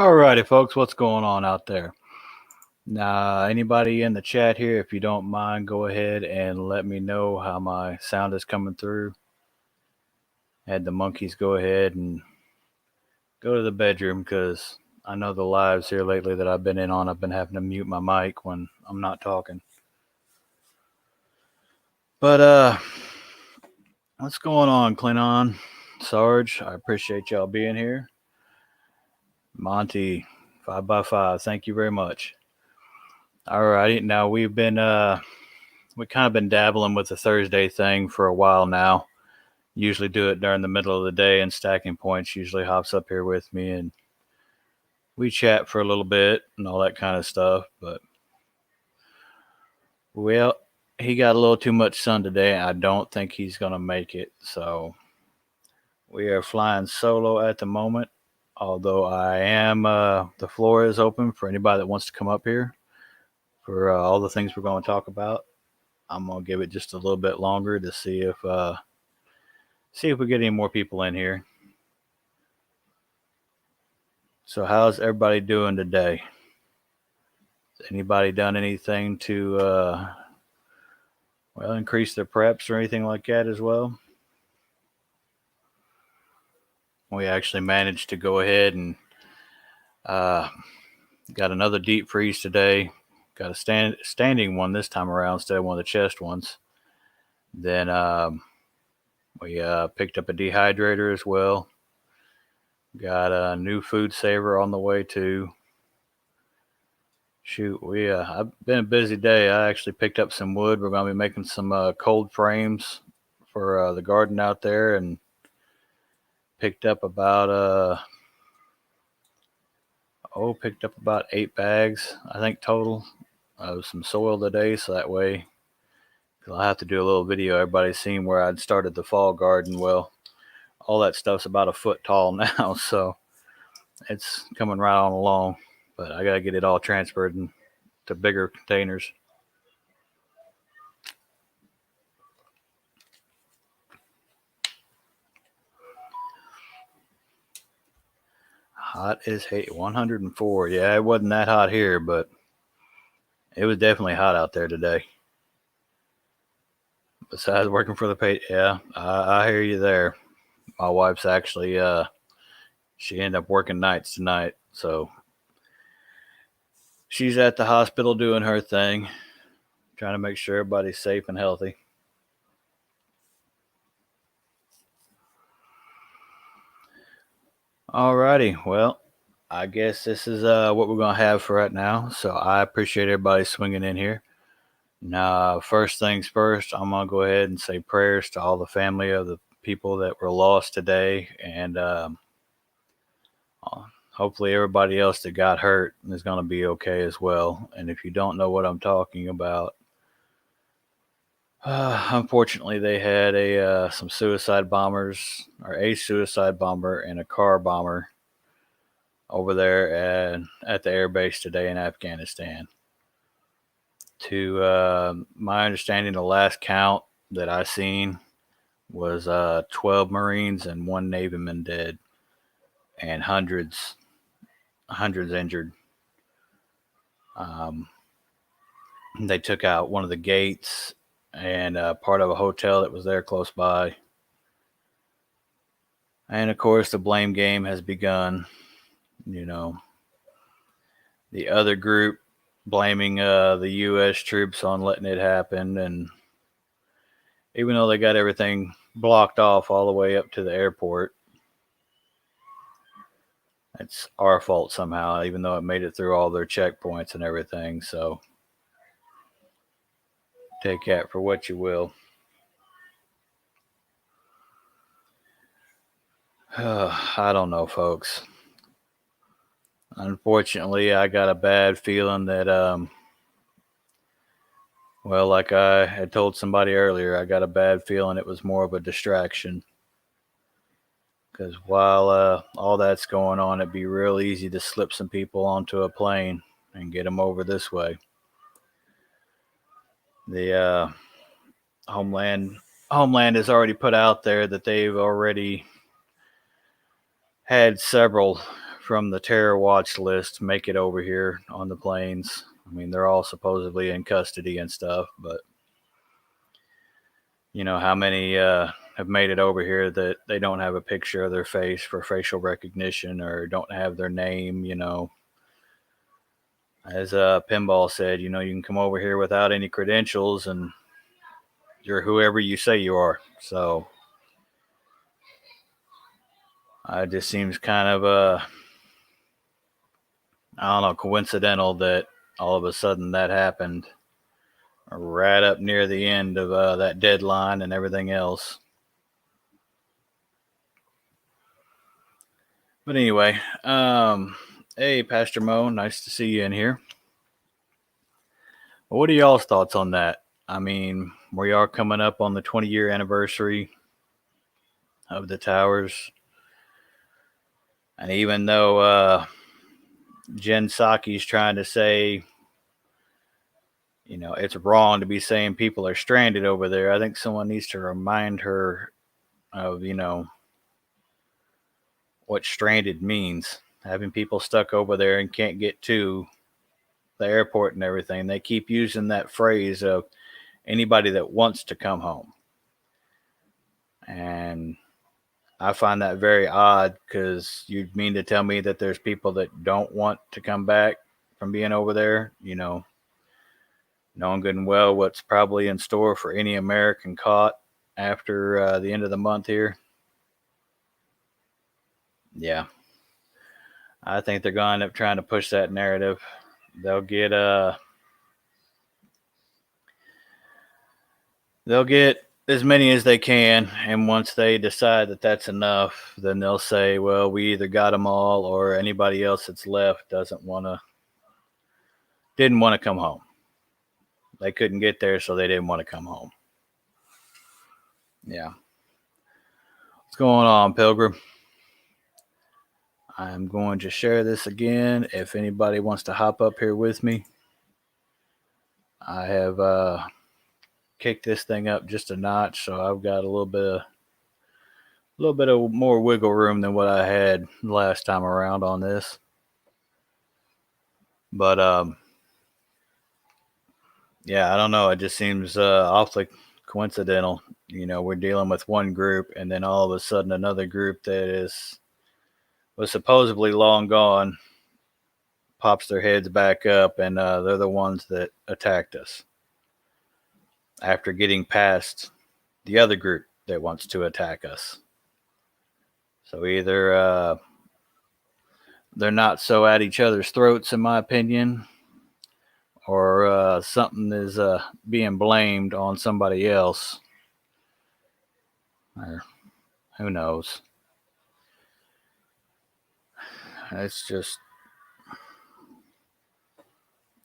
Alrighty, folks, what's going on out there? Now, anybody in the chat here, if you don't mind, go ahead and let me know how my sound is coming through. Had the monkeys go ahead and go to the bedroom because I know the lives here lately that I've been in on, I've been having to mute my mic when I'm not talking. But what's going on, Clinton? Sarge, I appreciate y'all being here. Monty, 5x5, thank you very much. Alrighty, now we kind of been dabbling with the Thursday thing for a while now. Usually do it during the middle of the day, and Stacking Points usually hops up here with me and we chat for a little bit and all that kind of stuff. But, well, he got a little too much sun today, and I don't think he's going to make it. So we are flying solo at the moment, although the floor is open for anybody that wants to come up here for all the things we're going to talk about. I'm going to give it just a little bit longer to see if we get any more people in here. So how's everybody doing today? Has anybody done anything to increase their preps or anything like that as well? We actually managed to go ahead and got another deep freeze today. Got a standing one this time around instead of one of the chest ones. Then we picked up a dehydrator as well. Got a new food saver on the way too. Shoot, I've been a busy day. I actually picked up some wood. We're going to be making some cold frames for the garden out there, and picked up about 8 bags, I think, total of some soil today. So that way, because I'll have to do a little video. Everybody's seen where I'd started the fall garden. Well, all that stuff's about a foot tall now, so it's coming right on along. But I got to get it all transferred into bigger containers. Hot as hate, 104. Yeah, it wasn't that hot here, but it was definitely hot out there today. Besides working for the pay, yeah, I hear you there. My wife's actually, she ended up working nights tonight, so she's at the hospital doing her thing, trying to make sure everybody's safe and healthy. Alrighty, well, I guess this is what we're going to have for right now. So I appreciate everybody swinging in here. Now, first things first, I'm going to go ahead and say prayers to all the family of the people that were lost today, and hopefully everybody else that got hurt is going to be okay as well. And if you don't know what I'm talking about, unfortunately, they had some suicide bombers, or a suicide bomber and a car bomber over there at the air base today in Afghanistan. To my understanding, the last count that I seen was 12 Marines and 1 Navyman dead, and hundreds injured. They took out one of the gates and part of a hotel that was there close by. And of course, the blame game has begun. You know, the other group blaming the U.S. troops on letting it happen, and even though they got everything blocked off all the way up to the airport, it's our fault somehow, even though it made it through all their checkpoints and everything. So take that for what you will. I don't know, folks. Unfortunately, I got a bad feeling that, like I had told somebody earlier, I got a bad feeling it was more of a distraction. Because while all that's going on, it'd be real easy to slip some people onto a plane and get them over this way. The Homeland has already put out there that they've already had several from the terror watch list make it over here on the planes. I mean, they're all supposedly in custody and stuff, but how many have made it over here that they don't have a picture of their face for facial recognition or don't have their name, As Pinball said, you can come over here without any credentials and you're whoever you say you are. So it just seems kind of I don't know, coincidental that all of a sudden that happened right up near the end of that deadline and everything else. But anyway, hey, Pastor Mo, nice to see you in here. What are y'all's thoughts on that? I mean, we are coming up on the 20-year anniversary of the towers. And even though Jen Psaki's trying to say, it's wrong to be saying people are stranded over there, I think someone needs to remind her of, what stranded means. Having people stuck over there and can't get to the airport and everything. They keep using that phrase of anybody that wants to come home. And I find that very odd because you mean to tell me that there's people that don't want to come back from being over there, knowing good and well what's probably in store for any American caught after the end of the month here. Yeah. I think they're going to end up trying to push that narrative. They'll get as many as they can, and once they decide that that's enough, then they'll say, well, we either got them all or anybody else that's left didn't want to come home. They couldn't get there, so they didn't want to come home. Yeah. What's going on, Pilgrim? I'm going to share this again. If anybody wants to hop up here with me, I have kicked this thing up just a notch, so I've got a little bit of more wiggle room than what I had last time around on this. But yeah, I don't know. It just seems awfully coincidental. We're dealing with one group, and then all of a sudden another group that was supposedly long gone pops their heads back up, and they're the ones that attacked us after getting past the other group that wants to attack us. So either they're not so at each other's throats, in my opinion, or something is being blamed on somebody else, or who knows. It's just,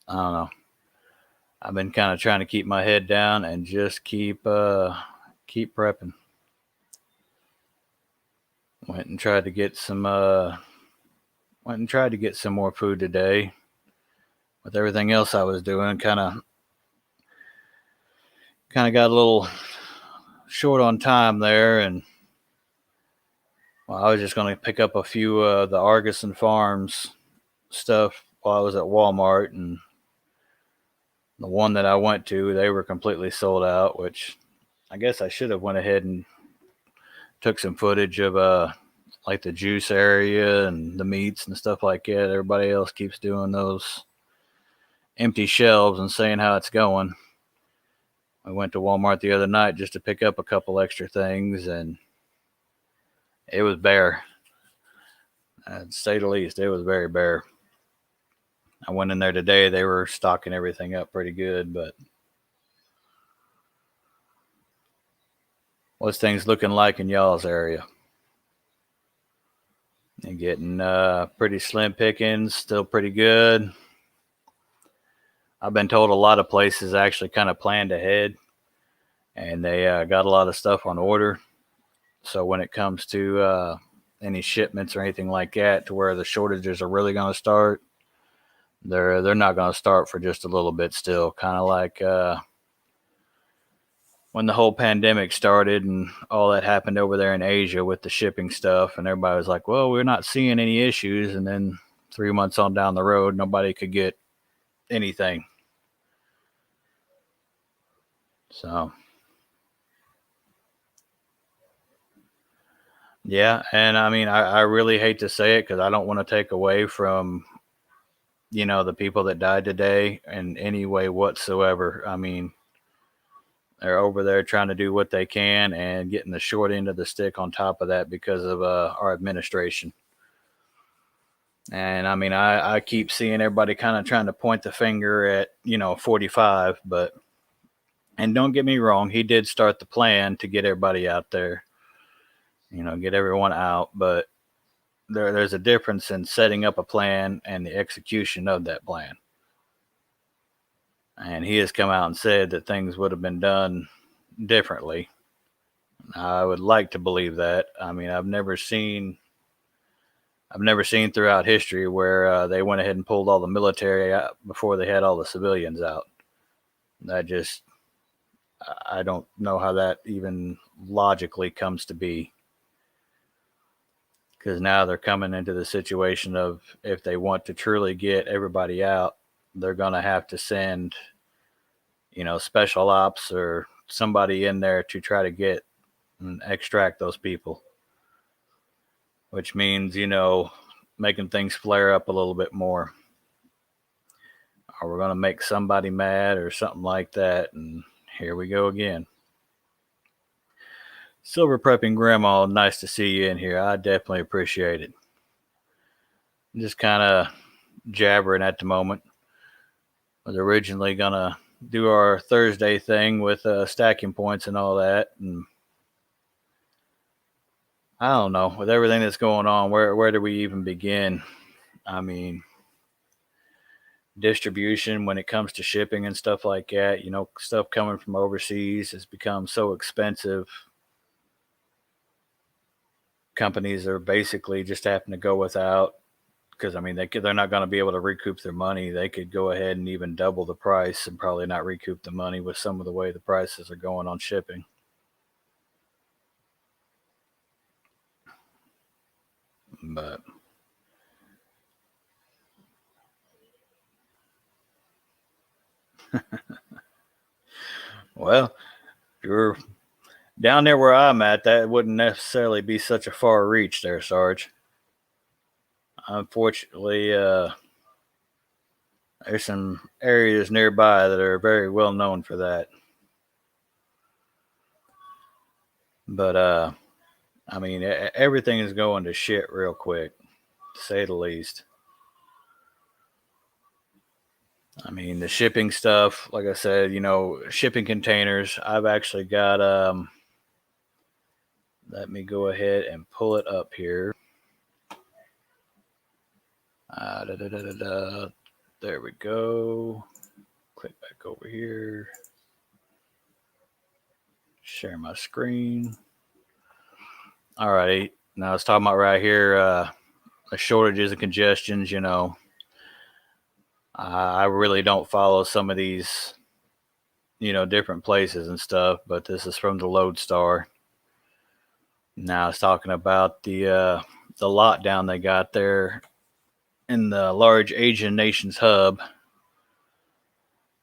I don't know. I've been kind of trying to keep my head down and just keep prepping. Went and tried to get some more food today. With everything else I was doing, kind of got a little short on time there, and I was just going to pick up a few the Argosy Farms stuff while I was at Walmart, and the one that I went to, they were completely sold out, which I guess I should have went ahead and took some footage of like the juice area and the meats and stuff like that. Everybody else keeps doing those empty shelves and saying how it's going. I went to Walmart the other night just to pick up a couple extra things, and it was bare. To say the least, it was very bare. I went in there today. They were stocking everything up pretty good, but what's things looking like in y'all's area? And getting pretty slim pickings, still pretty good. I've been told a lot of places actually kind of planned ahead, and they got a lot of stuff on order. So when it comes to any shipments or anything like that, to where the shortages are really going to start, they're not going to start for just a little bit still. Kind of like when the whole pandemic started and all that happened over there in Asia with the shipping stuff, and everybody was like, "Well, we're not seeing any issues," and then 3 months on down the road, nobody could get anything. So yeah, and I mean, I really hate to say it because I don't want to take away from the people that died today in any way whatsoever. I mean, they're over there trying to do what they can and getting the short end of the stick on top of that because of our administration. And I mean, I keep seeing everybody kind of trying to point the finger at 45, but and don't get me wrong, he did start the plan to get everybody out there, get everyone out, but there's a difference in setting up a plan and the execution of that plan. And he has come out and said that things would have been done differently. I would like to believe that. I mean, I've never seen throughout history where they went ahead and pulled all the military out before they had all the civilians out. That just, I don't know how that even logically comes to be. Because now they're coming into the situation of if they want to truly get everybody out, they're going to have to send, special ops or somebody in there to try to get and extract those people, which means, making things flare up a little bit more. Or we're going to make somebody mad or something like that. And here we go again. Silver Prepping Grandma, nice to see you in here. I definitely appreciate it. I'm just kind of jabbering at the moment. I was originally going to do our Thursday thing with stacking points and all that. And I don't know, with everything that's going on, where do we even begin? I mean, distribution when it comes to shipping and stuff like that, stuff coming from overseas has become so expensive. Companies are basically just having to go without because I mean they're not going to be able to recoup their money. They could go ahead and even double the price and probably not recoup the money with some of the way the prices are going on shipping. But well, if you're down there where I'm at, that wouldn't necessarily be such a far reach there, Sarge. Unfortunately, there's some areas nearby that are very well known for that. But I mean, everything is going to shit real quick, to say the least. I mean, the shipping stuff, like I said, shipping containers. I've actually got. Let me go ahead and pull it up here. Da, da, da, da, da. There we go. Click back over here. Share my screen. All right. Now it's talking about right here the shortages and congestions. I really don't follow some of these, different places and stuff, but this is from the Lodestar. Now it's talking about the lockdown they got there in the large Asian nations hub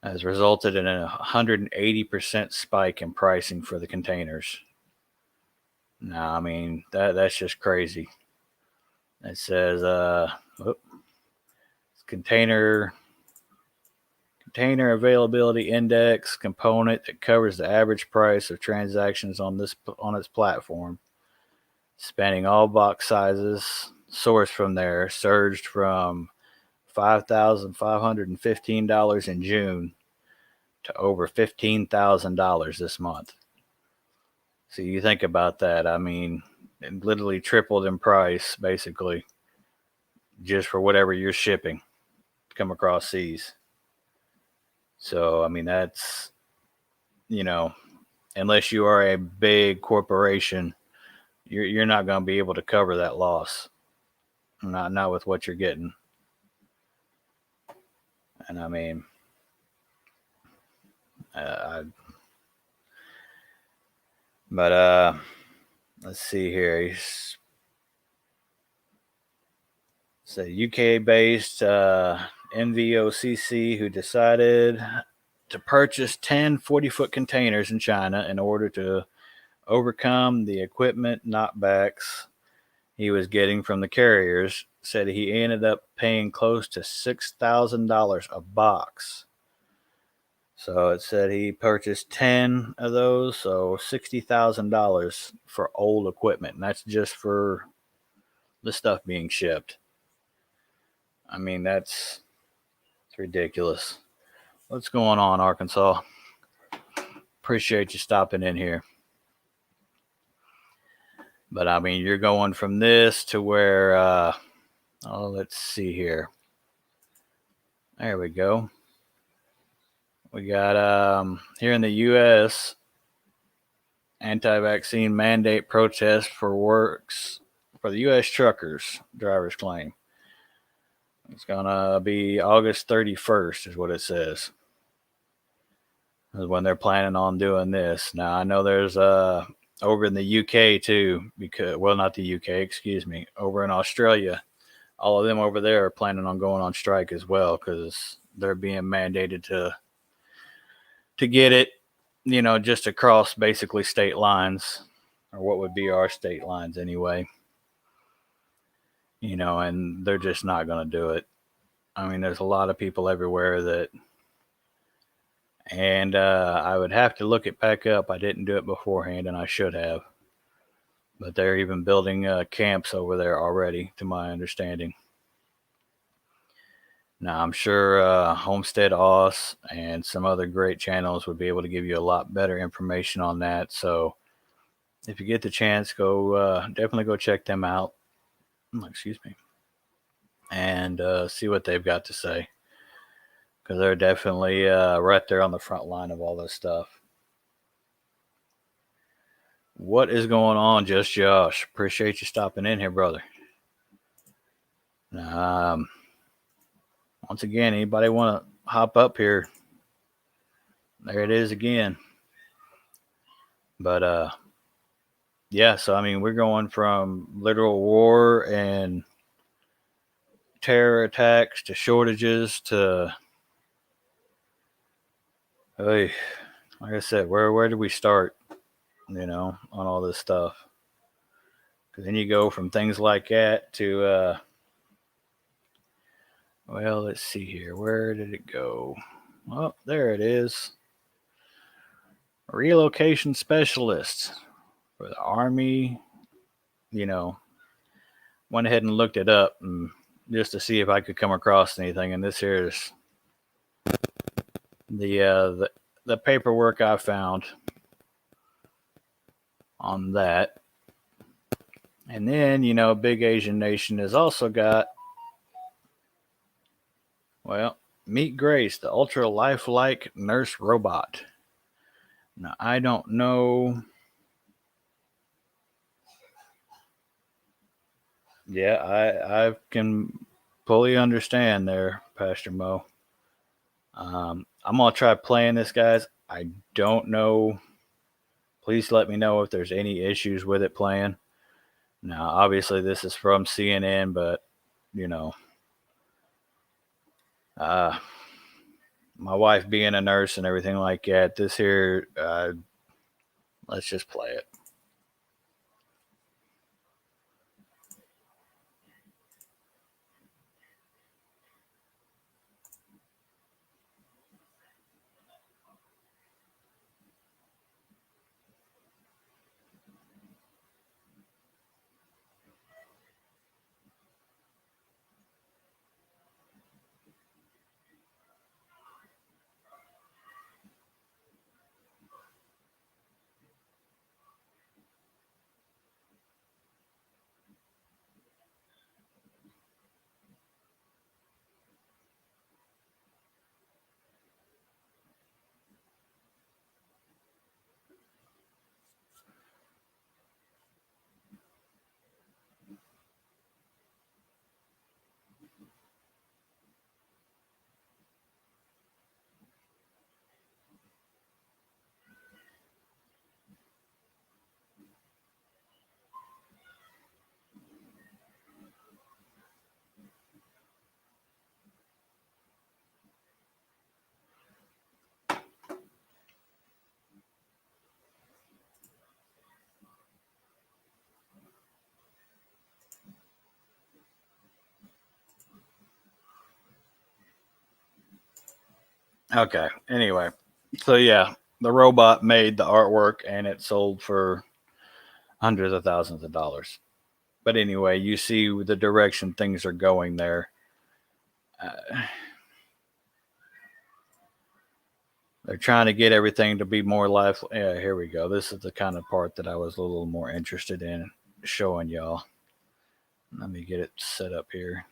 has resulted in a 180% spike in pricing for the containers. Now, I mean that's just crazy. It says container availability index component that covers the average price of transactions on its platform, spanning all box sizes, sourced from there, surged from $5,515 in June to over $15,000 this month. So you think about that. I mean, it literally tripled in price, basically, just for whatever you're shipping to come across seas. So, I mean, that's, unless you are a big corporation, you're not going to be able to cover that loss. Not with what you're getting. And I mean, But let's see here. He's a UK-based NVOCC who decided to purchase 10 40-foot containers in China in order to overcome the equipment knockbacks he was getting from the carriers. Said he ended up paying close to $6,000 a box. So it said he purchased 10 of those, so $60,000 for old equipment. And that's just for the stuff being shipped. I mean, it's ridiculous. What's going on, Arkansas? Appreciate you stopping in here. But I mean, you're going from this to where, let's see here. There we go. We got here in the U.S., anti-vaccine mandate protest for works for the U.S. truckers, drivers claim. It's going to be August 31st is what it says. Is when they're planning on doing this. Now, I know there's over in the UK too, because, well, not the UK, excuse me, over in Australia, all of them over there are planning on going on strike as well because they're being mandated to get it, just across basically state lines, or what would be our state lines anyway. And they're just not going to do it. I mean, there's a lot of people everywhere that, and I would have to look it back up. I didn't do it beforehand, and I should have. But they're even building camps over there already, to my understanding. Now, I'm sure Homestead Oz and some other great channels would be able to give you a lot better information on that. So if you get the chance, definitely go check them out. Excuse me. And see what they've got to say. Because they're definitely right there on the front line of all this stuff. What is going on, Just Josh? Appreciate you stopping in here, brother. Once again, anybody want to hop up here? There it is again. But yeah, so I mean, we're going from literal war and terror attacks to shortages to, hey, like I said, where do we start? On all this stuff. Because then you go from things like that to, well, let's see here. Where did it go? Well, there it is. Relocation specialist for the Army. Went ahead and looked it up just to see if I could come across anything. And this here is the paperwork I found on that. And then, Big Asian Nation has also got, well, meet Grace, the ultra lifelike nurse robot. Now, I don't know. Yeah, I can fully understand there, Pastor Mo. I'm going to try playing this, guys. I don't know. Please let me know if there's any issues with it playing. Now, obviously, this is from CNN, but, my wife being a nurse and everything like that, this here, let's just play it. Okay. Anyway, so yeah, the robot made the artwork and it sold for hundreds of thousands of dollars. But anyway, you see the direction things are going there. Uh, they're trying to get everything to be more life. Yeah, here we go. This is the kind of part that I was a little more interested in showing y'all. Let me get it set up here.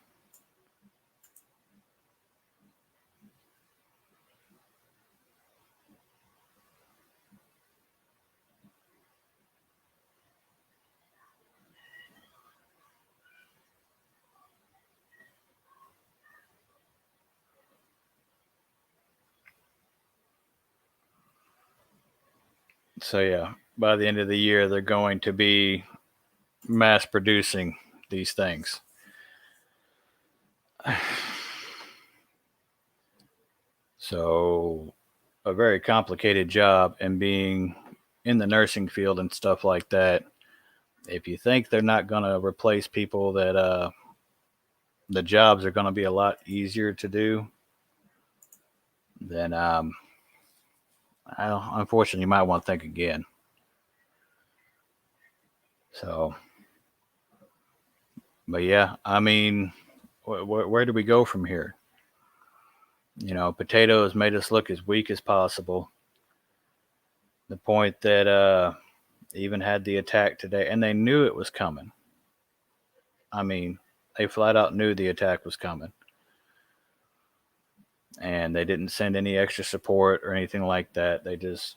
So yeah, by the end of the year, they're going to be mass producing these things. So a very complicated job, and being in the nursing field and stuff like that. If you think they're not going to replace people, that the jobs are going to be a lot easier to do, then unfortunately, you might want to think again. So, but yeah, I mean, where do we go from here? You know, potatoes made us look as weak as possible. The point that even had the attack today, and they knew it was coming. I mean, they flat out knew the attack was coming, and they didn't send any extra support or anything like that. They just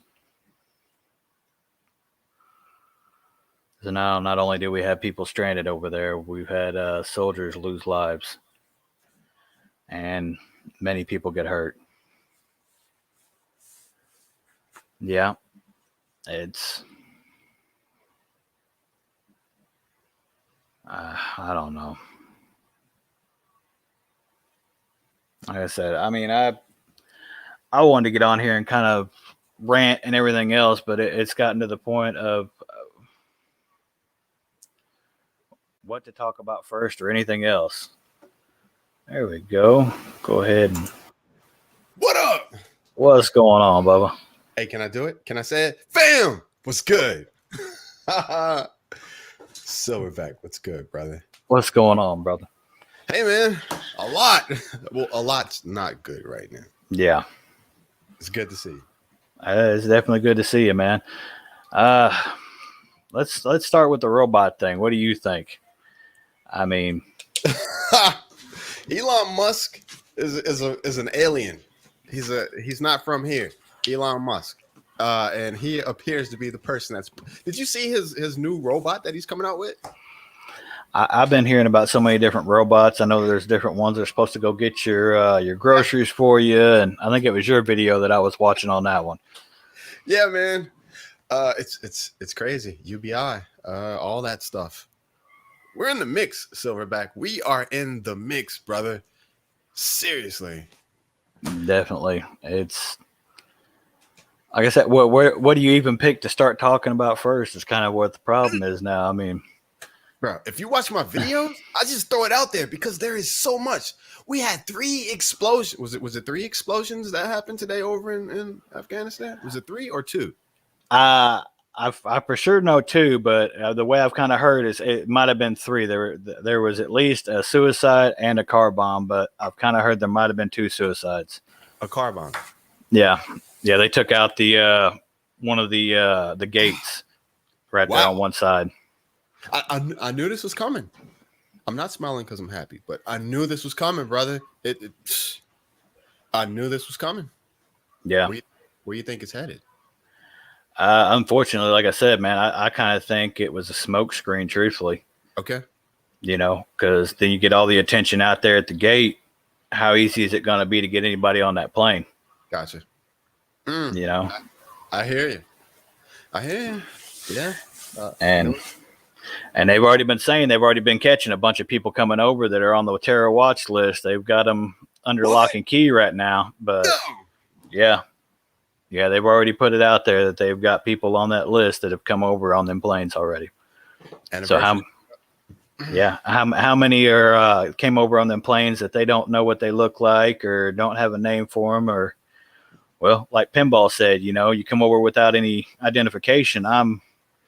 so now not only do we have people stranded over there, we've had soldiers lose lives, and many people get hurt. Yeah, it's I don't know. Like I said, I mean, I wanted to get on here and kind of rant and everything else, but it's gotten to the point of what to talk about first or anything else. There we go. Go ahead. What up? What's going on, Bubba? Hey, can I do it? Can I say it? Fam, what's good? Silverback, what's good, brother? What's going on, brother? Hey, man, a lot. Well, a lot's not good right now. Yeah, It's good to see you. it's definitely good to see you, man. Uh, let's start with the robot thing. What do you think? I mean, Elon Musk is an alien. He's not from here. Elon Musk. And he appears to be the person that's. Did you see his new robot that he's coming out with? I've been hearing about so many different robots. I know there's different ones that are supposed to go get your groceries for you, and I think it was your video that I was watching on that one. Yeah, man. It's crazy. UBI, all that stuff. We're in the mix, Silverback. We are in the mix, brother. Seriously. Definitely, it's like I said. What do you even pick to start talking about first? Is kind of what the problem is now. I mean, Bro, if you watch my videos, I just throw it out there because there is so much. We had 3 explosions. Was it 3 explosions that happened today over in Afghanistan? Was it 3 or 2? I for sure know 2, but the way I've kind of heard is it might have been 3. There was at least a suicide and a car bomb, but I've kind of heard there might have been 2 suicides. A car bomb. Yeah, they took out the one of the gates right there on one side. I knew this was coming. I'm not smiling because I'm happy, but I knew this was coming, brother. I knew this was coming. Yeah. Where do you think it's headed? Unfortunately, like I said, man, I kind of think it was a smoke screen, truthfully. Okay. You know, because then you get all the attention out there at the gate. How easy is it going to be to get anybody on that plane? Gotcha. You know? I hear you. Yeah. And they've already been saying they've already been catching a bunch of people coming over that are on the terror watch list. They've got them under lock and key right now. But yeah, they've already put it out there that they've got people on that list that have come over on them planes already. So how many are came over on them planes that they don't know what they look like or don't have a name for them or Well, like Pinball said, you come over without any identification.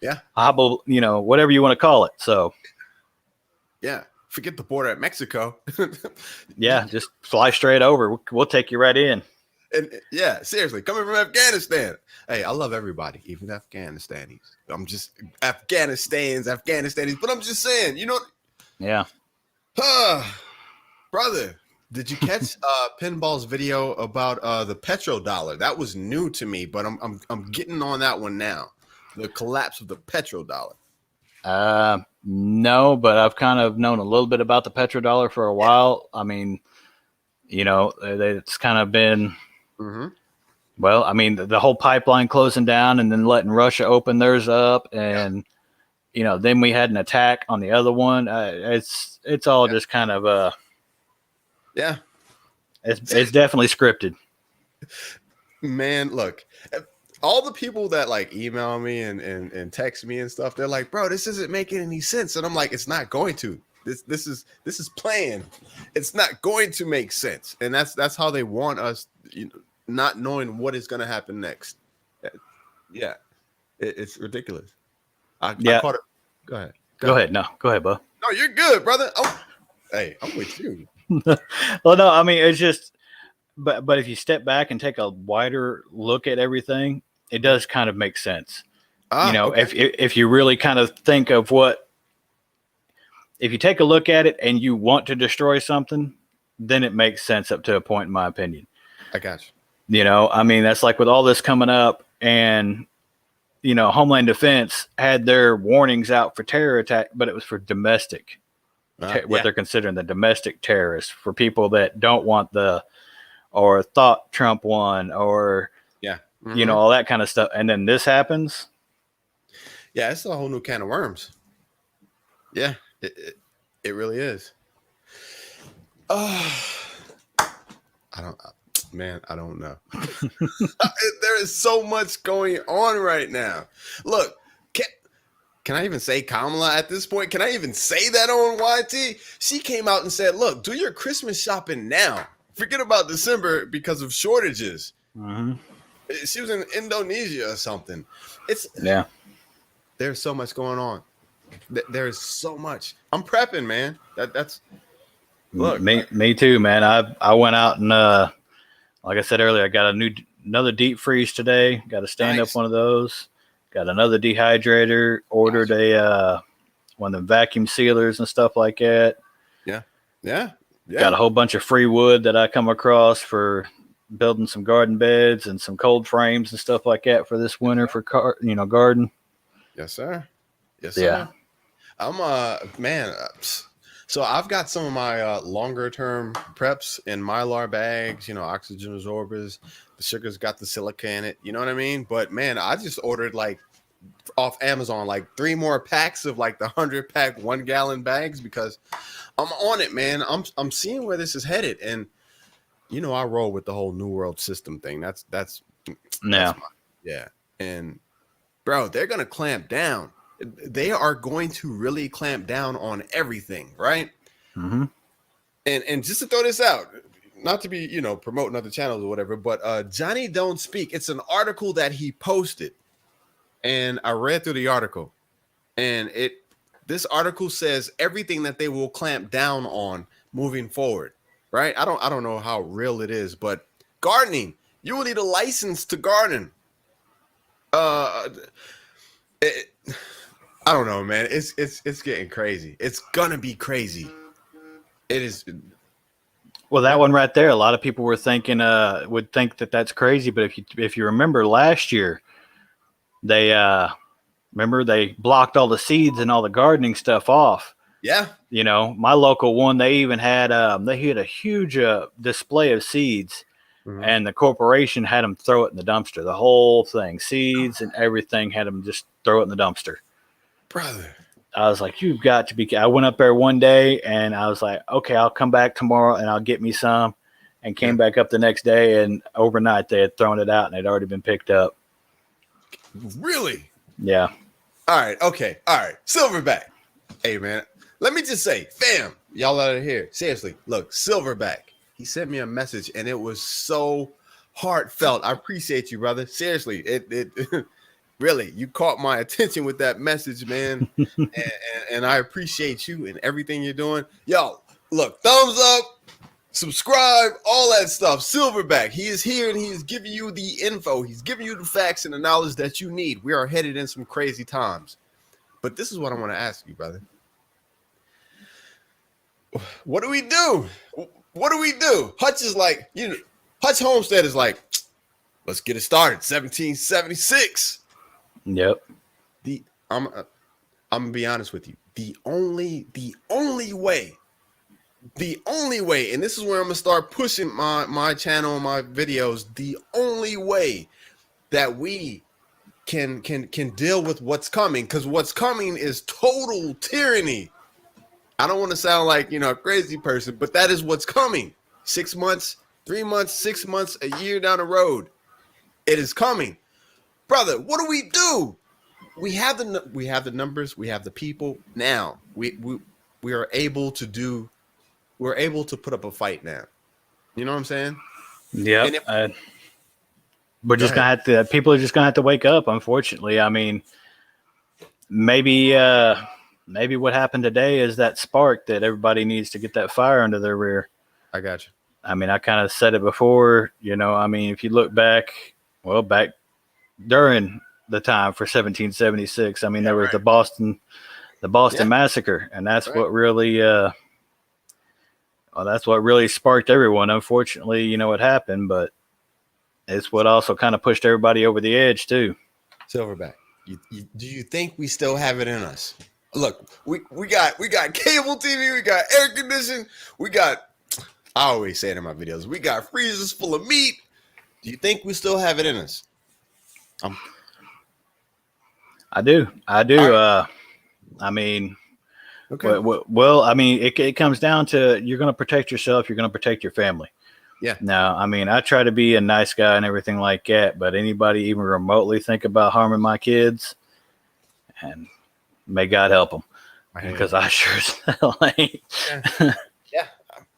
Yeah. Whatever you want to call it. So, Yeah. Forget the border at Mexico. yeah, just fly straight over. We'll take you right in. And yeah, seriously, coming from Afghanistan. Hey, I love everybody, even Afghanistanis. I'm just Afghanistanis, but I'm just saying, Yeah. Brother, did you catch Pinball's video about the petrodollar? That was new to me, but I'm getting on that one now. The collapse of the petrodollar. No, but I've kind of known a little bit about the petrodollar for a while. I mean, it's kind of been, Mm-hmm. well, I mean, the whole pipeline closing down and then letting Russia open theirs up, and then we had an attack on the other one. It's all just kind of Yeah. It's definitely scripted. Man, look, all the people that like email me and text me and stuff, they're like, bro, this isn't making any sense. And I'm like, it's not going to. This is playing. It's not going to make sense. And that's how they want us, not knowing what is going to happen next. Yeah. It's ridiculous. I caught it. Go ahead. Go ahead. No, go ahead, bud. No, you're good, brother. Hey, I'm with you. Well, no, I mean, it's just, but if you step back and take a wider look at everything, it does kind of make sense. Okay. if you really kind of think of if you take a look at it and you want to destroy something, then it makes sense up to a point, in my opinion. I got you. I mean, that's like with all this coming up, and Homeland Defense had their warnings out for terror attack, but it was for domestic, what they're considering the domestic terrorists, for people that don't want or thought Trump won, or all that kind of stuff. And then this happens. Yeah, it's a whole new can of worms. Yeah, it really is. I don't know. There is so much going on right now. Look, can I even say Kamala at this point? Can I even say that on YT? She came out and said, look, do your Christmas shopping now. Forget about December because of shortages. Mm-hmm. She was in Indonesia or something. There's so much going on. There's so much. I'm prepping, man. That's look. Me too, man. I went out and like I said earlier, I got another deep freeze today. Got a stand up one of those. Got another dehydrator. Ordered one of the vacuum sealers and stuff like that. Yeah. Got a whole bunch of free wood that I come across for building some garden beds and some cold frames and stuff like that for this winter for garden. Yes, sir. Yeah. I'm man. So I've got some of my longer term preps in Mylar bags, oxygen absorbers. The sugar's got the silica in it. You know what I mean? But man, I just ordered off Amazon 3 more packs of the 100-pack 1-gallon bags because I'm on it, man. I'm seeing where this is headed, and I roll with the whole New World System thing. That's yeah. And bro, they're gonna clamp down. They are going to really clamp down on everything, right? Mm-hmm. And just to throw this out, not to be promoting other channels or whatever, but Johnny Don't Speak. It's an article that he posted, and I read through the article, and this article says everything that they will clamp down on moving forward, right? I don't know how real it is, but gardening, you will need a license to garden. I don't know, man. It's getting crazy. It's gonna be crazy. It is. Well, that one right there, a lot of people were thinking, would think that that's crazy. But if you remember last year, they blocked all the seeds and all the gardening stuff off. Yeah. My local one, they even had a huge display of seeds, and the corporation had them throw it in the dumpster. The whole thing, seeds and everything, had them just throw it in the dumpster. Brother, I was like, you've got to be. I went up there one day and I was like, okay, I'll come back tomorrow and I'll get me some, and came back up the next day, and overnight they had thrown it out and it had already been picked up. Really? Yeah. All right. Okay. All right. Silverback. Hey, man, let me just say, fam, y'all out of here. Seriously, look, Silverback. He sent me a message and it was so heartfelt. I appreciate you, brother. Seriously, it really, you caught my attention with that message, man. And I appreciate you and everything you're doing. Yo, look, thumbs up, subscribe, all that stuff. Silverback, he is here and he is giving you the info. He's giving you the facts and the knowledge that you need. We are headed in some crazy times. But this is what I want to ask you, brother. What do we do? What do we do? Hutch is like, Hutch Homestead is like, let's get it started. 1776. Yep. I'm gonna be honest with you. The only way, and this is where I'm gonna start pushing my channel and my videos. The only way that we can deal with what's coming, because what's coming is total tyranny. I don't want to sound like a crazy person, but that is what's coming. 6 months, 3 months, 6 months, a year down the road, it is coming, brother. What do we do? We have the numbers, we have the people. Now we are able to we're able to put up a fight now. You know what I'm saying? Yeah. We're just gonna have to. People are just gonna have to wake up. Unfortunately, I mean, maybe what happened today is that spark that everybody needs to get that fire under their rear. I got you. I mean, I kind of said it before. I mean, if you look back during the time for 1776, I mean, there was the Boston Massacre, and that's what really sparked everyone. Unfortunately, it happened, but it's what also kind of pushed everybody over the edge too. Silverback, do you think we still have it in us? Look, we got cable TV, we got air conditioning, I always say it in my videos, we got freezers full of meat. Do you think we still have it in us? I do. Right. I mean, okay. Well, I mean, it comes down to, you're going to protect yourself. You're going to protect your family. Yeah. Now, I mean, I try to be a nice guy and everything like that, but anybody even remotely think about harming my kids, and may God help them, because I sure as hell ain't. Yeah.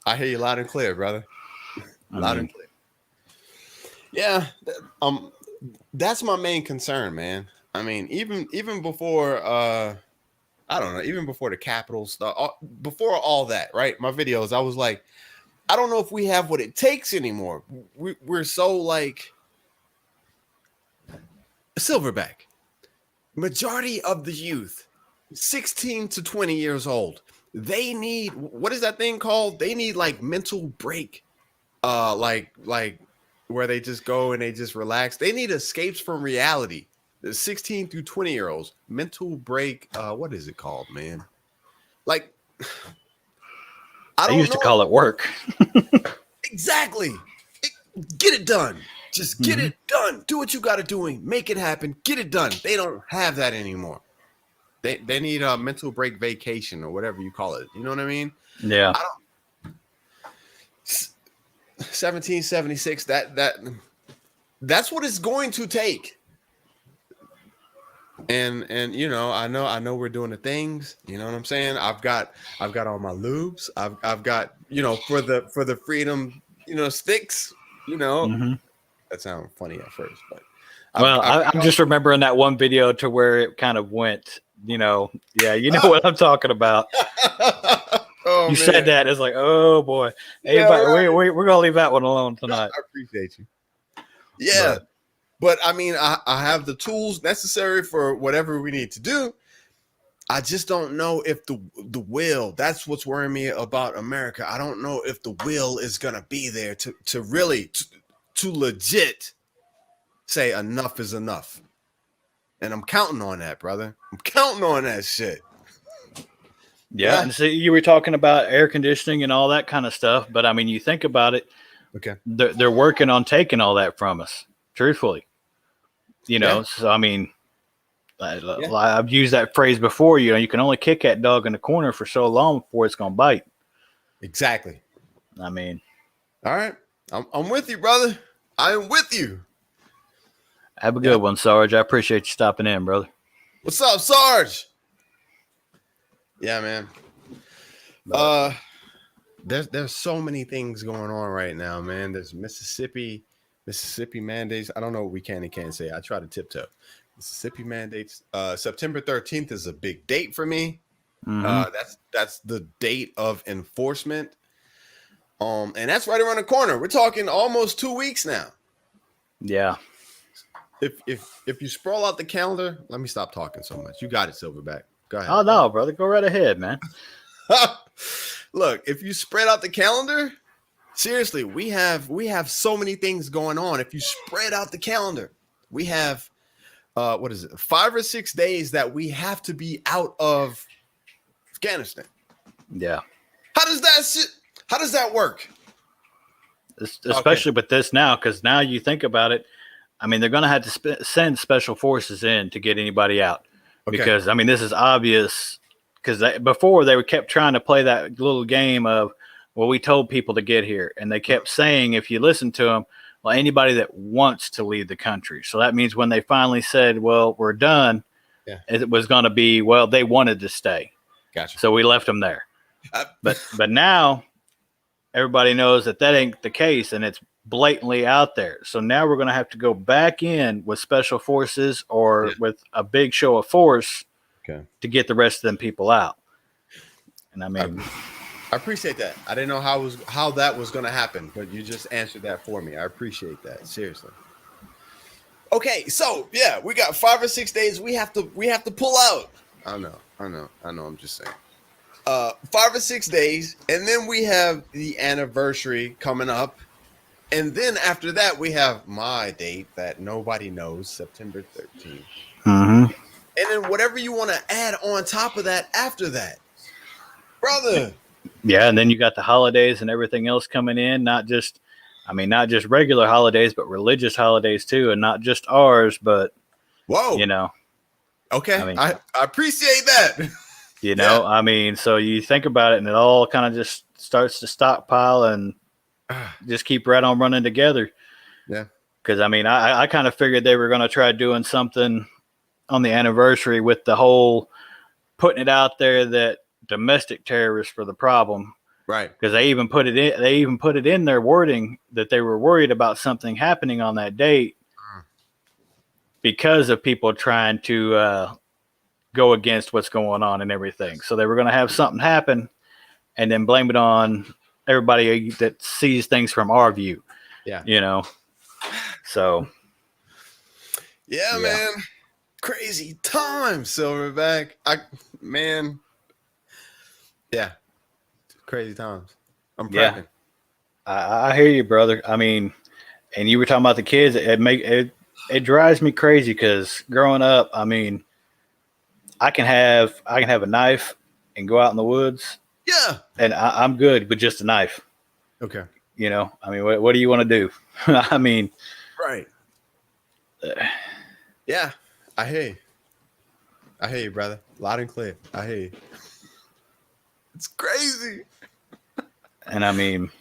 I hear you loud and clear, brother. Loud and clear. Yeah. That's my main concern, man. I mean, even before, I don't know, even before the Capitol stuff, before all that, right? My videos, I was like, I don't know if we have what it takes anymore. We're so like Silverback. Majority of the youth, 16 to 20 years old, they need, what is that thing called? They need like mental break, like where they just go and they just relax. They need escapes from reality. The 16 through 20-year-olds, mental break. What is it called, man? Like, I used to call it work. Exactly. Get it done. Just get it done. Do what you got to do and make it happen. Get it done. They don't have that anymore. They need a mental break vacation or whatever you call it. You know what I mean? Yeah. 1776. That's what it's going to take. And I know we're doing the things. You know what I'm saying? I've got all my lubes. I've got for the freedom sticks. That sounded funny at first, but I'm just remembering that one video to where it kind of went. Yeah, what I'm talking about. Oh, you said that, it's like, oh boy, hey, we're gonna leave that one alone tonight. I appreciate you. Yeah. But I mean, I have the tools necessary for whatever we need to do. I just don't know if the will, that's what's worrying me about America. I don't know if the will is going to be there to really, to legit say enough is enough. And I'm counting on that, brother. I'm counting on that shit. Yeah. And so you were talking about air conditioning and all that kind of stuff. But I mean, you think about it. Okay. They're working on taking all that from us, truthfully. So I mean, I've used that phrase before. You can only kick that dog in the corner for so long before it's gonna bite. Exactly. I mean, all right, I'm with you, brother. I am with you. Have a good one, Sarge. I appreciate you stopping in, brother. What's up, Sarge? Yeah, man. There's so many things going on right now, man. There's Mississippi. Mississippi mandates. I don't know what we can and can't say. I try to tiptoe. Mississippi mandates. September 13th is a big date for me. Mm-hmm. That's the date of enforcement. And that's right around the corner. We're talking almost 2 weeks now. Yeah. If you sprawl out the calendar, let me stop talking so much. You got it, Silverback. Go ahead. Oh no, brother, go right ahead, man. Look, if you spread out the calendar, seriously, we have so many things going on. If you spread out the calendar, we have 5 or 6 days that we have to be out of Afghanistan. Yeah. How does that work? Especially with this now, because now you think about it. I mean, they're going to have to send special forces in to get anybody out. Okay. Because, I mean, this is obvious. Because before they kept trying to play that little game of, well, we told people to get here. And they kept saying, if you listen to them, well, anybody that wants to leave the country. So that means when they finally said, well, we're done, it was going to be, well, they wanted to stay. Gotcha. So we left them there. But now everybody knows that ain't the case, and it's blatantly out there. So now we're going to have to go back in with special forces or with a big show of force to get the rest of them people out. And I mean, I appreciate that. I didn't know how that was going to happen, but you just answered that for me. I appreciate that. Seriously. Okay, so yeah, we got 5 or 6 days. We have to pull out. I know. I'm just saying. 5 or 6 days, and then we have the anniversary coming up, and then after that we have my date that nobody knows, September 13th. Mm-hmm. And then whatever you want to add on top of that after that, brother. Yeah, and then you got the holidays and everything else coming in, not just regular holidays, but religious holidays too, and not just ours, but whoa. Okay, I mean, I appreciate that. I mean, so you think about it, and it all kind of just starts to stockpile and just keep right on running together. Yeah. Because, I mean, I kind of figured they were going to try doing something on the anniversary with the whole putting it out there that domestic terrorists were the problem. Right. Because they even put it in their wording that they were worried about something happening on that date because of people trying to go against what's going on and everything. So they were going to have something happen and then blame it on everybody that sees things from our view. Yeah. So. Yeah, man. Crazy time, Silverback. Yeah. Crazy times. I'm prepping. Yeah. I hear you, brother. I mean, and you were talking about the kids. It drives me crazy because growing up, I mean, I can have a knife and go out in the woods. Yeah. And I'm good with just a knife. Okay. I mean, what do you want to do? I mean. Right. Yeah. I hear you, brother. Loud and clear. I hear you. It's crazy. And I mean,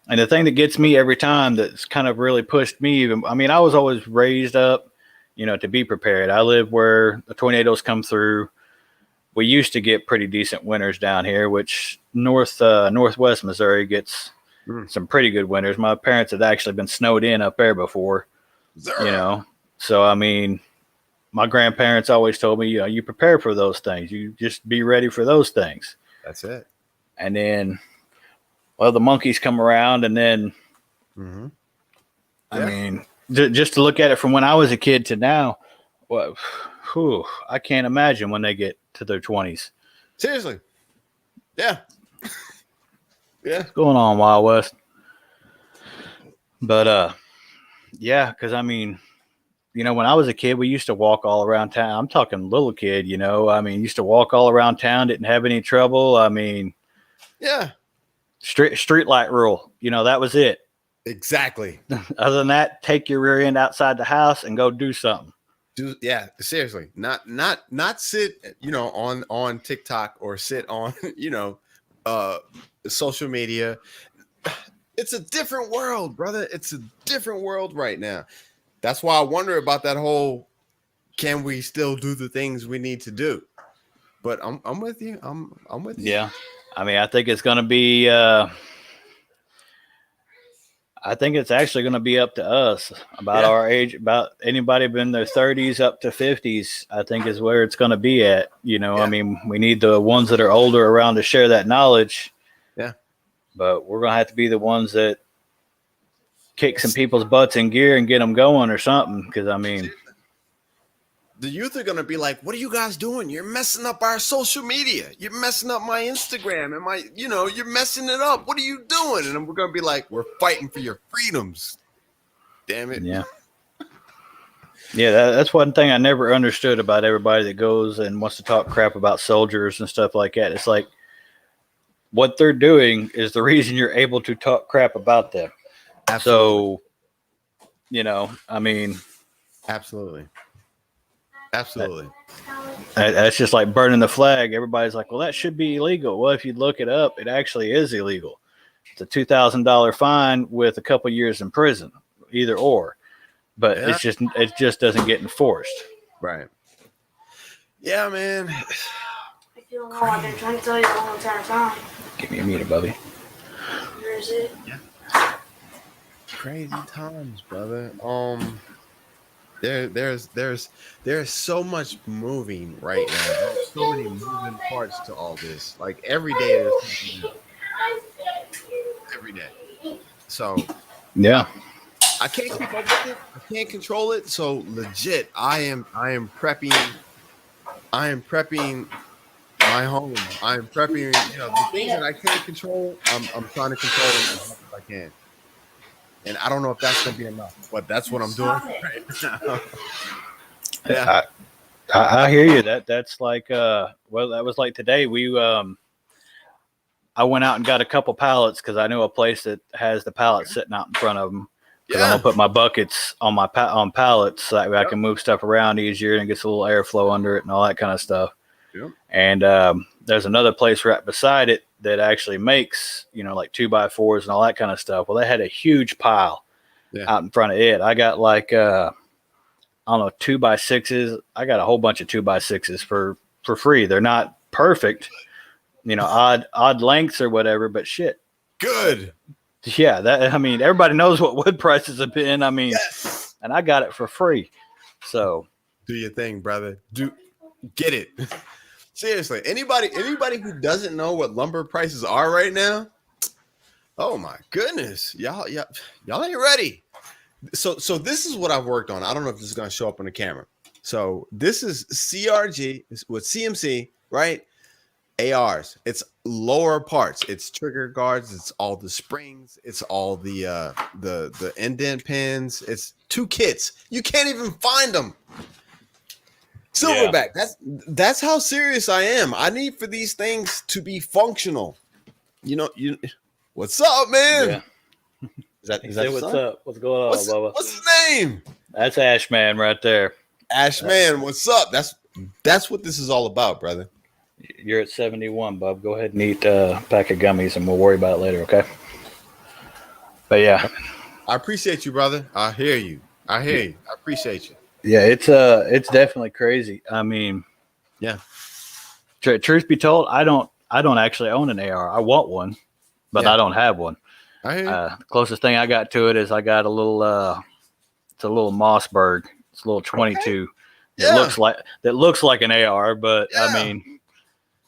and the thing that gets me every time that's kind of really pushed me, I mean, I was always raised up, to be prepared. I live where the tornadoes come through. We used to get pretty decent winters down here, which northwest Missouri gets some pretty good winters. My parents had actually been snowed in up there before, So, I mean, my grandparents always told me, you prepare for those things. You just be ready for those things. That's it. And then, well, the monkeys come around, and then, I mean, just to look at it from when I was a kid to now, I can't imagine when they get to their 20s. Seriously. Yeah. Yeah. What's going on, Wild West? But, yeah, because, I mean, when I was a kid, we used to walk all around town. I'm talking little kid, I mean, used to walk all around town, didn't have any trouble. I mean, yeah. Street light rule, that was it. Exactly. Other than that, take your rear end outside the house and go do something. Seriously. Not sit, on TikTok or sit on, social media. It's a different world, brother. It's a different world right now. That's why I wonder about that whole, can we still do the things we need to do? But I'm with you. I'm with you. Yeah. I mean, I think it's going to be, I think it's actually going to be up to us about Yeah. our age, about anybody in their 30s up to 50s. I think is where it's going to be at. I Yeah. mean, we need the ones that are older around to share that knowledge. Yeah. But we're going to have to be the ones that kick some people's butts in gear and get them going or something. Because I mean, the youth are going to be like, what are you guys doing? You're messing up our social media. You're messing up my Instagram and you're messing it up. What are you doing? And we're going to be like, we're fighting for your freedoms. Damn it. yeah. Yeah, that's one thing I never understood about everybody that goes and wants to talk crap about soldiers and stuff like that. It's like what they're doing is the reason you're able to talk crap about them. Absolutely. So, I mean, absolutely. That's just like burning the flag. Everybody's like, well, that should be illegal. Well, if you look it up, it actually is illegal. It's a $2,000 fine with a couple years in prison, either or. But it just doesn't get enforced. Right. Yeah, man. If you don't know, I've been trying to tell you the whole entire time. Give me a meter, Bubby. Where is it? Yeah. Crazy times, brother. There's so much moving right now. There's so many moving parts to all this. Like every day there's something new. Every day. So yeah, I can't keep up with it. I can't control it. So legit, I am prepping my home. I am prepping, the things that I can't control. I'm trying to control them as much as I can. And I don't know if that's gonna be enough, but that's what I'm doing right now. Yeah, I hear you. That's like that was like today. I went out and got a couple pallets because I knew a place that has the pallets sitting out in front of them. Because I'm gonna put my buckets on on pallets so that way I can move stuff around easier and it gets a little airflow under it and all that kind of stuff. Yep. And there's another place right beside it that actually makes, like 2x4s and all that kind of stuff. Well, they had a huge pile out in front of it. I got like, I don't know, 2x6s. I got a whole bunch of 2x6s for free. They're not perfect, odd lengths or whatever, but shit. Good. Yeah. Everybody knows what wood prices have been. And I got it for free. So do your thing, brother. Get it. Seriously, anybody who doesn't know what lumber prices are right now, oh my goodness, y'all ain't ready. So this is what I've worked on. I don't know if this is gonna show up on the camera. So this is CRG with CMC, right? ARs. It's lower parts. It's trigger guards. It's all the springs. It's all the indent pins. It's 2 kits. You can't even find them. Silverback. That's how serious I am. I need for these things to be functional. What's up, man? Yeah. Is that what's up? What's going on, Bubba? What's his name? That's Ashman right there. Ashman, what's up? That's what this is all about, brother. You're at 71, bub. Go ahead and eat a pack of gummies, and we'll worry about it later, okay? But yeah, I appreciate you, brother. I hear you. I appreciate you. Yeah, it's definitely crazy. Yeah. Truth be told, I don't actually own an AR. I want one, but I don't have one. I hear you. The closest thing I got to it is I got a little it's a little Mossberg. It's a little 22. Okay. That looks like an AR, but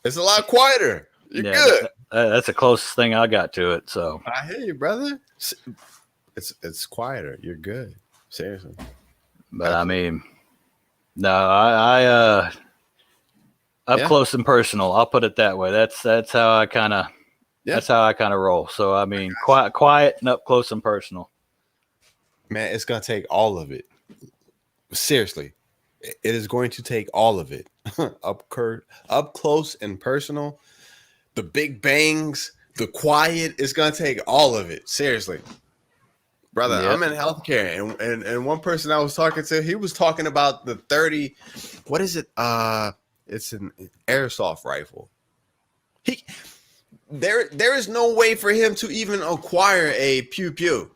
it's a lot quieter. You're good. That's the closest thing I got to it. So I hear you, brother. It's quieter. You're good. Seriously. But no, I up close and personal. I'll put it that way. That's how I kind of roll. So quiet and up close and personal. Man, it's gonna take all of it. Seriously, it is going to take all of it. up close and personal. The big bangs, the quiet. It's gonna take all of it. Seriously. Brother, I'm in healthcare, and one person I was talking to, he was talking about the 30. What is it? It's an airsoft rifle. There is no way for him to even acquire a pew pew.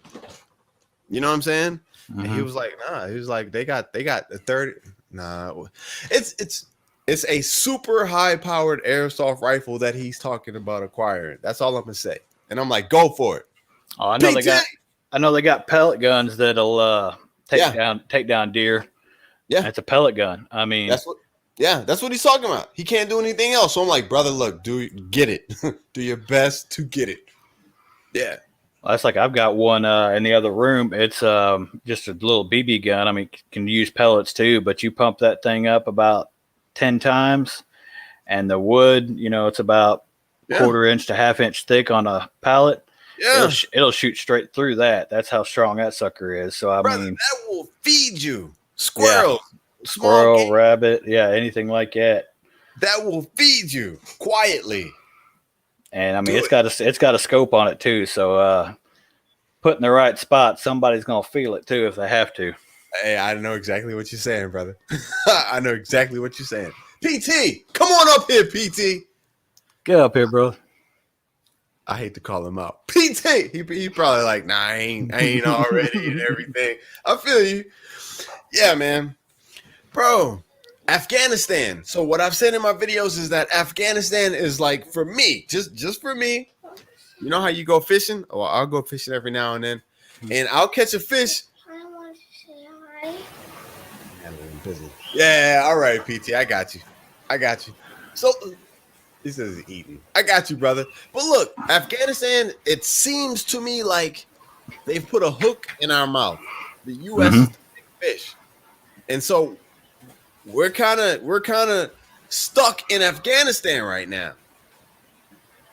You know what I'm saying? Mm-hmm. And he was like, nah. He was like, they got the 30. Nah, it's a super high powered airsoft rifle that he's talking about acquiring. That's all I'm gonna say. And I'm like, go for it. Oh, I know they got. I know they got pellet guns that'll take Yeah. down deer. Yeah. It's a pellet gun. I mean, That's what he's talking about. He can't do anything else. So I'm like, brother, look, get it. Do your best to get it. Yeah. that's like I've got one in the other room. It's just a little BB gun. I mean, can use pellets too, but you pump that thing up about 10 times, and the wood, it's about quarter inch to half inch thick on a pallet. Yeah. It'll shoot straight through that. That's how strong that sucker is. So I Brother, mean, that will feed you. Squirrels. squirrel, rabbit, anything like that. That will feed you quietly. And I mean, it's got a scope on it too. So put in the right spot, somebody's gonna feel it too if they have to. Hey, I know exactly what you're saying, brother. I know exactly what you're saying. PT, come on up here, PT. Get up here, bro. I hate to call him out. PT, he probably like, nah, I ain't already and everything. I feel you. Yeah, man. Bro, Afghanistan. So what I've said in my videos is that Afghanistan is like, for me, just for me, you know how you go fishing? Well, I'll go fishing every now and then, and I'll catch a fish. I want to say hi. I'm busy. Yeah, all right, PT, I got you. So he says he's eating. I got you, brother. But look, Afghanistan, it seems to me like they've put a hook in our mouth. The U.S. is the big fish, and so we're kind of stuck in Afghanistan right now.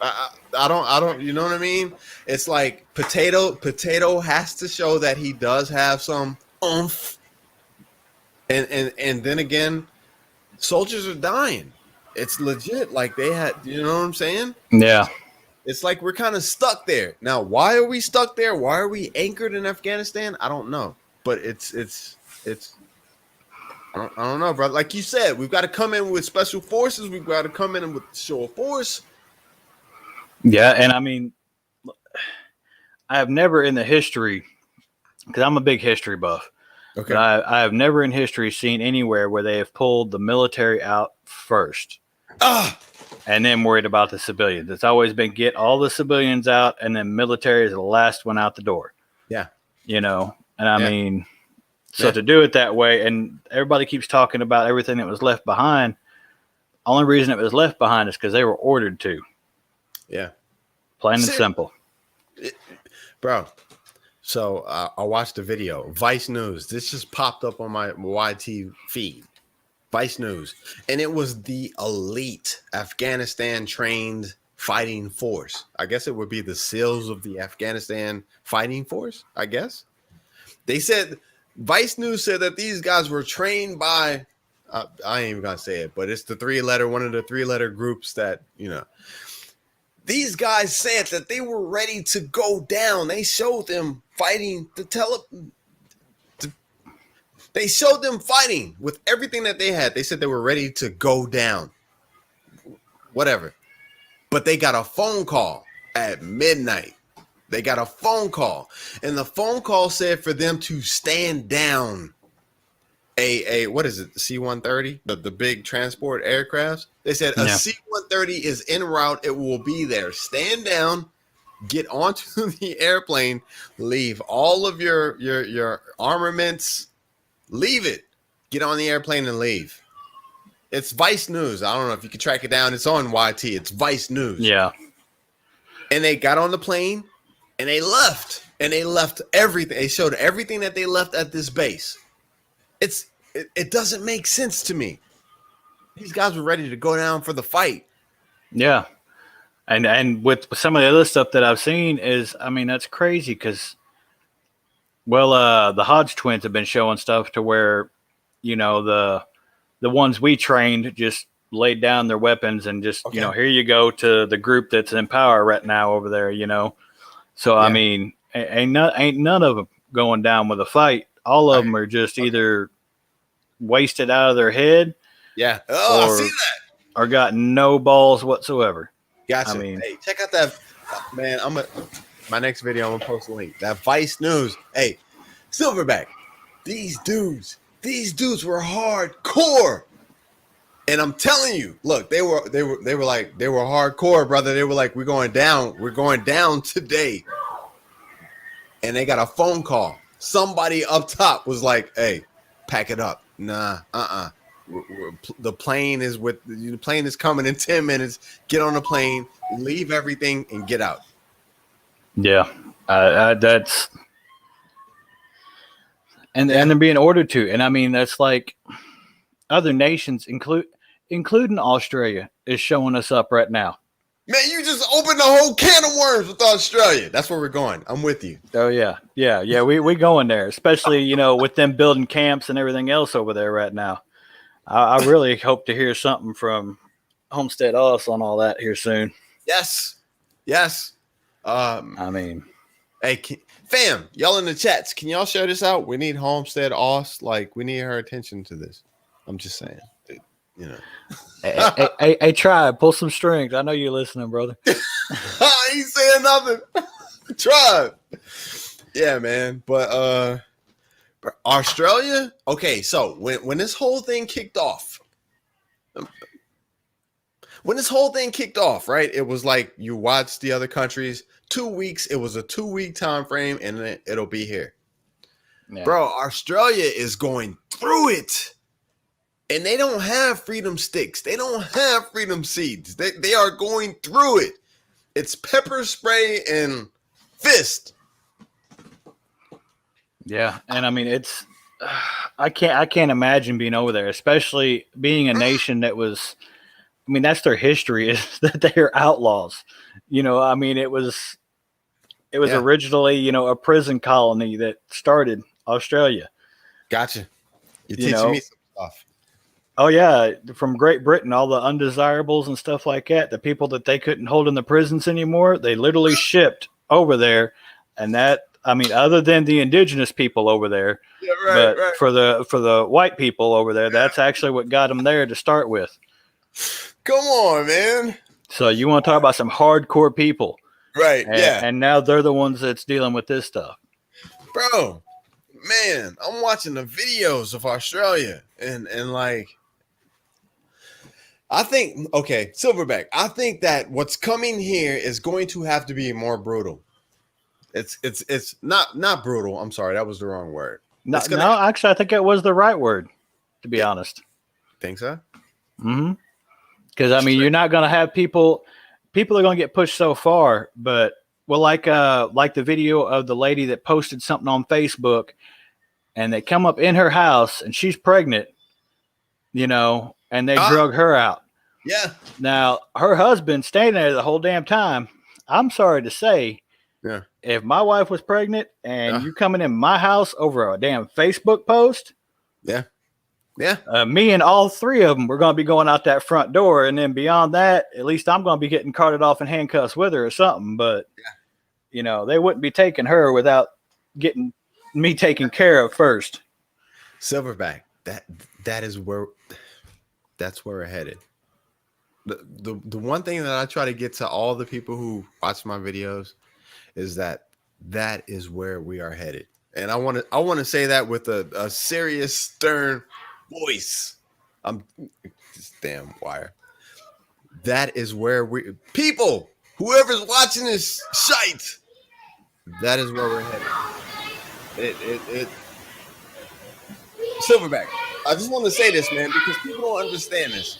I don't, you know what I mean? It's like potato has to show that he does have some oomph, and then again, soldiers are dying. It's legit. Like they had, you know what I'm saying? Yeah. It's like we're kind of stuck there. Now, why are we stuck there? Why are we anchored in Afghanistan? I don't know. But it's I don't know, brother. Like you said, we've got to come in with special forces. We've got to come in with show of force. Yeah, and I mean, I have never in the history, because I'm a big history buff. Okay. But I have never in history seen anywhere where they have pulled the military out first. And then worried about the civilians. It's always been get all the civilians out, and then military is the last one out the door. Yeah. And I mean, so to do it that way, and everybody keeps talking about everything that was left behind. Only reason it was left behind is because they were ordered to. Yeah. Plain and simple. Bro. So I watched a video, Vice News. This just popped up on my YT feed. Vice News. And it was the elite Afghanistan trained fighting force. I guess it would be the SEALs of the Afghanistan fighting force, I guess. They said, Vice News said that these guys were trained by, I ain't even going to say it, but it's one of the three-letter groups that, these guys said that they were ready to go down. They showed them fighting they showed them fighting with everything that they had. They said they were ready to go down. Whatever. But they got a phone call at midnight. They got a phone call. And the phone call said for them to stand down what is it? The C-130? The big transport aircrafts? They said a C-130 is en route. It will be there. Stand down, get onto the airplane, leave all of your armaments, leave it, get on the airplane and leave. It's Vice News. I don't know if you can track it down. It's on YT. It's Vice News. Yeah. And they got on the plane and they left. And they left everything. They showed everything that they left at this base. It doesn't make sense to me. These guys were ready to go down for the fight. Yeah. And with some of the other stuff that I've seen is, I mean, that's crazy because, the Hodge twins have been showing stuff to where, the ones we trained just laid down their weapons and just, here you go to the group that's in power right now over there, So, yeah. I mean, ain't none of them going down with a fight. All of them are just either wasted out of their head. Yeah. Oh, I see that. Or got no balls whatsoever. Gotcha. I mean, hey, check out that, man. My next video, I'm gonna post a link. That Vice News. Hey, Silverback. These dudes were hardcore. And I'm telling you, look, they were hardcore, brother. They were like, we're going down today. and they got a phone call. Somebody up top was like, "Hey, pack it up." Nah, the plane is coming in 10 minutes. Get on the plane, leave everything, and get out. Yeah, that's and Yeah. they're being ordered to, and I mean that's like other nations, including Australia, is showing us up right now. Man, you just opened a whole can of worms with Australia. That's where we're going. I'm with you. Oh yeah. We going there, especially with them building camps and everything else over there right now. I really hope to hear something from Homestead Us on all that here soon. Yes. I mean, hey, fam, y'all in the chats, can y'all share this out? We need Homestead Oss. Like, we need her attention to this. I'm just saying, dude, hey, Tribe, pull some strings. I know you're listening, brother. I ain't saying nothing. Tribe. Yeah, man. But Australia? Okay, so when this whole thing kicked off, right? It was like you watch the other countries, 2 weeks. It was a 2-week time frame, and then it'll be here. Yeah. Bro, Australia is going through it. And they don't have freedom sticks. They don't have freedom seeds. They are going through it. It's pepper spray and fist. Yeah, and I mean it's I can't imagine being over there, especially being a nation that was. I mean, that's their history is that they are outlaws. I mean, it was originally a prison colony that started Australia. Gotcha. You're teaching me some stuff. Oh yeah, from Great Britain, all the undesirables and stuff like that, the people that they couldn't hold in the prisons anymore, they literally shipped over there, and that. I mean, other than the indigenous people over there, but for the white people over there, that's actually what got them there to start with. Come on, man. So you want to talk about some hardcore people, right? And now they're the ones that's dealing with this stuff, bro. Man, I'm watching the videos of Australia, and like. I think, okay, Silverback, I think that what's coming here is going to have to be more brutal. It's not brutal. I'm sorry, that was the wrong word. No, actually, I think it was the right word, to be honest. Think so? Mm-hmm. Because, I mean, you're not going to have people are going to get pushed so far, but, well, like the video of the lady that posted something on Facebook, and they come up in her house, and she's pregnant, and they drug her out. Yeah. Now, her husband staying there the whole damn time. I'm sorry to say, if my wife was pregnant and you coming in my house over a damn Facebook post, me and all three of them, we're going to be going out that front door. And then beyond that, at least I'm going to be getting carted off in handcuffs with her or something. But, they wouldn't be taking her without getting me taken care of first. Silverback, that's where we're headed. The one thing that I try to get to all the people who watch my videos is that is where we are headed. And I want to say that with a serious, stern voice. I'm this damn wire. That is where whoever's watching this shite, that is where we're headed. Silverback, I just want to say this, man, because people don't understand this.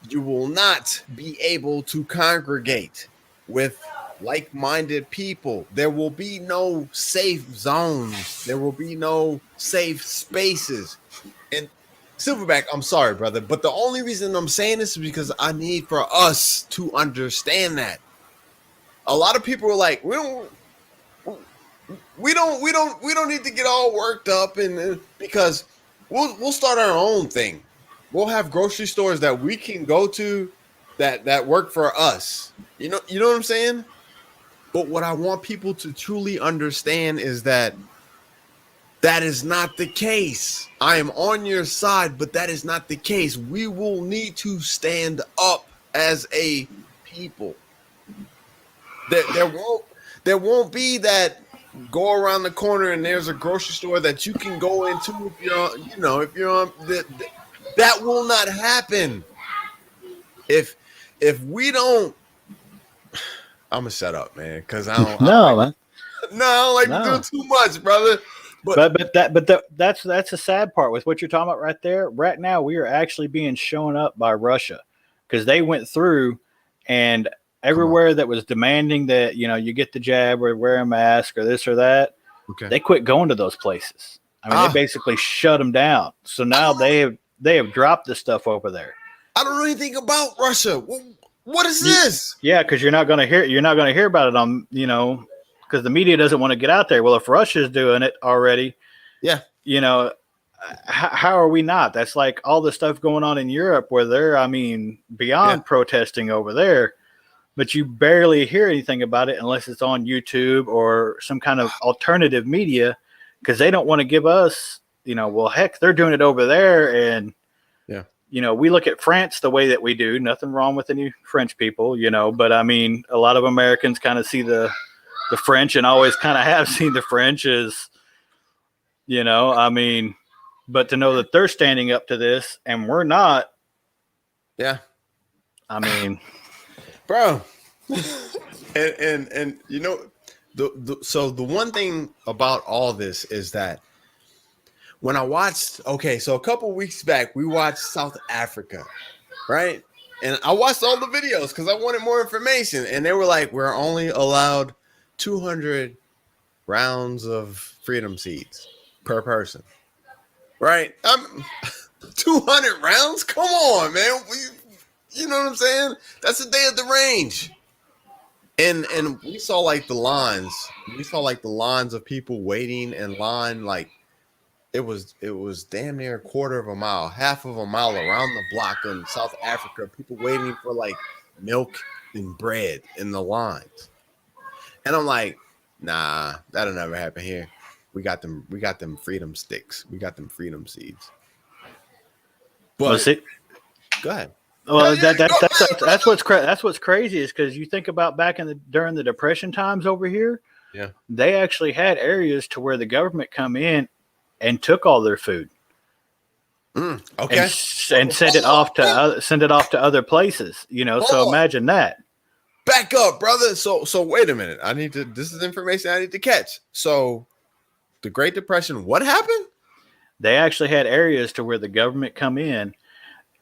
You will not be able to congregate with like-minded people. There will be no safe zones. There will be no safe spaces. And Silverback, I'm sorry, brother, but the only reason I'm saying this is because I need for us to understand that. A lot of people are like, we don't need to get all worked up, and because we'll start our own thing. We'll have grocery stores that we can go to that work for us. You know what I'm saying? But what I want people to truly understand is that is not the case. I am on your side, but that is not the case. We will need to stand up as a people. There won't be that go around the corner and there's a grocery store that you can go into if you're on that will not happen. If we don't, I'm gonna shut up, man, because I don't. No, man. No, I don't like to do too much, brother. That's the sad part with what you're talking about right there. Right now, we are actually being shown up by Russia because they went through and everywhere that was demanding that you get the jab or wear a mask or this or that, they quit going to those places. I mean, they basically shut them down. So now they have dropped the stuff over there. I don't know anything about Russia. What is this? Yeah, because you're not going to hear about it on because the media doesn't want to get out there. Well, if Russia's doing it already, how are we not? That's like all the stuff going on in Europe where they're, beyond protesting over there, but you barely hear anything about it unless it's on YouTube or some kind of alternative media because they don't want to give us, well, heck, they're doing it over there. And, we look at France the way that we do. Nothing wrong with any French people, but a lot of Americans kind of see the French and always kind of have seen the French as, but to know that they're standing up to this and we're not. Yeah. Bro. and so the one thing about all this is that when I watched, so a couple weeks back, we watched South Africa, right? And I watched all the videos because I wanted more information. And they were like, we're only allowed 200 rounds of freedom seeds per person, right? 200 rounds? Come on, man. You know what I'm saying? That's the day of the range. And we saw like the lines. We saw like the lines of people waiting in line. Like it was damn near a quarter of a mile, half of a mile around the block in South Africa. People waiting for like milk and bread in the lines. And I'm like, nah, that'll never happen here. We got them freedom sticks. We got them freedom seeds. But go ahead. Well, that's what's crazy is because you think about back during the Depression times over here. Yeah, they actually had areas to where the government come in and took all their food. Okay, and send it off to other places. So imagine that. Back up, brother. So wait a minute. This is information I need to catch. So the Great Depression, what happened? They actually had areas to where the government come in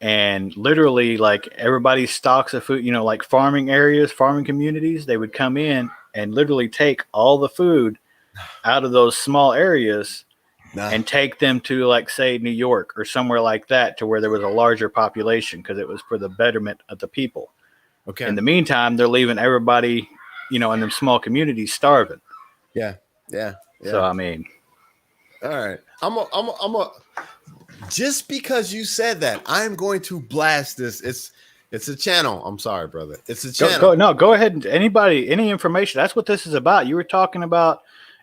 and literally like everybody's stocks of food, like farming areas, farming communities, they would come in and literally take all the food out of those small areas and take them to like, say, New York or somewhere like that to where there was a larger population because it was for the betterment of the people. Okay. In the meantime, they're leaving everybody, in them small communities starving. Yeah. So, all right. Just because you said that, I'm going to blast this. It's a channel. I'm sorry, brother. It's a channel. Go ahead. Any information. That's what this is about. You were talking about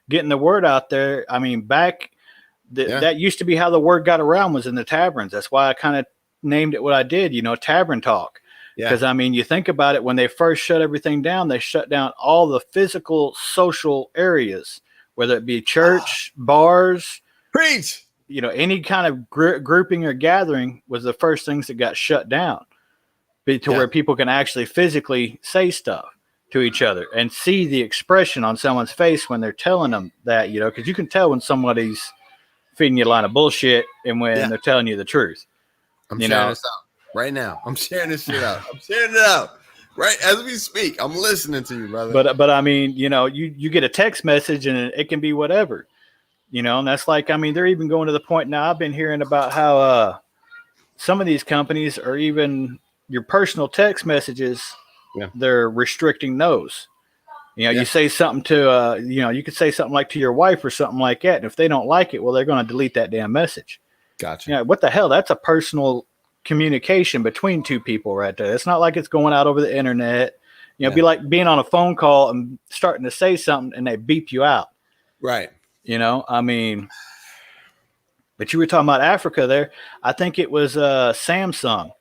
getting the word out there. That used to be how the word got around was in the taverns. That's why I kind of named it what I did, tavern talk. Because, you think about it, when they first shut everything down, they shut down all the physical social areas, whether it be church, bars. Preach. Any kind of grouping or gathering was the first things that got shut down where people can actually physically say stuff to each other and see the expression on someone's face when they're telling them that, because you can tell when somebody's feeding you a line of bullshit and when they're telling you the truth. I'm sharing this out right now. I'm sharing this shit out. I'm sharing it out right as we speak. I'm listening to you, brother. But you get a text message and it can be whatever. And that's like, they're even going to the point now. I've been hearing about how some of these companies are even your personal text messages. Yeah. They're restricting those. You say something to, you could say something like to your wife or something like that. And if they don't like it, well, they're going to delete that damn message. Gotcha. What the hell? That's a personal communication between two people right there. It's not like it's going out over the internet. It'd be like being on a phone call and starting to say something and they beep you out. Right. But you were talking about Africa there. I think it was Samsung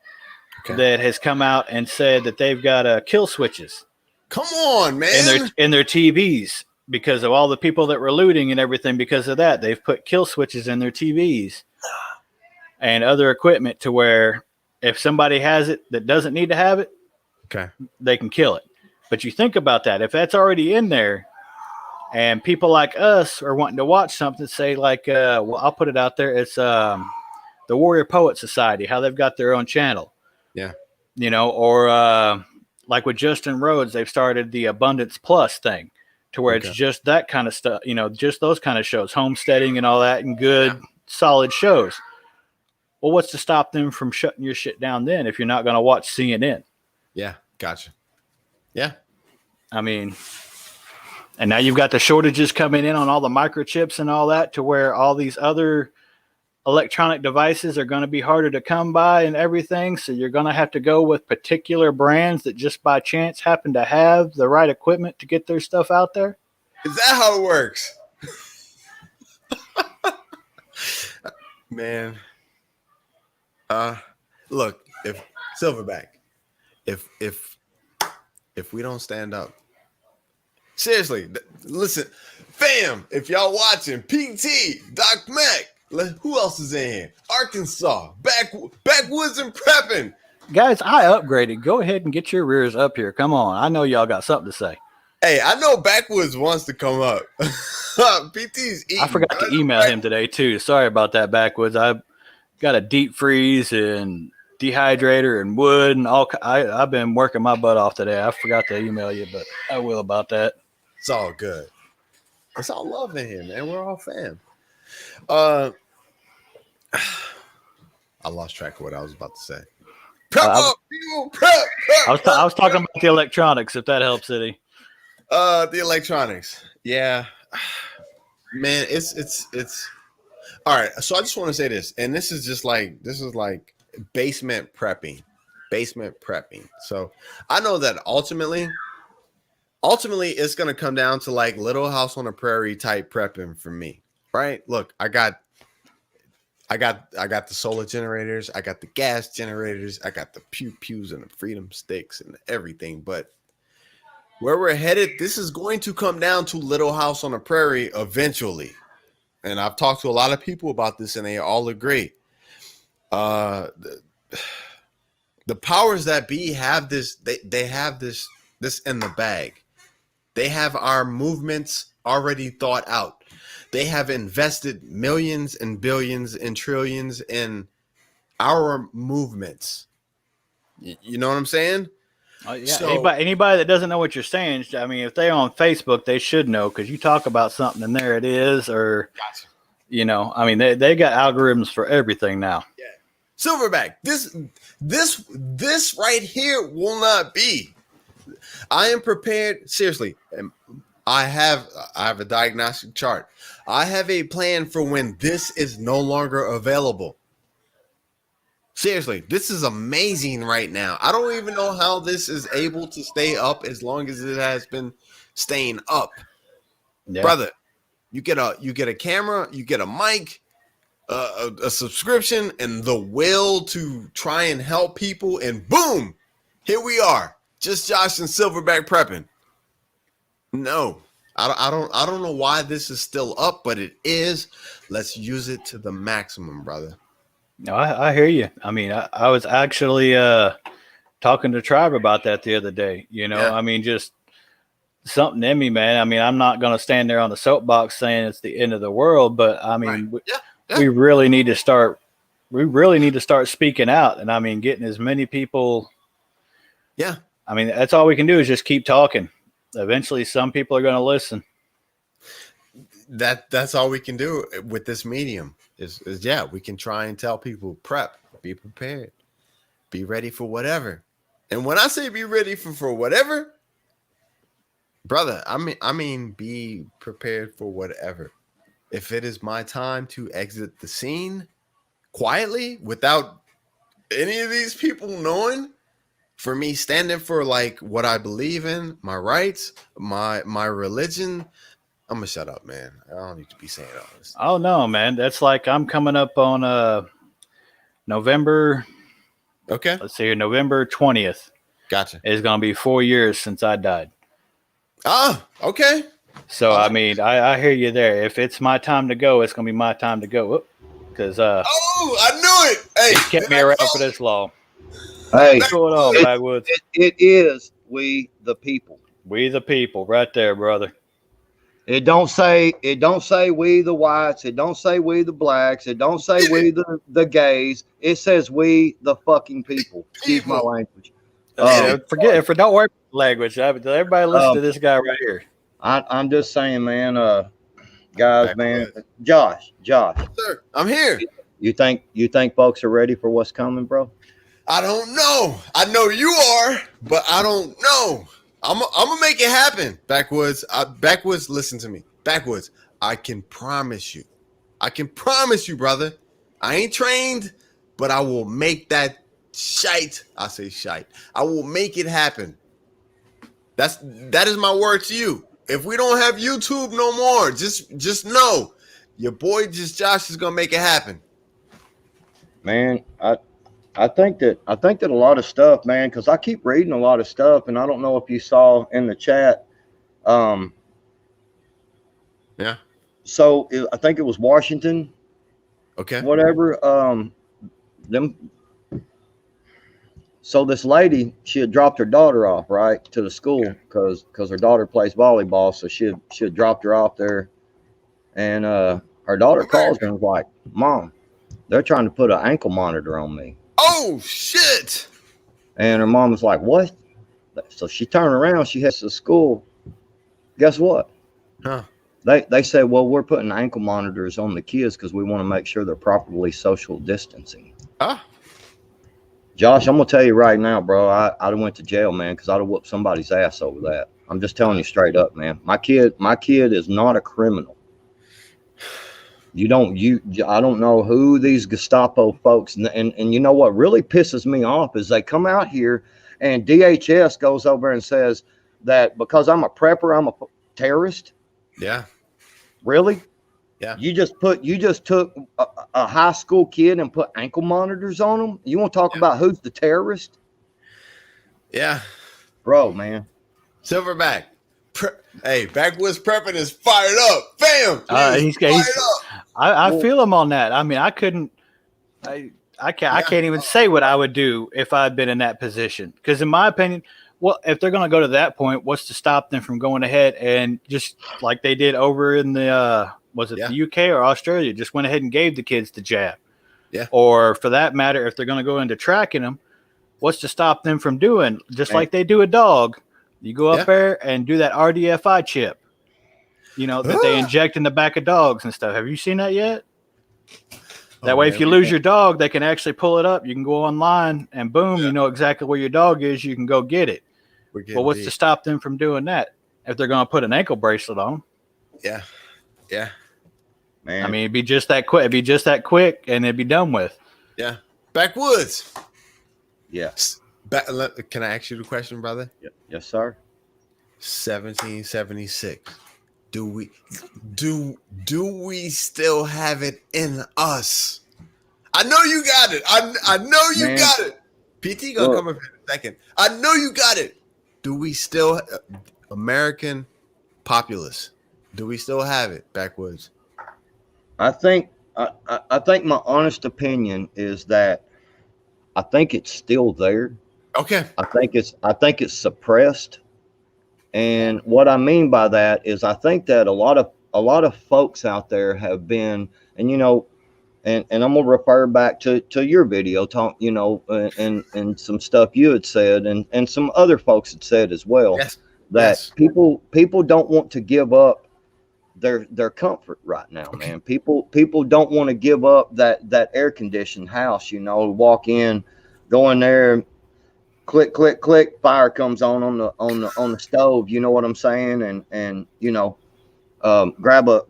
that has come out and said that they've got kill switches. Come on, man. In their TVs because of all the people that were looting and everything. Because of that, they've put kill switches in their TVs and other equipment to where if somebody has it that doesn't need to have it, they can kill it. But you think about that. If that's already in there, And people like us are wanting to watch something, say like, well, I'll put it out there. It's the Warrior Poet Society, how they've got their own channel. Yeah. Or like with Justin Rhodes, they've started the Abundance Plus thing to where it's just that kind of stuff, just those kind of shows, homesteading and all that, and good, solid shows. Well, what's to stop them from shutting your shit down then if you're not going to watch CNN? Yeah, gotcha. Yeah. I mean, and now you've got the shortages coming in on all the microchips and all that, to where all these other electronic devices are going to be harder to come by and everything. So you're going to have to go with particular brands that just by chance happen to have the right equipment to get their stuff out there. Is that how it works? Man. Look, if Silverback, if we don't stand up, seriously, listen, fam, if y'all watching, PT, Doc Mac, who else is in here? Arkansas, backwoods and prepping. Guys, I upgraded. Go ahead and get your rears up here. Come on. I know y'all got something to say. Hey, I know Backwoods wants to come up. PT's eating. I forgot to email him today, too. Sorry about that, Backwoods. I got a deep freeze and dehydrator and wood and all. I've been working my butt off today. I forgot to email you, but I will about that. It's all good. It's all love in here, man. We're all fam. I lost track of what I was about to say. Prep up, people, prep. I was talking about the electronics, if that helps, City. The electronics. Yeah. Man, it's all right. So I just want to say this, and this is like basement prepping. So I know that ultimately it's gonna come down to like Little House on the Prairie type prepping for me. Right? Look, I got the solar generators, I got the gas generators, I got the pews and the freedom sticks and everything. But where we're headed, this is going to come down to Little House on the Prairie eventually. And I've talked to a lot of people about this, and they all agree. The powers that be have this. They have this in the bag. They have our movements already thought out. They have invested millions and billions and trillions in our movements. You know what I'm saying? Yeah. So, anybody that doesn't know what you're saying, I mean, if they're on Facebook, they should know, because you talk about something and there it is. Or, gotcha. I mean, they got algorithms for everything now. Yeah. Silverback, this right here will not be. I am prepared. Seriously, I have a diagnostic chart. I have a plan for when this is no longer available. Seriously, this is amazing right now. I don't even know how this is able to stay up as long as it has been staying up. Yeah. Brother, you get a camera, you get a mic, a subscription, and the will to try and help people, and boom, here we are. Just Josh and Silverback prepping. No, I don't know why this is still up, but it is. Let's use it to the maximum, brother. No, I hear you. I mean, I was actually talking to Tribe about that the other day. I mean, just something in me, man. I mean, I'm not going to stand there on the soapbox saying it's the end of the world, but I mean, right. We really need to start. We really need to start speaking out, and I mean, getting as many people. Yeah. I mean, that's all we can do is just keep talking. Eventually, some people are going to listen. That's all we can do with this medium is we can try and tell people, prep, be prepared, be ready for whatever. And when I say be ready for whatever, brother, I mean be prepared for whatever. If it is my time to exit the scene quietly without any of these people knowing, for me standing for like what I believe in, my rights, my religion, I'm gonna shut up, man. I don't need to be saying all this. Oh no, man. That's like I'm coming up on November. Okay. Let's see here, November 20th. Gotcha. It's gonna be 4 years since I died. Ah, okay. So I mean, I hear you there. If it's my time to go, it's gonna be my time to go. Because I knew it. Hey, it kept me around for this long. Hey, what's going on, Backwoods? It is we the people. We the people, right there, brother. It don't say we the whites. It don't say we the blacks. It don't say we the gays. It says we the fucking people. Excuse my language. Don't worry about the language. Everybody listen to this guy right here. I'm just saying, man. Guys, man. Backwoods. Josh. Sir, I'm here. You think folks are ready for what's coming, bro? I don't know. I know you are, but I don't know. I'm gonna make it happen. Backwoods, listen to me. Backwoods, I can promise you, brother. I ain't trained, but I will make that shite. I say shite. I will make it happen. That is my word to you. If we don't have YouTube no more, just know your boy Josh is gonna make it happen. Man, I think that a lot of stuff, man, because I keep reading a lot of stuff, and I don't know if you saw in the chat. Yeah. So I think it was Washington. Okay. Whatever. So this lady, she had dropped her daughter off right to the school because her daughter plays volleyball, so she had dropped her off there, and her daughter calls her and was like, "Mom, they're trying to put an ankle monitor on me." Oh shit! And her mom was like, "What?" So she turned around. She heads to school. Guess what? Huh? They said, "Well, we're putting ankle monitors on the kids because we want to make sure they're properly social distancing." Ah. Josh, I'm gonna tell you right now, bro. I'd have went to jail, man, because I'd have whooped somebody's ass over that. I'm just telling you straight up, man. My kid is not a criminal. I don't know who these Gestapo folks, and you know what really pisses me off is they come out here and DHS goes over and says that because I'm a prepper, I'm a terrorist. Yeah. Really? Yeah. You just took a high school kid and put ankle monitors on them. You want to talk about who's the terrorist? Yeah. Bro, man. Silverback. Hey, Backwoods Prepping is fired up. Bam! He's fired up. I feel him on that. I mean, I can't even say what I would do if I'd been in that position. Because in my opinion, well, if they're going to go to that point, what's to stop them from going ahead and just like they did over in the the UK or Australia, just went ahead and gave the kids the jab. Yeah. Or for that matter, if they're going to go into tracking them, what's to stop them from doing just like they do a dog? You go up there and do that RDFI chip, that they inject in the back of dogs and stuff. Have you seen that yet? That way, if you lose your dog, they can actually pull it up. You can go online and boom, you know exactly where your dog is. You can go get it. But what's to stop them from doing that if they're going to put an ankle bracelet on? Yeah. Yeah. Man. I mean, it'd be just that quick. And it'd be done with. Yeah. Backwoods. Yes. Can I ask you the question, brother? Yes, sir. 1776. Do we still have it in us? I know you got it. I know you got it. PT gonna come up in a second. I know you got it. Do we still American populace? Do we still have it, Backwoods? I think my honest opinion is that I think it's still there. Okay. I think it's suppressed. And what I mean by that is I think that a lot of folks out there have been, and and I'm gonna refer back to your video talk, and some stuff you had said and some other folks had said as well. Yes. That people don't want to give up their comfort right now, man. People don't want to give up that air conditioned house, walk in, go in there, click, click, click, fire comes on the stove, you know what I'm saying? And grab a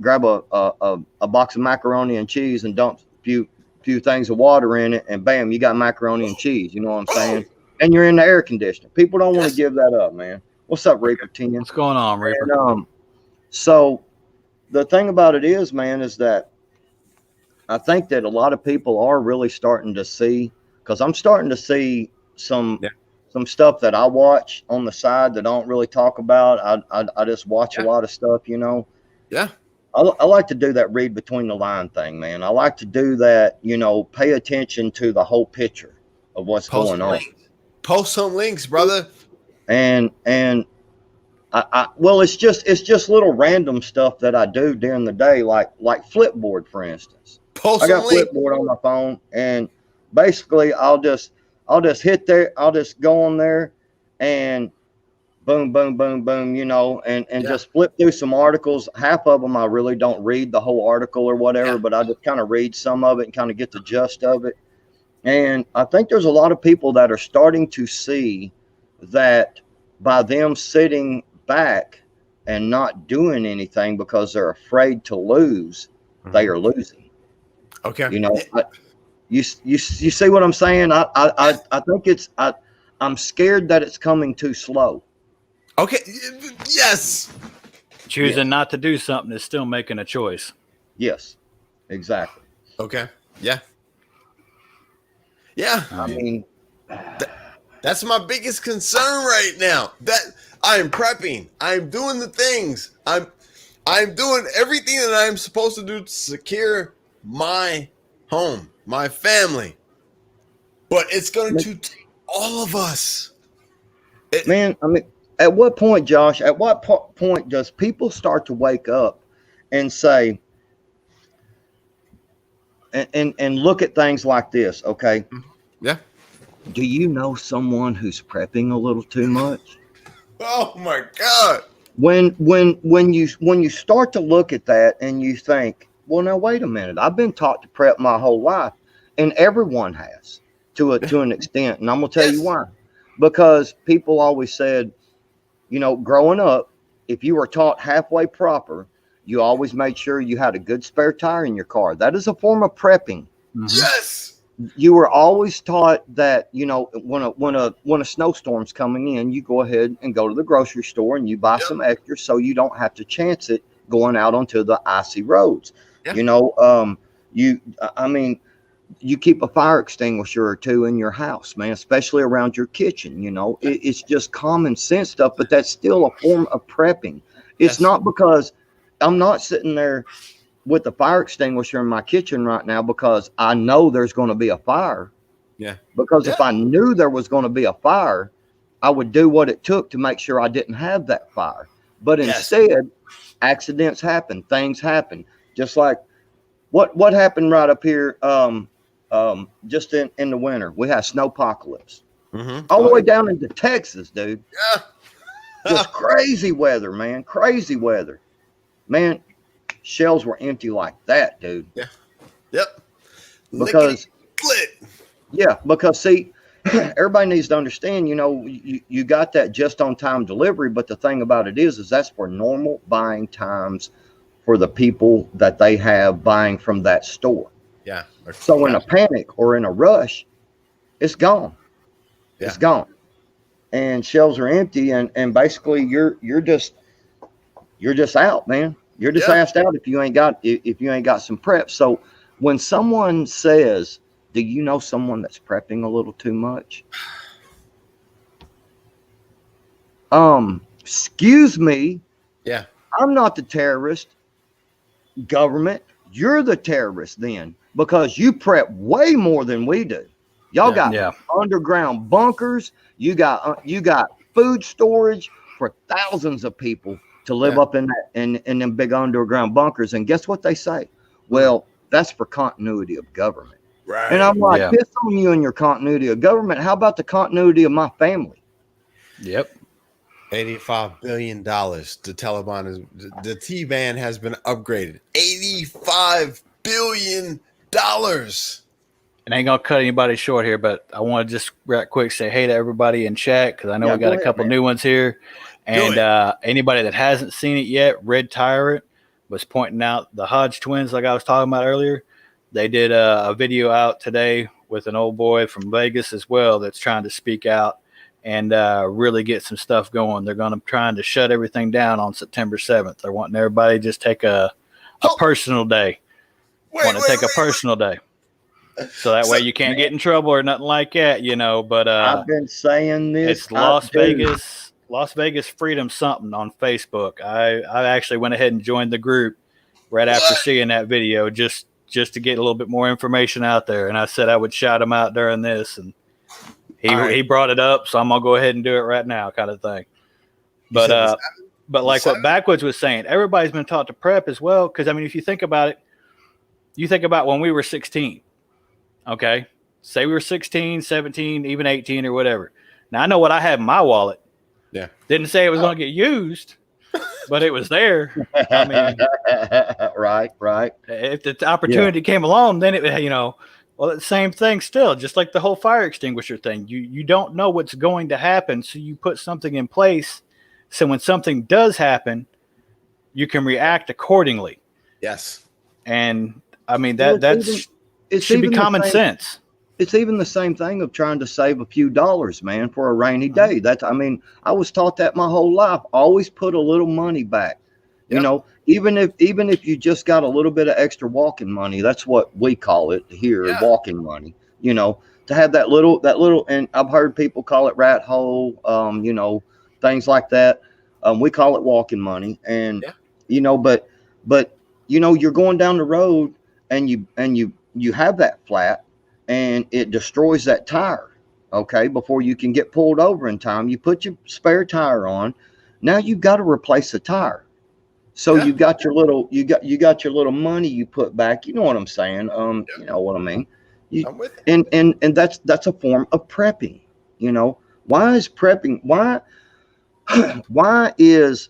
box of macaroni and cheese and dump a few things of water in it, and bam, you got macaroni and cheese, you know what I'm saying? And you're in the air conditioner. People don't want to give that up, man. What's up, Reaper 10? What's going on, Reaper? And, so the thing about it is, man, is that I think that a lot of people are really starting to see, because I'm starting to see some stuff that I watch on the side that I don't really talk about. I just watch a lot of stuff, Yeah. I like to do that read between the line thing, man. I like to do that, pay attention to the whole picture of what's going on. Post some links, brother. And Well, it's just little random stuff that I do during the day, like Flipboard, for instance. Post I got some link. Flipboard on my phone, and basically I'll just hit there. I'll just go on there, and boom, boom, boom, boom, and Yeah. just flip through some articles. Half of them I really don't read the whole article or whatever, but I just kind of read some of it and kind of get the gist of it. And I think there's a lot of people that are starting to see that by them sitting back and not doing anything because they're afraid to lose, they are losing. Okay. You see what I'm saying? I think I'm scared that it's coming too slow. Okay. Yes. Choosing not to do something is still making a choice. Yes, exactly. Okay. Yeah. Yeah. I mean, that's my biggest concern right now. That I am prepping. I'm doing the things. I'm doing everything that I'm supposed to do to secure my home, my family. But it's going to take all of us. Man, I mean, at what point, Josh, at what point does people start to wake up and say, and look at things like this, okay? Yeah. Do you know someone who's prepping a little too much? Oh my God. When you start to look at that and you think, well, now wait a minute, I've been taught to prep my whole life, and everyone has to an extent, and I'm gonna tell you why. Because people always said, growing up, if you were taught halfway proper, you always made sure you had a good spare tire in your car. That is a form of prepping. Mm-hmm. Yes. You were always taught that, when a snowstorm's coming in, you go ahead and go to the grocery store and you buy some extra so you don't have to chance it going out onto the icy roads. Yeah. You keep a fire extinguisher or two in your house, man, especially around your kitchen. It's just common sense stuff, but that's still a form of prepping. It's not because I'm not sitting there with the fire extinguisher in my kitchen right now because I know there's going to be a fire. Yeah. Because if I knew there was going to be a fire, I would do what it took to make sure I didn't have that fire. But instead, accidents happen, things happen. Just like what happened right up here just in the winter. We had snowpocalypse. All the way down into Texas, dude. Yeah. Just crazy weather, man. Crazy weather. Man, shelves were empty like that, dude. Yeah. Yep. Because split. See, everybody needs to understand, you got that just on time delivery, but the thing about it is that's for normal buying times for the people that they have buying from that store. Yeah. So in a panic or in a rush, it's gone. Yeah. It's gone. And shelves are empty, and basically you're just out, man. You're just asked out if you ain't got some prep. So when someone says, do you know someone that's prepping a little too much? Excuse me. Yeah. I'm not the terrorist. Government, you're the terrorist then, because you prep way more than we do. Y'all got underground bunkers. You got food storage for thousands of people to live up in that in them big underground bunkers. And guess what they say? Well, that's for continuity of government. Right. And I'm like, piss on you and your continuity of government. How about the continuity of my family? Yep. $85 billion. The Taliban the T-Ban has been upgraded. $85 billion. It ain't gonna cut anybody short here, but I want to just right quick say hey to everybody in chat because I know we got a couple new ones here. And anybody that hasn't seen it yet, Red Tyrant was pointing out the Hodge twins, like I was talking about earlier. They did a video out today with an old boy from Vegas as well that's trying to speak out and really get some stuff going. They're going to trying to shut everything down on September 7th. They're wanting everybody to just take a personal day. Take a personal day. So that way you can't get in trouble or nothing like that, But I've been saying this. It's Las Vegas Freedom something on Facebook. I actually went ahead and joined the group right after seeing that video just to get a little bit more information out there. And I said I would shout him out during this, and he brought it up, so I'm gonna go ahead and do it right now, kind of thing. But But like what Seven? Backwoods was saying, everybody's been taught to prep as well. Because I mean, if you think about it, you think about when we were 16. Okay, say we were 16, 17, even 18 or whatever. Now I know what I had in my wallet. Yeah. Didn't say it was going to get used, but it was there. I mean, right. if the opportunity came along, then it, you know, well, the same thing still, just like the whole fire extinguisher thing. You don't know what's going to happen, so you put something in place. So when something does happen, you can react accordingly. Yes. And I mean Well, that's it's should be even the common same- sense. It's even the same thing of trying to save a few dollars, man, for a rainy day. That's, I mean, I was taught that my whole life. Always put a little money back. You Yep. know, even if you just got a little bit of extra walking money, that's what we call it here, Yeah. walking money. You know, to have that little, and I've heard people call it rat hole, you know, things like that. We call it walking money, and Yeah. you know, but you know, you're going down the road, and you have that flat, and it destroys that tire. Okay, before you can get pulled over in time, you put your spare tire on. Now you've got to replace the tire. So Yeah. you got your little, you got your little money you put back. You know what I'm saying? You know what I mean. I'm with you. And that's a form of prepping. You know, why is prepping? Why is?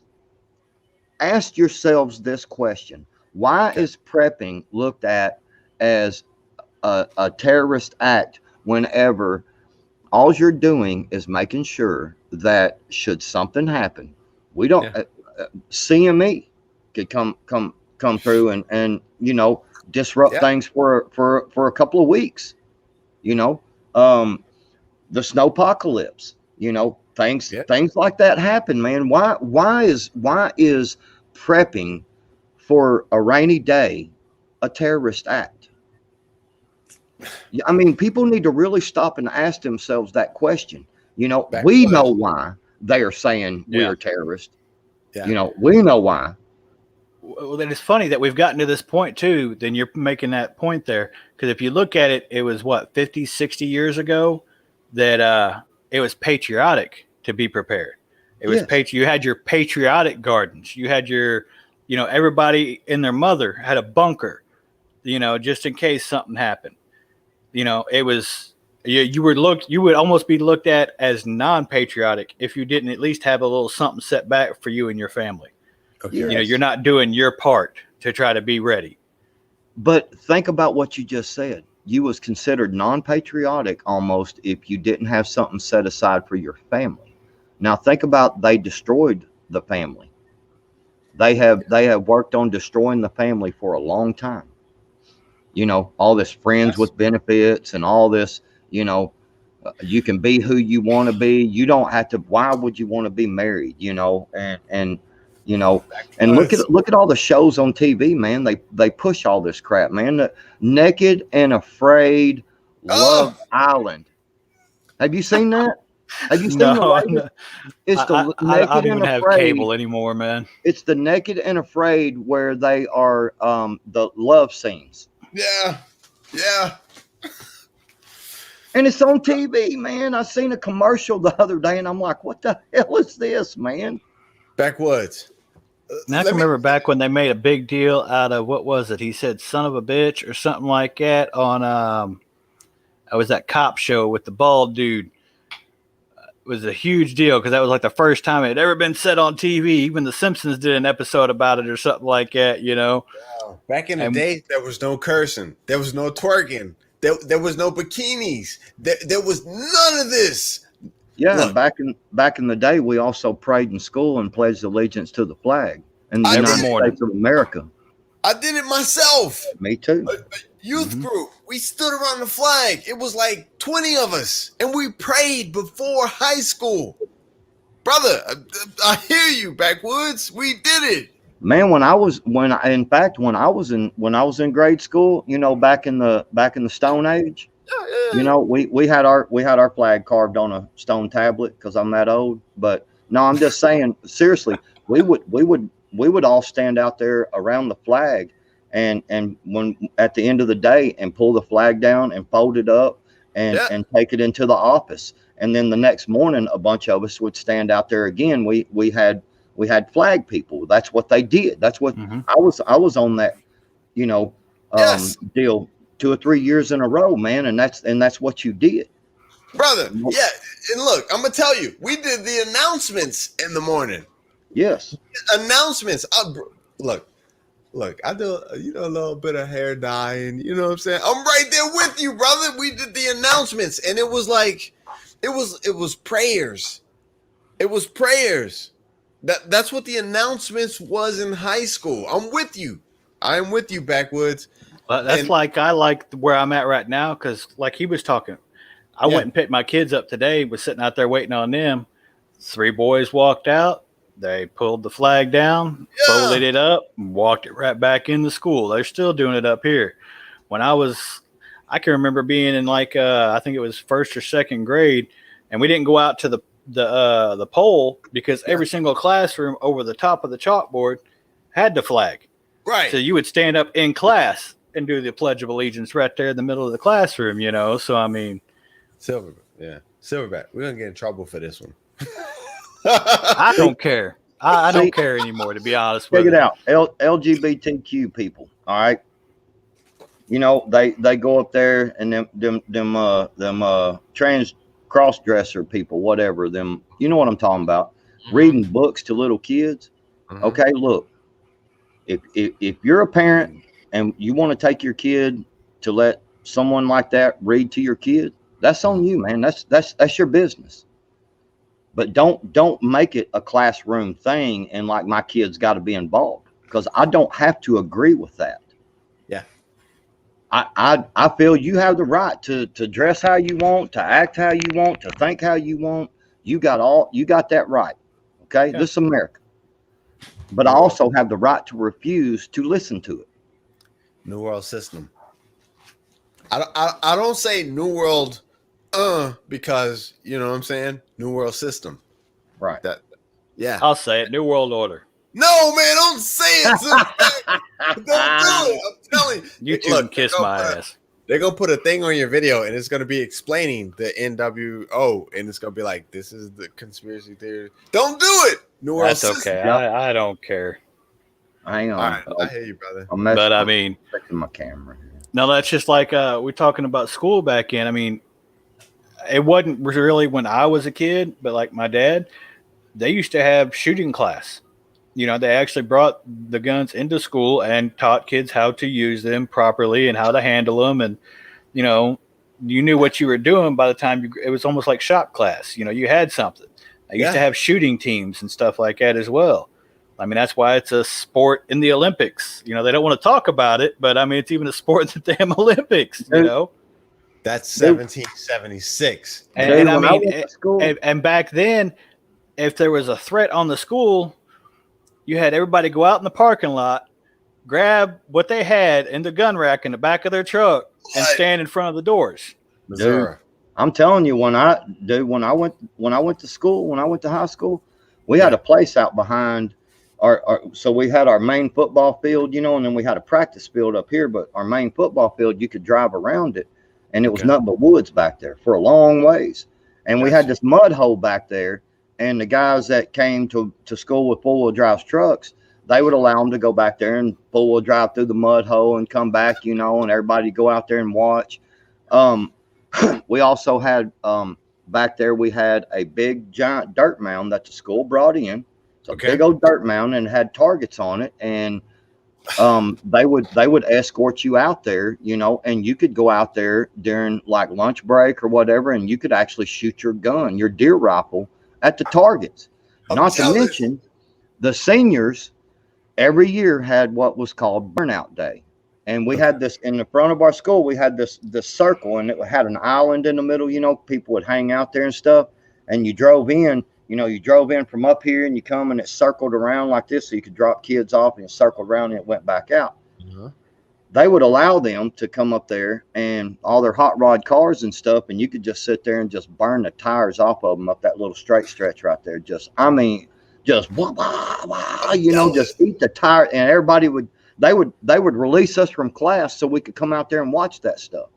Ask yourselves this question: why Okay. is prepping looked at as a terrorist act whenever all you're doing is making sure that should something happen, we don't Yeah. CME could come through and you know, disrupt Yeah. things for a couple of weeks. You know, the snowpocalypse. You know, things Yeah. like that happen, man. Why is prepping for a rainy day a terrorist act? I mean, people need to really stop and ask themselves that question. You know, we Backwoods. know why they are saying we Yeah. are terrorists. Yeah. You know, we know why. Well, then it's funny that we've gotten to this point too. Then you're making that point there. Because if you look at it, it was what, 50, 60 years ago that it was patriotic to be prepared. It was Yes. you had your patriotic gardens. You had your, you know, everybody and their mother had a bunker, you know, just in case something happened. You know, it was you would almost be looked at as non-patriotic if you didn't at least have a little something set back for you and your family. Okay. Yeah. You know, Yes. you're not doing your part to try to be ready. But think about what you just said. You was considered non-patriotic almost if you didn't have something set aside for your family. Now think about, they destroyed the family. They have worked on destroying the family for a long time. You know, all this friends Yes. with benefits and all this, you know, you can be who you want to be. You don't have to. Why would you want to be married? You know, and you know, and look at all the shows on TV, man. They push all this crap, man. The Naked and Afraid, Love Island. Have you seen that? Have you seen the No, latest? no. It's the I Naked don't and even have Afraid. cable anymore, man. It's the Naked and Afraid where they are the love scenes. Yeah. Yeah. And it's on TV, man. I seen a commercial the other day, and I'm like, "What the hell is this, man?" Backwoods. Now I can remember back when they made a big deal out of, what was it? He said "son of a bitch" or something like that on it was that cop show with the bald dude. It was a huge deal because that was like the first time it had ever been said on TV. Even The Simpsons did an episode about it or something like that, you know. Back in the And- day, there was no cursing. There was no twerking. There was no bikinis. There was none of this. Yeah, Look. back in the day, we also prayed in school and pledged allegiance to the flag in the Every United morning. States of America. I did it myself. Me too. Youth Mhm. group. We stood around the flag. It was like 20 of us, and we prayed before high school. Brother, I hear you, Backwoods. We did it. Man, when I was in grade school, you know, back in the Stone Age, you know, we had our flag carved on a stone tablet because I'm that old. But no, I'm just saying, seriously, we would all stand out there around the flag, and when at the end of the day, and pull the flag down and fold it up and take it into the office. And then the next morning, a bunch of us would stand out there again. We had We had flag people. That's what they did. That's what Mhm. I was on that, Yes. deal 2 or 3 years in a row, man. And that's what you did. Brother. Yeah. And look, I'm gonna tell you, we did the announcements in the morning. Yes. Announcements. Look, I do a little bit of hair dyeing. You know what I'm saying? I'm right there with you, brother. We did the announcements, and it was like, it was prayers. It was prayers. That's what the announcements was in high school. I'm with you. I am with you, Backwoods. But that's And- like I like where I'm at right now because, like he was talking, I Yeah. went and picked my kids up today. Was sitting out there waiting on them. 3 boys walked out. They pulled the flag down, Yeah. folded it up, and walked it right back into school. They're still doing it up here. When I can remember being in like I think it was first or second grade, and we didn't go out to the pole because every single classroom over the top of the chalkboard had the flag. Right. So you would stand up in class and do the Pledge of Allegiance right there in the middle of the classroom, So I mean, Silverback. We're gonna get in trouble for this one. I don't care. I don't care anymore, to be honest with Check you. it out. LGBTQ people. All right. They go up there and them trans cross dresser people, whatever them. You know what I'm talking about? Reading books to little kids. Mhm. Okay, look. If you're a parent and you want to take your kid to let someone like that read to your kid, that's on you, man. That's your business. But don't make it a classroom thing and like my kid's got to be involved, because I don't have to agree with that. Yeah. I feel you have the right to dress how you want, to act how you want, to think how you want. You got that right. Okay, Yeah. This is America. But I also have the right to refuse to listen to it. New World System. I don't say New World because you know what I'm saying? New World System. Right. Yeah. I'll say it. New World Order. No, man, don't say it. Don't do it. I'm telling you. You two can kiss my ass. They're gonna put a thing on your video and it's gonna be explaining the NWO and it's gonna be like, this is the conspiracy theory. Don't do it. New World That's System. okay. I don't care. Hang on. All right, I hear you, brother. But I mean, fixing my camera. no, that's just like we're talking about school back in. I mean, it wasn't really when I was a kid, but like my dad, they used to have shooting class. They actually brought the guns into school and taught kids how to use them properly and how to handle them. And, you knew what you were doing by the time it was almost like shop class. You had something. I used to have shooting teams and stuff like that as well. I mean, that's why it's a sport in the Olympics. They don't want to talk about it, but I mean, it's even a sport in the damn Olympics, That's 1776. And I went mean, to school, and back then, if there was a threat on the school, you had everybody go out in the parking lot, grab what they had in the gun rack in the back of their truck, and stand in front of the doors. Missouri. I'm telling you, when I went to school, when I went to high school, we had a place out behind so we had our main football field, and then we had a practice field up here, but our main football field, you could drive around it, and it was nothing but woods back there for a long ways. And we had this mud hole back there, and the guys that came to school with four-wheel drive trucks, they would allow them to go back there and four-wheel drive through the mud hole and come back, and everybody go out there and watch. We also had back there, we had a big giant dirt mound that the school brought in. It's a big old dirt mound and had targets on it, and they would escort you out there, and you could go out there during like lunch break or whatever, and you could actually shoot your gun, your deer rifle, at the targets. Not to mention, the seniors every year had what was called Burnout Day. And we had this in the front of our school. We had this circle, and it had an island in the middle. People would hang out there and stuff. And you drove in. You drove in from up here, and you come, and it circled around like this, so you could drop kids off, and it circled around, and it went back out. Uh-huh. They would allow them to come up there and all their hot rod cars and stuff, and you could just sit there and just burn the tires off of them up that little straight stretch right there. Just wah, wah, wah, just eat the tire, and everybody would. They would release us from class so we could come out there and watch that stuff.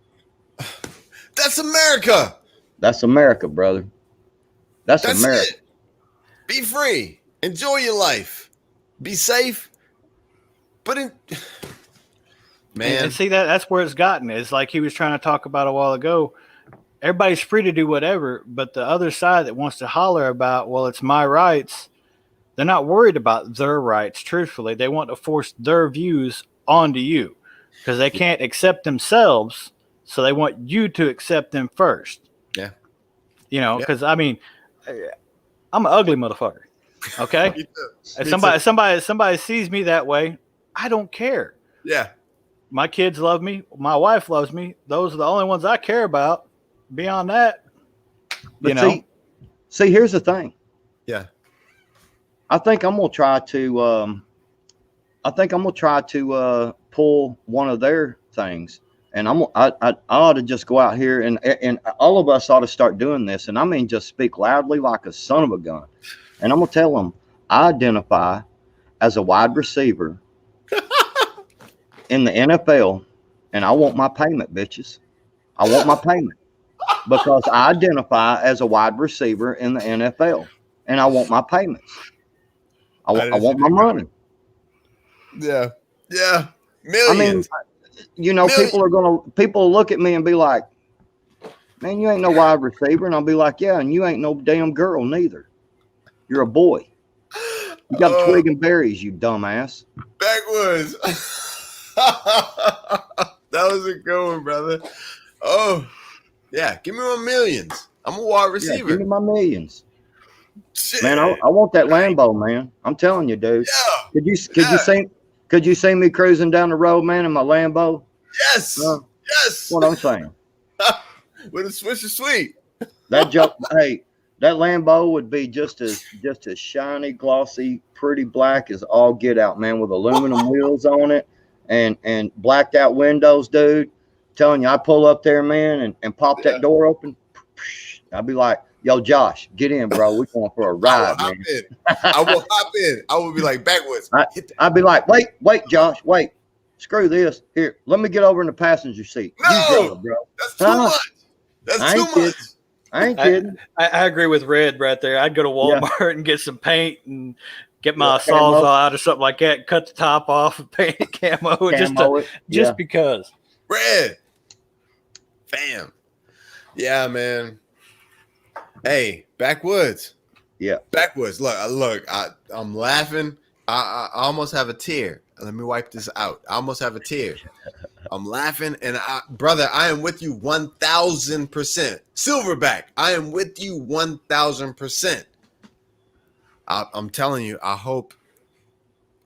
That's America. That's America, brother. That's America. It. Be free. Enjoy your life. Be safe. But man, And see that's where it's gotten. It's like he was trying to talk about a while ago. Everybody's free to do whatever, but the other side that wants to holler about, well, it's my rights. They're not worried about their rights. Truthfully, they want to force their views onto you because they can't accept themselves. So they want you to accept them first. yeah. Because I mean, I'm an ugly motherfucker. Okay, Me too. if Me too. somebody sees me that way, I don't care. Yeah. My kids love me. My wife loves me. Those are the only ones I care about. Beyond that, But see, here's the thing. Yeah. Uh, I think I'm gonna try to pull one of their things, and I ought to just go out here and all of us ought to start doing this, and I mean just speak loudly like a son of a gun, and I'm gonna tell them I identify as a wide receiver in the NFL, and I want my payment, bitches. I want my payment because I identify as a wide receiver in the NFL, and I want my payments. I want my money. Yeah. Yeah. I mean, Millions. Millions. people will look at me and be like, "Man, you ain't no wide receiver," and I'll be like, "Yeah, and you ain't no damn girl neither. You're a boy. You got twig and berries, you dumbass." Backwoods. That was a good one, brother. Oh, yeah. Give me my millions. I'm a wide Yeah, receiver. give me my millions, Shit. man. I want that Lambo, man. I'm telling you, dude. Yeah. Could you see me cruising down the road, man, in my Lambo? Yes. Yes. Yes. What I'm saying. With a switch of sweet. That Lambo would be just as shiny, glossy, pretty black as all get out, man, with aluminum wheels on it and blacked out windows, dude. Telling you, I pull up there, man, and pop that door open. I'd be like, "Yo, Josh, get in, bro. We're going for a ride, man." I will hop in. I will be like Backwoods. I'd be like, wait, Josh, wait. Screw this. Here, let me get over in the passenger seat. No, you drive, bro. That's too much. That's too much. I ain't kidding. I agree with Red right there. I'd go to Walmart and get some paint and get my Sawzall out or something like that, cut the top off and paint it camo just because. Red. Fam. Yeah, man. Hey, Backwoods. Yeah. Backwoods. Look, I'm laughing. I almost have a tear. Let me wipe this out. I almost have a tear. I'm laughing, and brother, I am with you 1,000%. Silverback, I am with you 1,000%. I'm telling you, I hope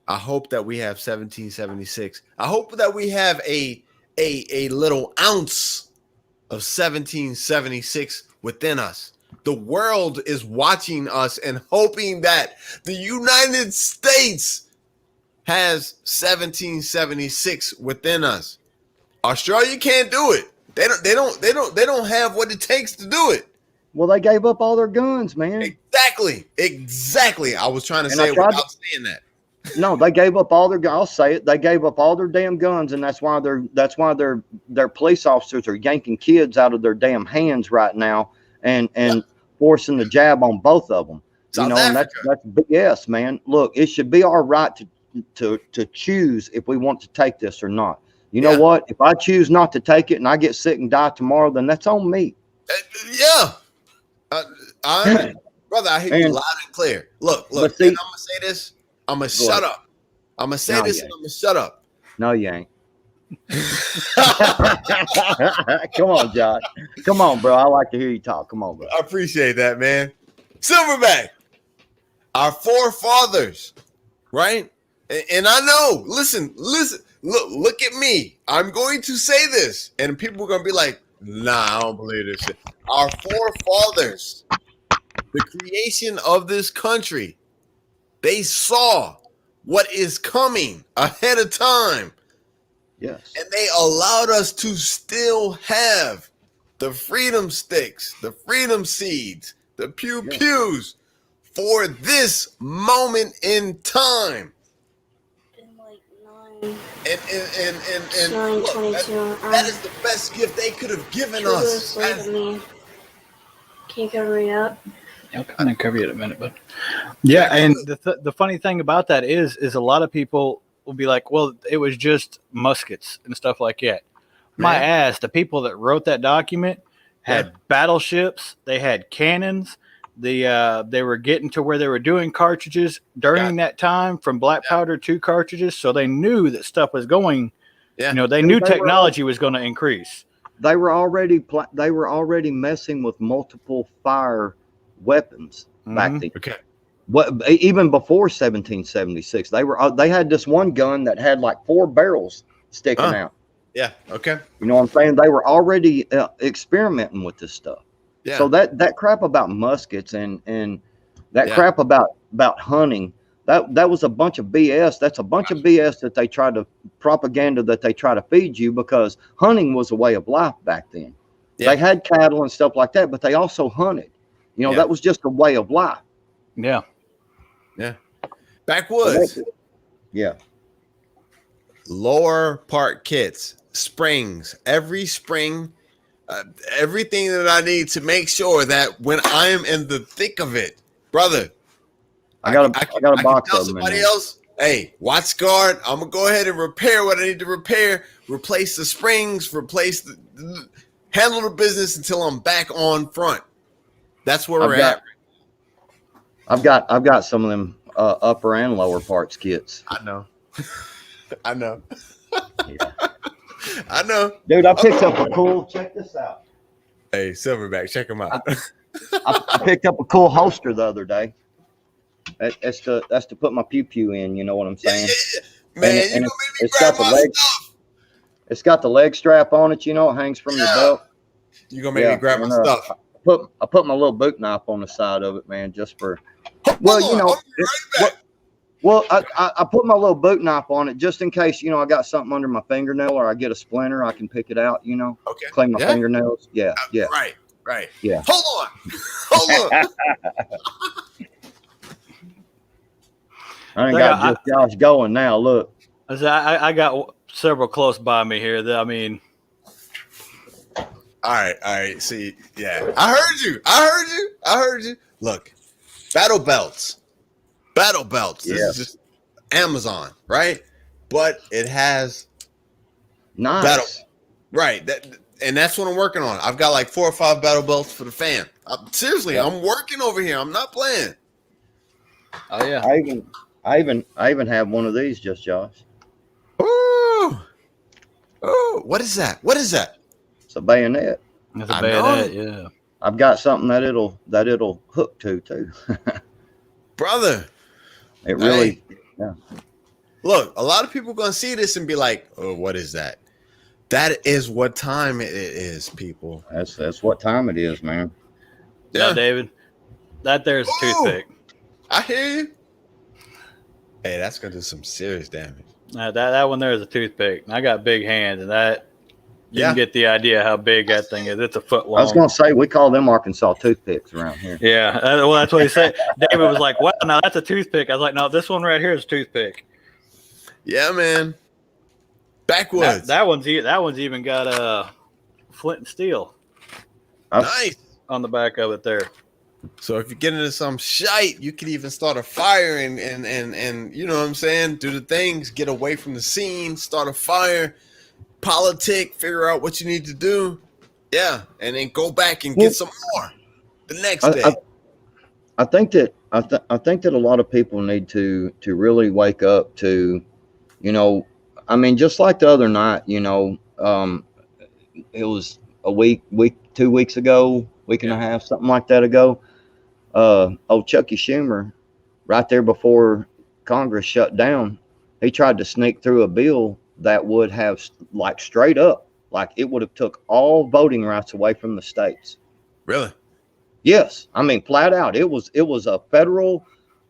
that we have 1776. I hope that we have a little ounce of 1776 within us. The world is watching us and hoping that the United States has 1776 within us. Australia can't do it. They don't have what it takes to do it. Well, they gave up all their guns, man. Exactly. I was trying to say it without saying that. No, they gave up all their. I'll say it. They gave up all their damn guns, and that's why their police officers are yanking kids out of their damn hands right now, and forcing the jab on both of them. South and that's BS, man. Look, it should be our right to choose if we want to take this or not. You know what? If I choose not to take it and I get sick and die tomorrow, then that's on me. Brother, I hear you loud and clear. Look, and I'm gonna say this. I'm gonna shut up. I'm gonna say this and I'm gonna shut up. No, you ain't. Come on, Josh. Come on, bro. I like to hear you talk. Come on, bro. I appreciate that, man. Silverback, our forefathers, right? And I know. Listen. Look at me. I'm going to say this, and people are gonna be like, "Nah, I don't believe this shit." Our forefathers, the creation of this country, they saw what is coming ahead of time. Yes. And they allowed us to still have the freedom sticks, the freedom seeds, the pew-pews for this moment in time. Been like 9. And 9:22. that is the best gift they could have given us. Can you cover me up? I'll come and cover you in a minute, but yeah. And the funny thing about that is a lot of people will be like, well, it was just muskets and stuff like that. My ass, the people that wrote that document had battleships, they had cannons, they were getting to where they were doing cartridges during that time from black powder to cartridges, so they knew that stuff was going. Yeah. They knew technology was going to increase. They were already messing with multiple fire weapons back then. Okay. What, even before 1776, they had this one gun that had like 4 barrels sticking out. Yeah. Okay. You know what I'm saying? They were already experimenting with this stuff. Yeah. So that crap about muskets and that crap about hunting, that was a bunch of BS. That's a bunch of BS that they try to propaganda that they try to feed you, because hunting was a way of life back then. Yeah. They had cattle and stuff like that, but they also hunted. That was just a way of life. Yeah. Yeah. Backwoods. Yeah. Lower part kits, springs, every spring, everything that I need to make sure that when I am in the thick of it, brother, I got a box of them. Somebody else, hey, watch guard. I'm gonna go ahead and repair what I need to repair, replace the springs, handle the business until I'm back on front. That's where we're at. I've got some of them upper and lower parts kits. I know. I know. Yeah. I know. Dude, I picked up a cool, check this out. Hey, Silverback, check them out. I picked up a cool holster the other day. That's to put my pew in, you know what I'm saying? Yeah. Man, and it's got the leg stuff. It's got the leg strap on it, it hangs from your belt. You gonna make me grab my stuff. I put my little boot knife on the side of it, man, just for I put my little boot knife on it just in case, I got something under my fingernail or I get a splinter, I can pick it out, Okay. Clean my fingernails. Yeah. Right. Yeah. Hold on. I ain't got just Josh going now. Look. I got several close by me here. All right. See, yeah. I heard you. Look, battle belts. This is just Amazon, right? But it has nice. Right. And that's what I'm working on. I've got like 4 or 5 battle belts for the fam. Seriously, I'm working over here. I'm not playing. Oh yeah. I even have one of these, just Josh. Oh, what is that? It's a bayonet. It's a bayonet, yeah. I've got something that it'll hook to too. Brother. It really, yeah. Look, a lot of people are gonna see this and be like, "Oh, what is that?" That is what time it is, people. That's what time it is, man. Yeah, David. That there's a toothpick. I hear you. Hey, that's gonna do some serious damage. That one there is a toothpick. I got big hands, and that you can get the idea how big that thing is. It's a foot long. I was gonna say we call them Arkansas toothpicks around here. Yeah, well, that's what he said. David was like, "Wow, now that's a toothpick." I was like, "No, this one right here is a toothpick." Yeah, man. Backwoods. That one's even got flint and steel. Nice on the back of it there. So if you get into some shite, you can even start a fire and you know what I'm saying? Do the things, get away from the scene, start a fire, politic, figure out what you need to do. Yeah. And then go back and get some more the next day. I think that a lot of people need to really wake up to, just like the other night, it was a week, 2 weeks ago, week and a half, something like that ago. Old Chucky Schumer, right there before Congress shut down, he tried to sneak through a bill that would have, like, straight up, like it would have took all voting rights away from the states. Really? Yes, flat out. It was a federal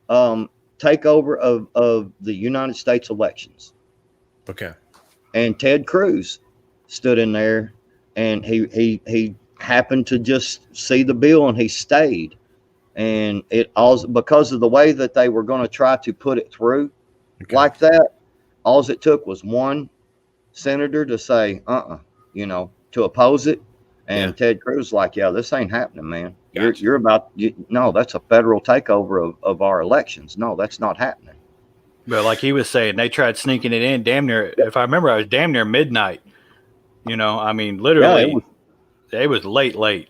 takeover of the United States elections. Okay. And Ted Cruz stood in there, and he happened to just see the bill, and he stayed. And it all because of the way that they were going to try to put it through like that. All it took was one senator to say, to oppose it, And Yeah. Ted Cruz like, yeah, this ain't happening, man. Gotcha. You're about no, that's a federal takeover of our elections. No, that's not happening. But like he was saying, they tried sneaking it in damn near. If I remember, I was damn near midnight. I mean, Yeah, literally, it was late.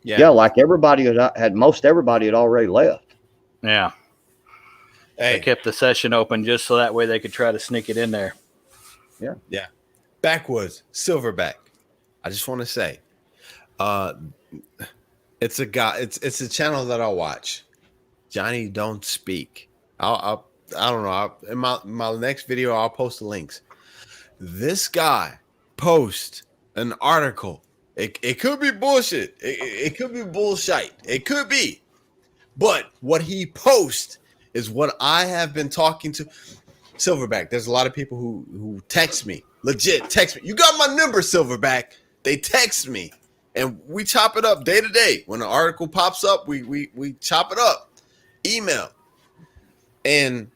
yeah, like everybody most everybody had already left. Yeah. They Hey, kept the session open just so that way they could try to sneak it in there. yeah. Backwoods, Silverback. I just want to say, it's a guy. It's a channel that I watch. Johnny Don't Speak. I don't know. In my next video, I'll post the links. This guy posts an article. It could be bullshit. It could be bullshit. It could be. But what he posts is what I have been talking to. Silverback. There's a lot of people who text me. Legit text me. You got my number, Silverback. They text me. And we chop it up day to day. When an article pops up, we chop it up. Email. And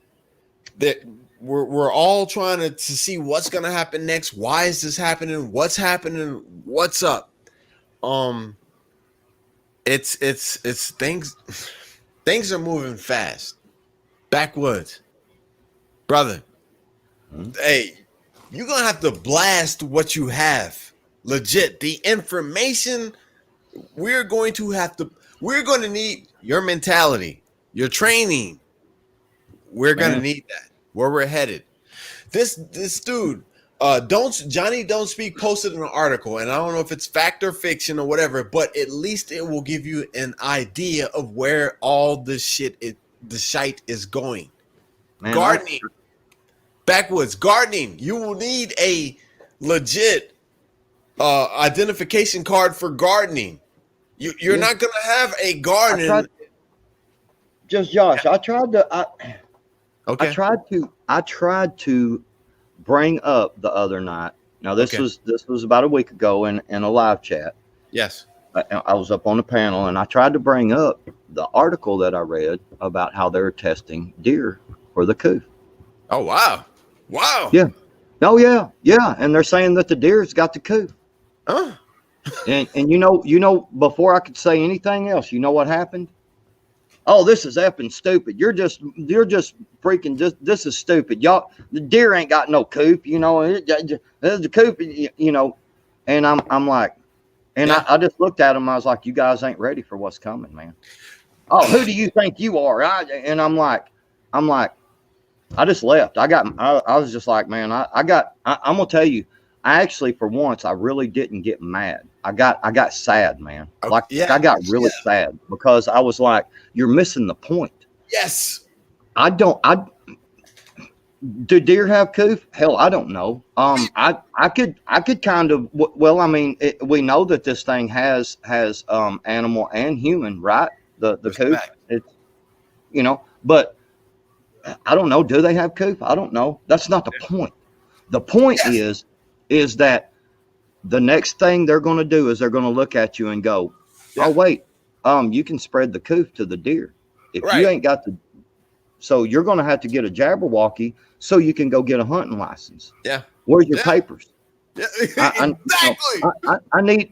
that we're all trying to see what's gonna happen next. Why is this happening? What's happening? What's up? It's things are moving fast. Backwoods, brother. Hey, you're gonna have to blast what you have. Legit, the information we're going to need your mentality, your training. We're gonna need that. Where we're headed. This dude, Johnny Don't Speak posted an article, and I don't know if it's fact or fiction or whatever, but at least it will give you an idea of where all this the shite is going. Man, Gardening, backwoods gardening. You will need a legit identification card for gardening. You're not gonna have a garden. Just Josh, I tried to. Okay. I tried to bring up the other night. Now this was about a week ago in a live chat. Yes. I was up on the panel and I tried to bring up the article that I read about how they're testing deer for the coup. Oh wow. Wow. Yeah. Oh yeah. And they're saying that the deer's got the coup. Huh? And you know, before I could say anything else, you know what happened? Oh, this is effing stupid. You're just freaking this is stupid. Y'all, the deer ain't got no coop, the coop, and I'm like, and I just looked at him. I was like, you guys ain't ready for what's coming, man. Oh, who do you think you are? I'm like, I just left. I was just like, man, I'm gonna tell you, I actually, for once, I really didn't get mad. I got sad, man. I got really sad because I was like, you're missing the point. Yes. Do deer have coof? Hell, I don't know. I could kind of, well, I mean, we know that this thing has animal and human, right? The coof, it's, but I don't know. Do they have coof? I don't know. That's not the point. The point is that the next thing they're going to do is they're going to look at you and go, oh, wait, you can spread the coof to the deer. If you ain't got so you're going to have to get a Jabberwocky so you can go get a hunting license. Yeah. Where's your papers? Yeah. Exactly. I need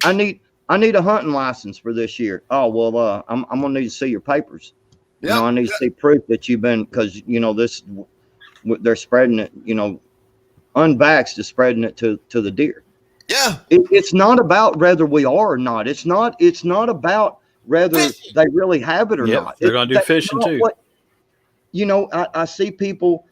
a hunting license for this year. Oh, well, I'm going to need to see your papers. I need to see proof that you've been, because, they're spreading it, unvaxxed is spreading it to the deer. Yeah. It's not about whether we are or not. It's not about whether they really have it or not. They're going to do fishing too. I see people.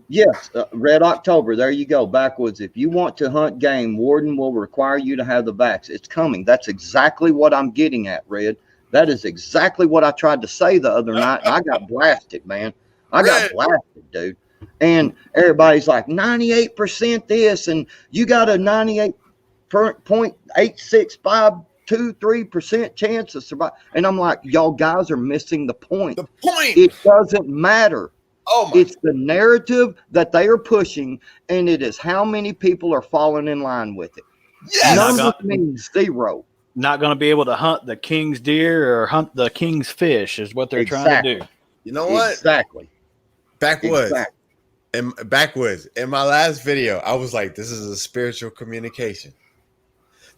Yes, Red October. There you go. Backwoods. If you want to hunt game, Warden will require you to have the vax. It's coming. That's exactly what I'm getting at, Red. That is exactly what I tried to say the other night. And I got blasted, man. I got blasted, dude. And everybody's like 98% this, and you got a 98.8652 chance of survival. And I'm like, y'all guys are missing the point. The point. It doesn't matter. Oh my. It's the narrative that they are pushing, and it is how many people are falling in line with it. Yes. Numbers means zero. Not going to be able to hunt the king's deer or hunt the king's fish is what they're trying to do. You know what? Exactly. Backwoods. In my last video, I was like, this is a spiritual communication.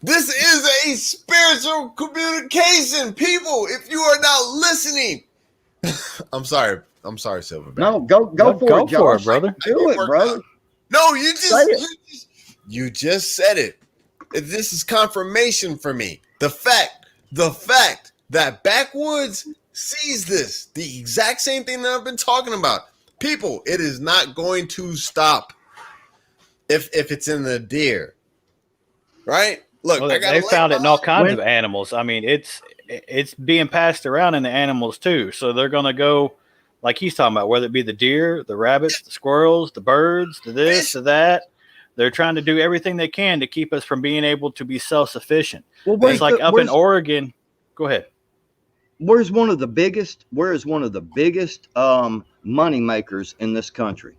This is a spiritual communication, people. If you are not listening, I'm sorry, Silverback. No, go for Go it, Josh. brother. Do it, brother. No, Say it. you just said it. This is confirmation for me. The fact that Backwoods sees this, the exact same thing that I've been talking about. People, it is not going to stop if it's in the deer. Right? Look, Well, I got they found it in all kinds When- of animals. I mean, it's being passed around in the animals too. So they're gonna go, like he's talking about, whether it be the deer, the rabbits, the squirrels, the birds, the this, the that. They're trying to do everything they can to keep us from being able to be self-sufficient. Well, It's like up in Oregon. Go ahead. Where's one of the biggest money makers in this country?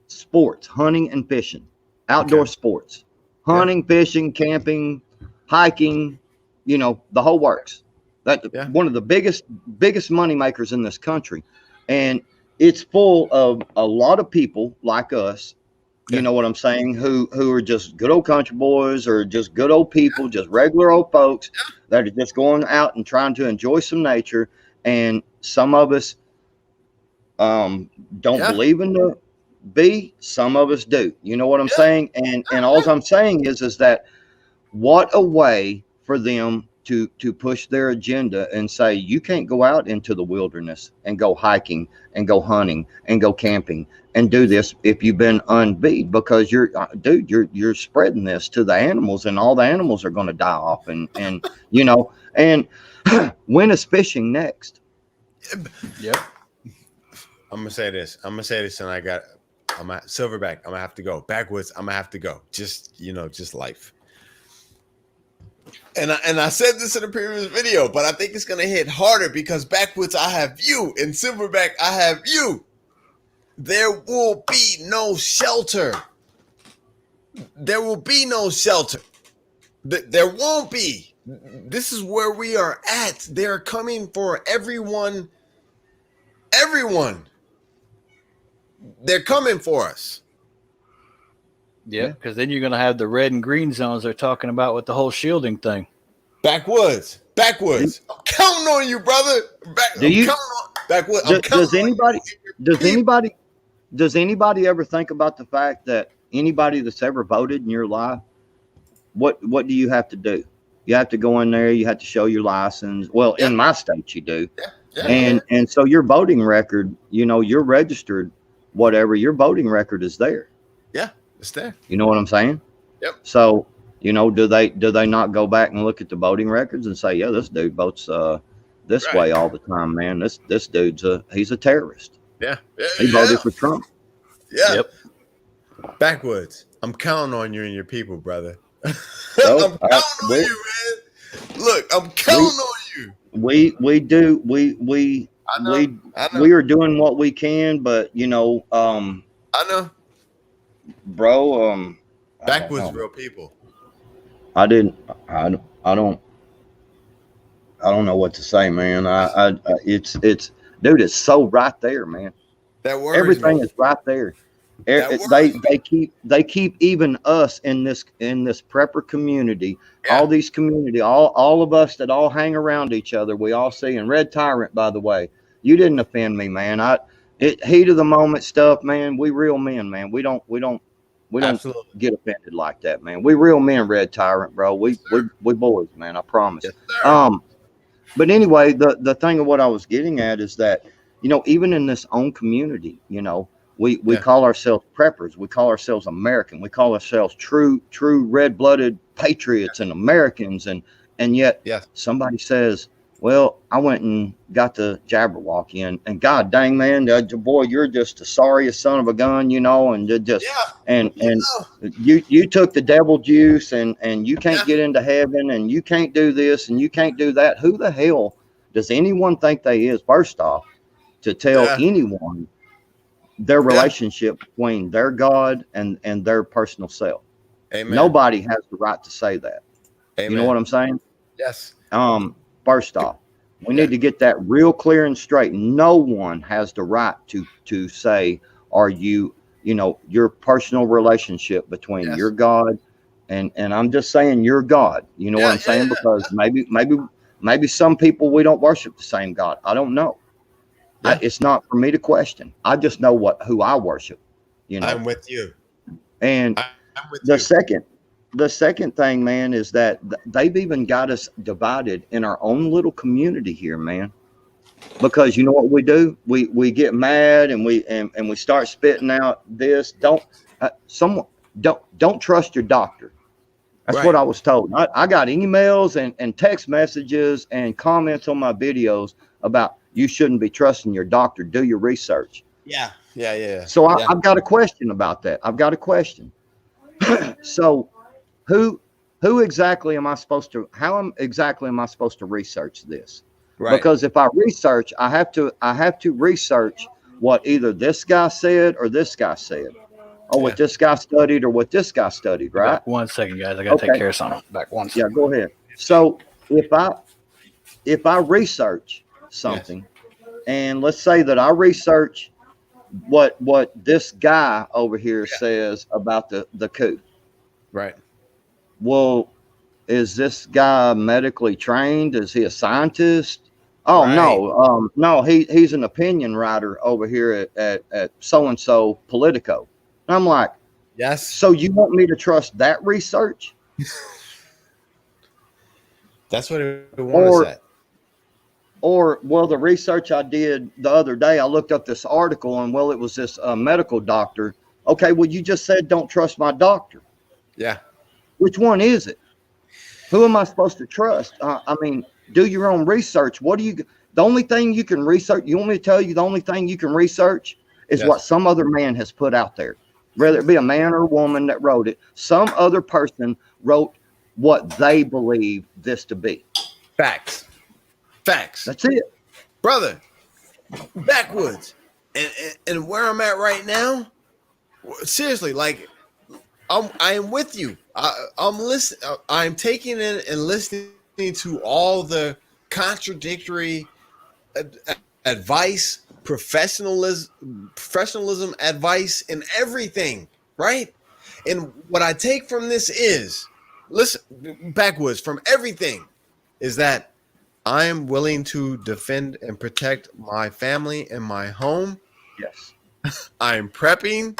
Sports, hunting and fishing, outdoor sports, hunting, fishing, camping, hiking, the whole works. One of the biggest money makers in this country. And it's full of a lot of people like us, you know what I'm saying, who are just good old country boys or just good old people, just regular old folks that are just going out and trying to enjoy some nature. And some of us don't believe in the bee, some of us do. You know what I'm saying? And all I'm saying is that what a way for them to push their agenda and say you can't go out into the wilderness and go hiking and go hunting and go camping and do this if you've been unbeat, because you're spreading this to the animals and all the animals are going to die off and when is fishing next? Yep. I'm gonna say this and I'm at Silverback. I'm gonna have to go. Backwoods, I'm gonna have to go. Just life. And I said this in a previous video, but I think it's gonna hit harder because Backwoods, I have you, and Silverback, I have you. There will be no shelter. There will be no shelter. There won't be. This is where we are at. They're coming for everyone. Everyone. They're coming for us. Yeah, because then you're going to have the red and green zones they're talking about with the whole shielding thing. Backwoods. I'm counting on you, brother. Backwoods. Does anybody ever think about the fact that anybody that's ever voted in your life, what do you have to do? You have to go in there, you have to show your license. Well, in my state you do. And so your voting record, you're registered, whatever, your voting record is there. Yeah, it's there. You know what I'm saying? Yep. So, do they not go back and look at the voting records and say, yeah, this dude votes this way all the time, man. This dude's he's a terrorist. Yeah. He voted for Trump. Yeah. Yep. Backwoods. I'm counting on you and your people, brother. So, I'm counting on you, man. Look, I'm counting on you. We do. I know. We are doing what we can, but I know. Bro, Backwoods real people. I don't know what to say, man. It's dude, it's so right there, man. That worries Everything me. is right there. They keep even us in this prepper community, all these community, all of us that all hang around each other. We all see. And Red Tyrant, by the way, you didn't offend me, man. Heat of the moment stuff, man. We real men, man. We don't Absolutely. get offended like that, man. We real men, Red Tyrant, bro. We boys, man. I promise. Yes, but anyway, the thing of what I was getting at is that, even in this own community, we call ourselves preppers. We call ourselves American. We call ourselves true red-blooded patriots and Americans. And yet somebody says, well, I went and got the Jabberwock in, and God dang, man, boy, you're just the sorriest son of a gun, and just and you took the devil juice, and you can't get into heaven, and you can't do this, and you can't do that. Who the hell does anyone think they is? First off, to tell anyone their relationship between their God and their personal self. Amen. Nobody has the right to say that. Amen. You know what I'm saying? Yes. First off, we need to get that real clear and straight. No one has the right to say, are you, your personal relationship between your God And I'm just saying you're God. You know what I'm saying? Yeah. Because maybe some people we don't worship the same God. I don't know. Yeah. It's not for me to question. I just know who I worship. You know. I'm with you. And I'm with the you. second thing, man, is that they've even got us divided in our own little community here, man. Because you know what we do? We get mad and we start spitting out this. Don't trust your doctor. That's what Right. I was told. I got emails and text messages and comments on my videos about you shouldn't be trusting your doctor. Do your research. Yeah. So I've got a question about that. I've got a question. So who exactly am I supposed to? Exactly am I supposed to research this? Right. Because if I research, I have to research what either this guy said or this guy said, or what this guy studied or what this guy studied. Right? Back 1 second, guys. I gotta take care of something. Back 1 Yeah. second. Go ahead. So if I research something, and let's say that I research what this guy over here says about the coup. Right. Well, is this guy medically trained? Is he a scientist? Oh Right. no, he's an opinion writer over here at so and so Politico. And I'm like, Yes. so you want me to trust that research? That's what it want to say. Or well, the research I did the other day, I looked up this article and well, it was this medical doctor. Okay, well, you just said don't trust my doctor. Yeah. Which one is it? Who am I supposed to trust? I mean, do your own research. The only thing you can research, you want me to tell you the only thing you can research is what some other man has put out there. Whether it be a man or a woman that wrote it, some other person wrote what they believe this to be. Facts. That's it. Brother, backwoods. And where I'm at right now, seriously, like I am with you. I'm listening. I'm taking in and listening to all the contradictory advice, professionalism advice, and everything. Right. And what I take from this is, listen, backwoods from everything, is that I am willing to defend and protect my family and my home. Yes. I'm prepping.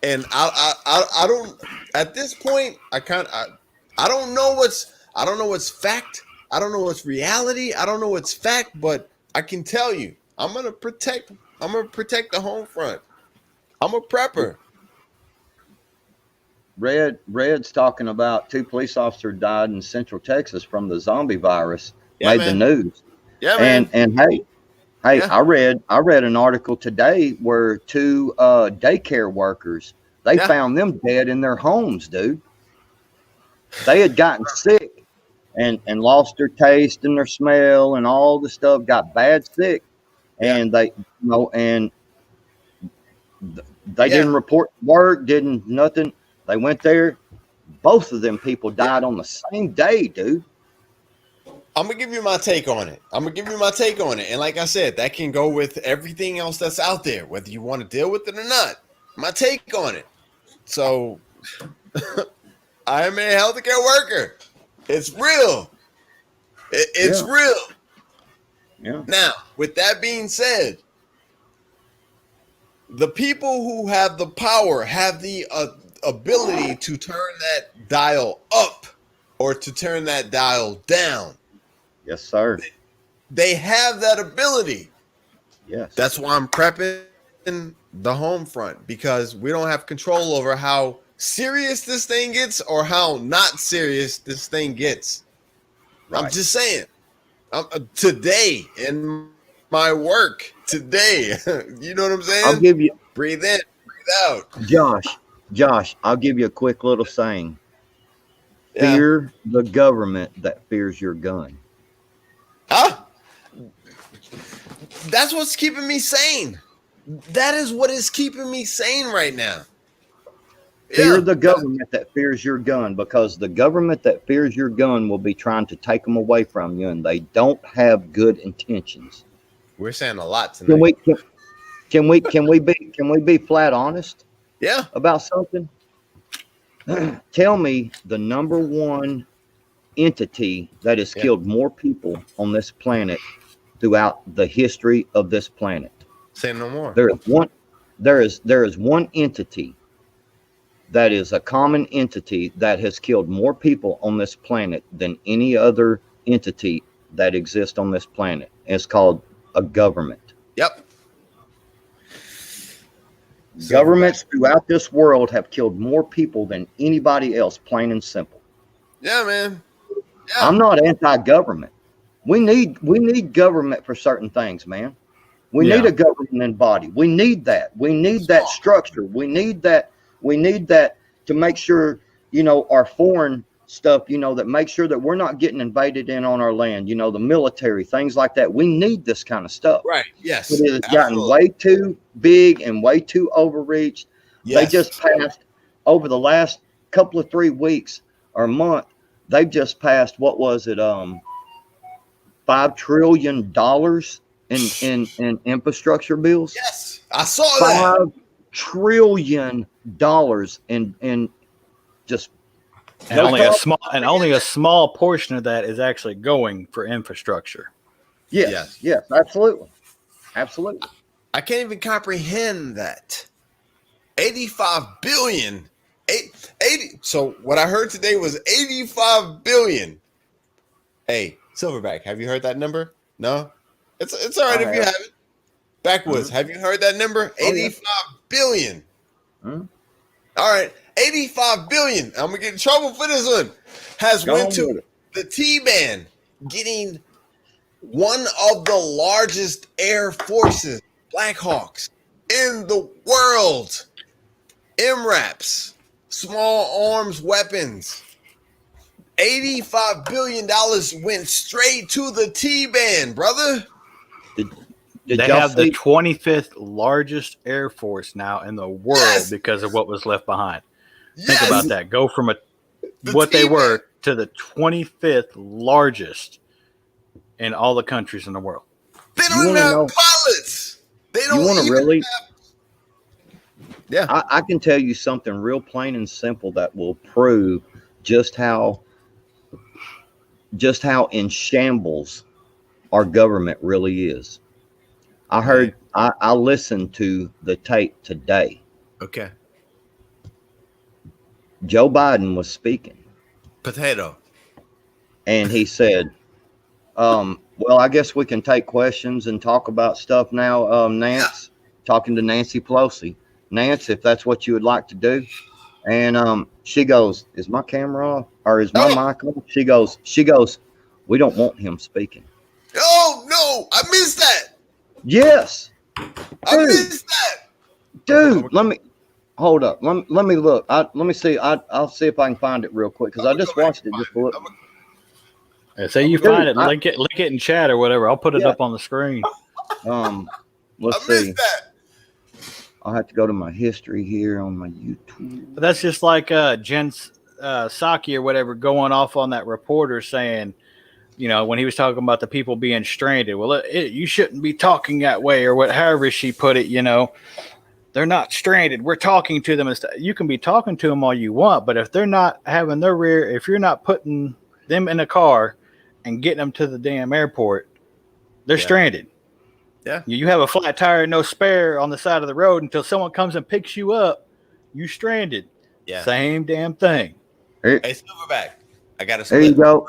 And I don't at this point I don't know what's fact. I don't know what's reality. I don't know what's fact, but I can tell you I'm gonna protect the home front. I'm a prepper. Red's talking about 2 police officers died in Central Texas from the zombie virus. Yeah, made man. the news. Yeah, man. And hey, yeah. I read an article today where 2 daycare workers, they found them dead in their homes, dude. They had gotten sick and lost their taste and their smell and all the stuff, got bad sick, and they didn't report work, didn't nothing. They went there. Both of them people died on the same day, dude. I'm going to give you my take on it. And like I said, that can go with everything else that's out there, whether you want to deal with it or not. My take on it. So, I am a healthcare worker. It's real. It's real. Yeah. Now, with that being said, the people who have the power have the ability to turn that dial up or to turn that dial down. Yes, sir. They have that ability. Yes. That's why I'm prepping the home front, because we don't have control over how serious this thing gets or how not serious this thing gets. Right. I'm just saying. Today in my work, today, you know what I'm saying? I'll give you. Breathe in, breathe out. Josh, I'll give you a quick little saying. Fear the government that fears your gun. That's what's keeping me sane. That is what is keeping me sane right now. Fear the government that fears your gun, because the government that fears your gun will be trying to take them away from you, and they don't have good intentions. We're saying a lot tonight. Can we be flat honest? Yeah. About something? Tell me the number one entity that has killed more people on this planet throughout the history of this planet. Say no more. There is one entity that is a common entity that has killed more people on this planet than any other entity that exists on this planet. It's called a government. Yep. Governments throughout this world have killed more people than anybody else, plain and simple. Yeah, man. Yeah. I'm not anti-government. We need government for certain things, man. We need a governing body. We need that. We need that structure. We need that to make sure, our foreign stuff, that make sure that we're not getting invaded in on our land, the military, things like that. We need this kind of stuff. Right. Yes. It has gotten way too big and way too overreached. Yes. They just passed over the last couple of 3 weeks or month. They've just passed, what was it? $5 trillion in infrastructure bills. Yes. I saw that. $5 trillion in just and only a small portion of that is actually going for infrastructure. Yes, absolutely. I can't even comprehend that. 85 billion. 80. So what I heard today was 85 billion. Hey, Silverback, have you heard that number? No? It's all right if you haven't. Backwoods, have you heard that number? 85 billion. All right, 85 billion. I'm going to get in trouble for this one. Went to the T-band, getting one of the largest air forces, Black Hawks, in the world. MRAPs, small arms weapons. $85 billion went straight to the T-band, brother. They have the 25th largest air force now in the world because of what was left behind. Think about that. Go from what they were to the 25th largest in all the countries in the world. They don't even have pilots. They don't even have... I can tell you something real plain and simple that will prove just how in shambles our government really is. I listened to the tape today. Okay. Joe Biden was speaking. Potato. And he said, well, I guess we can take questions and talk about stuff now, Nance. Talking to Nancy Pelosi. Nance, if that's what you would like to do. And she goes, is my camera off? Or is my mic on? She goes, we don't want him speaking. Oh, no. I missed that. Yes. I missed that. Dude, let me hold up. Let me look. Let me see. I'll see if I can find it real quick because I just watched it just for Say you find it, link it in chat or whatever. I'll put it up on the screen. Let's see. I'll have to go to my history here on my YouTube. But that's just like Jen Psaki or whatever going off on that reporter saying, when he was talking about the people being stranded. Well, you shouldn't be talking that way or however she put it, They're not stranded. We're talking to them. You can be talking to them all you want, but if they're not having if you're not putting them in a car and getting them to the damn airport, they're stranded. Yeah. You have a flat tire, no spare on the side of the road until someone comes and picks you up. You stranded. Yeah. Same damn thing. Hey, Silverback. I got to split. There you go.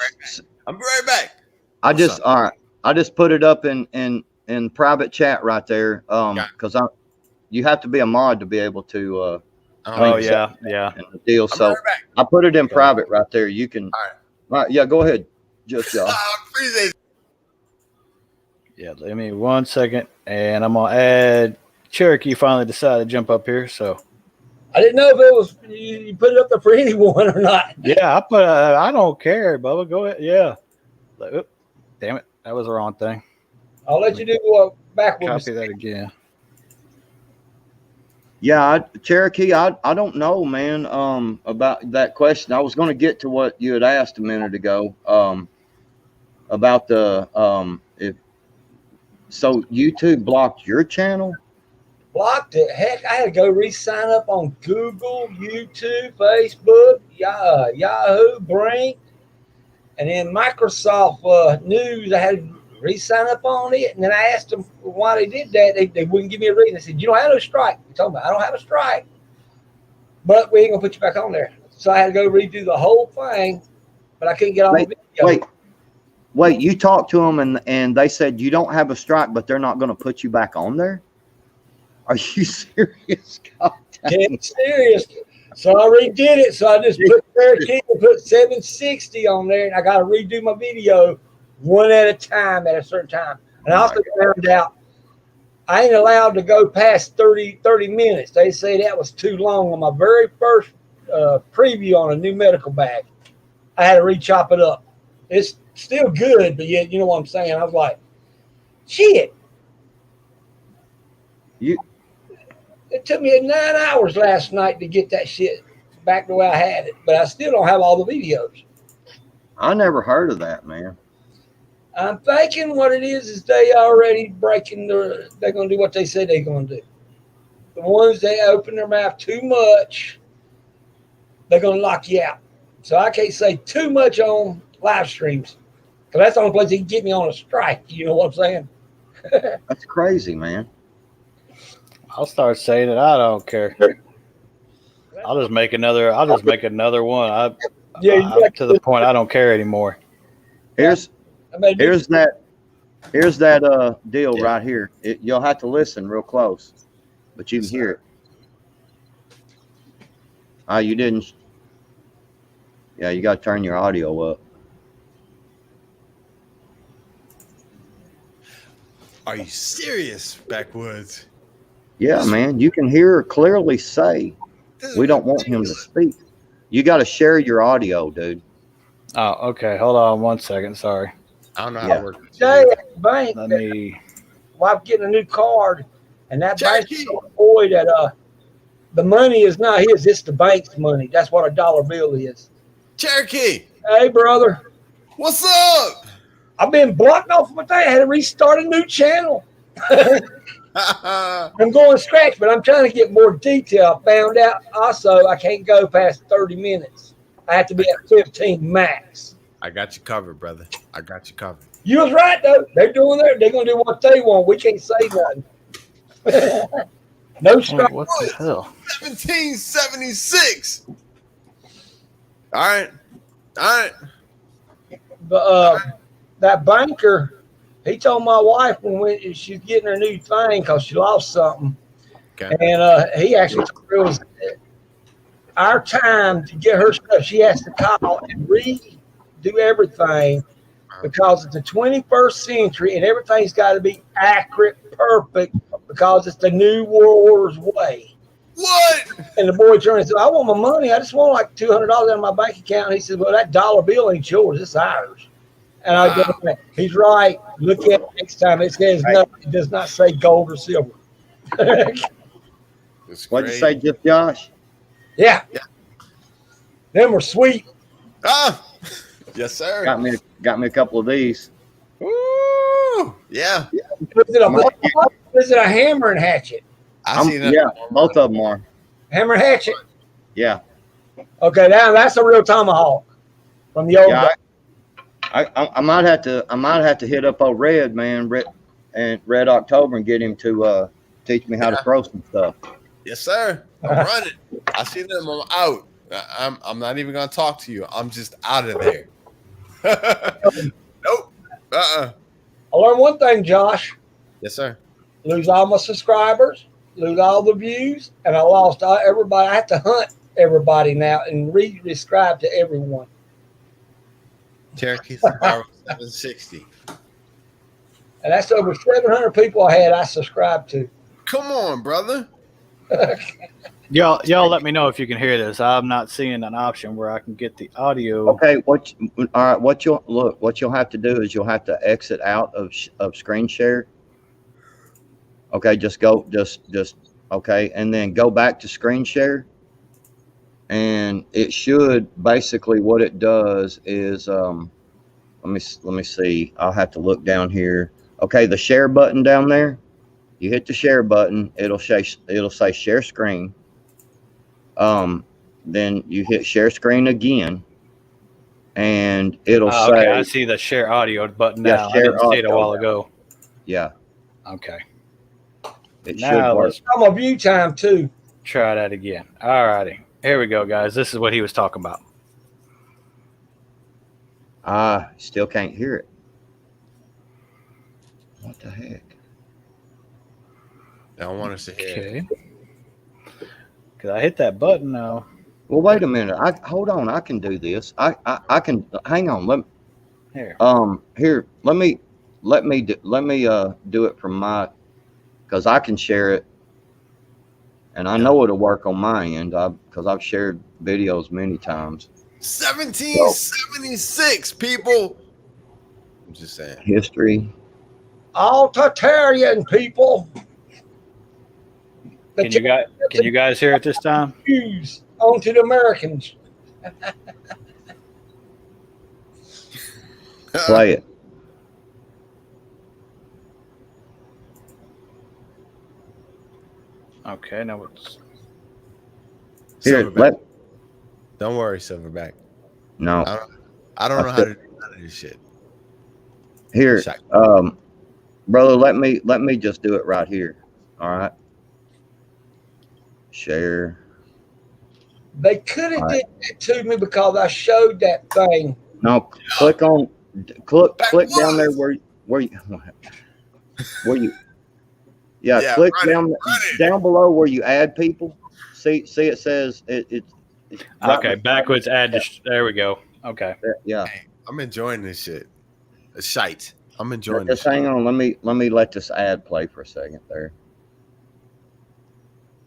I'll be right back. I just put it up in private chat right there. Because you have to be a mod to be able to. Yeah. The deal. So I put it in private right there. You can. All right. Yeah. Go ahead. Just y'all. Appreciate it. Yeah. Give me 1 second, and I'm gonna add Cherokee. Finally decided to jump up here, so. I didn't know if it was you put it up there for anyone or not. Yeah, I don't care, Bubba. Go ahead. Yeah. Damn it, that was the wrong thing. I'll let you do backwards. Copy that again. Yeah, Cherokee, I don't know, man, about that question. I was going to get to what you had asked a minute ago about the so YouTube blocked your channel? blocked it. Heck, I had to go re-sign up on Google, YouTube, Facebook, Yahoo, Brink, and then Microsoft News. I had to re-sign up on it, and then I asked them why they did that. They wouldn't give me a reason. They said, "You don't have no strike." They told me, "I don't have a strike, but we ain't gonna put you back on there." So I had to go redo the whole thing, but I couldn't get on the video. Wait, you talked to them and they said you don't have a strike, but they're not going to put you back on there? Are you serious? God dang. Yeah, serious. So I redid it. So I just put Cherokee and put 760 on there, and I got to redo my video one at a time at a certain time. And I also found out I ain't allowed to go past 30 minutes. They say that was too long on my very first preview on a new medical bag. I had to re-chop it up. It's still good, but yet, you know what I'm saying? I was like, shit. It took me 9 hours last night to get that shit back the way I had it, but I still don't have all the videos. I never heard of that, man. I'm thinking what it is they already breaking they're going to do what they say they're going to do. The ones that open their mouth too much, they're going to lock you out. So I can't say too much on live streams, because that's the only place they can get me on a strike. You know what I'm saying? That's crazy, man. I'll start saying it. I don't care. I'll just make another one. I'm to the point I don't care anymore. Here's that deal right here. You'll have to listen real close, but you can hear it. You didn't. Yeah, you got to turn your audio up. Are you serious, Backwoods? Yeah, man. You can hear her clearly say, "We don't want him to speak." You got to share your audio, dude. Oh, okay. Hold on 1 second. Sorry. I don't know how to work this. Bank. Let me. Wife getting a new card, and that bank's boy that the money is not his. It's the bank's money. That's what a dollar bill is. Cherokee. Hey, brother. What's up? I've been blocked off my thing. I had to restart a new channel. I'm going scratch, but I'm trying to get more detail. I found out also I can't go past 30 minutes. I have to be at 15 max. I got you covered, brother. I got you covered. You was right, though. They're going to do what they want. We can't say nothing. No strike. What the hell? 1776. All right. But that banker, he told my wife when she's getting her new thing because she lost something. Okay. And he actually told her it was our time to get her stuff. She has to call and redo everything because it's the 21st century and everything's got to be accurate, perfect, because it's the new world order's way. What? And the boy turned and said, I want my money. I just want like $200 out of my bank account. And he said, well, that dollar bill ain't yours. It's ours. And I go, he's right. Look at it next time. It says no. It does not say gold or silver. What'd you say, Jeff Josh? Yeah. Them were sweet. Yes, sir. Got me a couple of these. Woo! Yeah. Is it a hammer and hatchet? Yeah, both of them are. Hammer and hatchet? Yeah. Okay, now that's a real tomahawk from the old days. I might have to hit up old Red, man, Red October, and get him to teach me how to throw some stuff. Yes, sir. I'm running. I see them. I'm out. I'm not even gonna talk to you. I'm just out of there. Nope. I learned one thing, Josh. Yes, sir. Lose all my subscribers, lose all the views, and I lost everybody. I have to hunt everybody now and re-subscribe to everyone. Cherokee 760. And that's over 700 people I subscribed to. Come on, brother. Y'all let me know if you can hear this. I'm not seeing an option where I can get the audio. Okay, what you'll have to do is you'll have to exit out of screen share. Okay, just okay, and then go back to screen share. And it should basically what it does is let me see. I'll have to look down here. Okay, the share button down there. You hit the share button. It'll say share screen. Then you hit share screen again, and it'll say. Okay, I see the share audio button now. I didn't see it a while ago. Yeah. Okay. It Now should work. let's I'm a view time too. try that again. All righty. Here we go, guys. This is what he was talking about. Still can't hear it. What the heck? I don't want us to hear. Okay. Because I hit that button now. Well, wait a minute. Hold on. I can do this. I can. Hang on. Here. Here. Let me do it from my, because I can share it, and I know it'll work on my end. Because I've shared videos many times. 1776 people. I'm just saying. History. All Tartarian people. Can you guys hear it this time? Jews onto the Americans. Play it. Okay, now it's Here. Silverback. Don't worry, Silverback. No. I don't know how to do none of this shit. Here, brother, let me just do it right here. All right. Share. They could have did that to me because I showed that thing. No, click down there where you Yeah, click run down below where you add people. See it says it okay. Backwards add to there we go. Okay. Yeah. Hey, I'm enjoying this shit. It's shite. I'm enjoying Just this. hang on. Let me let this ad play for a second there.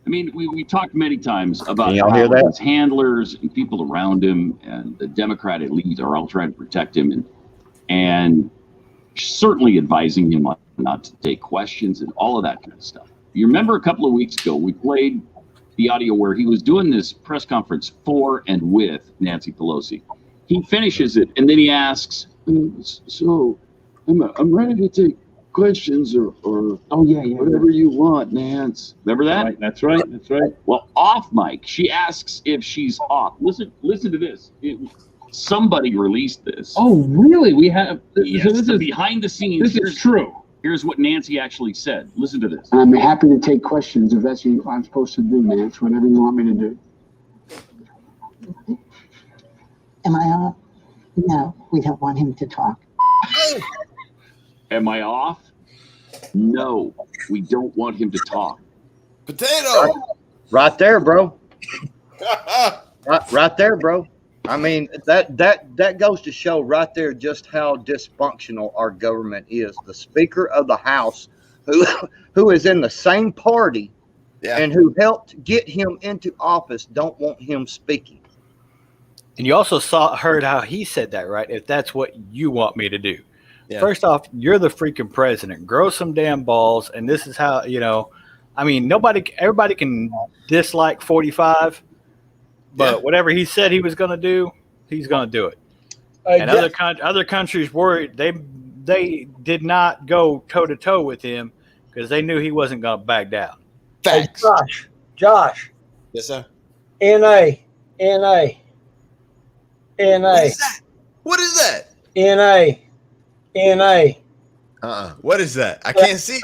I mean, we talked many times about Can y'all how hear that? his handlers and people around him and the Democrat elite are all trying to protect him and certainly advising him not to take questions and all of that kind of stuff. You remember a couple of weeks ago, we played the audio where he was doing this press conference for and with Nancy Pelosi. He finishes it and then he asks, so I'm ready to take questions or whatever you want, Nance. Remember that? That's right. Well, off mic, she asks if she's off. Listen to this. Somebody released this. Oh, really? We have. Yes, So this is behind the scenes. This is true. Here's what Nancy actually said. Listen to this. I'm happy to take questions if that's what I'm supposed to do, Nance. Whatever you want me to do. Am I off? No, we don't want him to talk. Am I off? No, we don't want him to talk. Potato. Right there, bro. Right there, bro. I mean, that goes to show right there just how dysfunctional our government is. The Speaker of the House, who is in the same party and who helped get him into office, don't want him speaking. And you also heard how he said that, right? If that's what you want me to do. Yeah. First off, you're the freaking president. Grow some damn balls. And this is how, I mean, everybody can dislike 45, but whatever he said he was going to do, he's going to do it. And other countries worried. They did not go toe to toe with him because they knew he wasn't going to back down. Facts. Hey, Josh. Yes, sir. NA. What is that? NA. What is that? I can't see.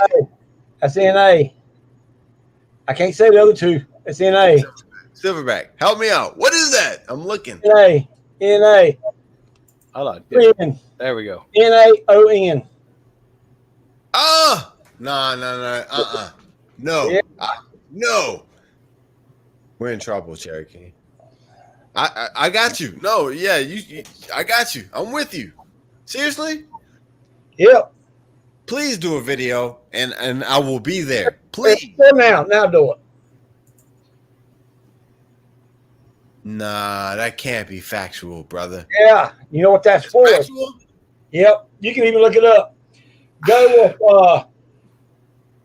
That's NA. I can't say the other two. It's NA. Silverback, help me out. What is that? I'm looking. NA. Hold on. N. There we go. NAON. No. No. Yeah. No. We're in trouble, Cherokee. I got you. No, yeah, you I got you. I'm with you. Seriously? Yep. Please do a video and I will be there. Please. Now do it. Nah, that can't be factual, brother. Yeah. You know what that's for? Factual? Yep. You can even look it up. Go with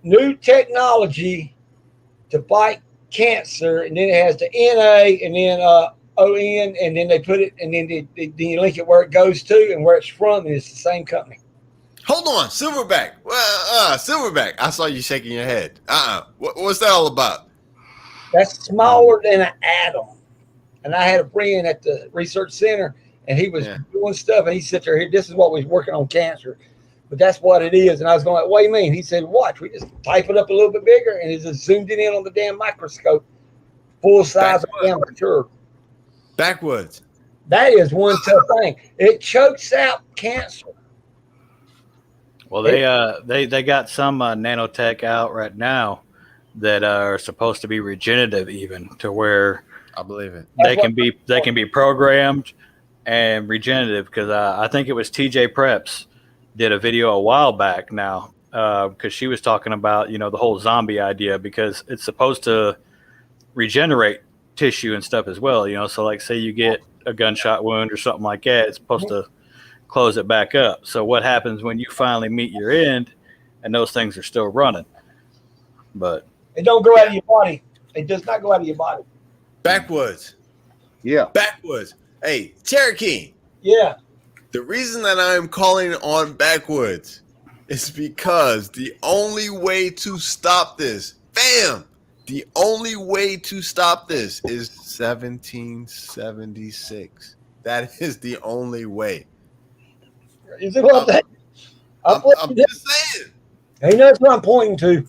new technology to fight cancer, and then it has the NA and then ON, and then they put it, and then you link it where it goes to and where it's from, and it's the same company. Hold on, Silverback. Well, Silverback. I saw you shaking your head. What's that all about? That's smaller than an atom. And I had a friend at the research center, and he was doing stuff, and he said, "Here, this is what we're working on cancer, but that's what it is." And I was going, like, "What do you mean?" He said, "Watch, we just type it up a little bit bigger, and it just zoomed it in on the damn microscope, full size of damn mature." Backwoods. That is one tough thing. It chokes out cancer. Well, they got some nanotech out right now that are supposed to be regenerative, even to where I believe it. They can be programmed and regenerative. Because I think it was TJ Preps did a video a while back now, because she was talking about the whole zombie idea, because it's supposed to regenerate tissue and stuff as well. So like say you get a gunshot wound or something like that, it's supposed to close it back up. So what happens when you finally meet your end and those things are still running? But it don't go out of your body. It does not go out of your body. Backwoods. Yeah. Backwoods. Hey, Cherokee. Yeah. The reason that I'm calling on Backwoods is because the only way to stop this, the only way to stop this is 1776. That is the only way. Is it what I'm just saying. He knows what I'm pointing to.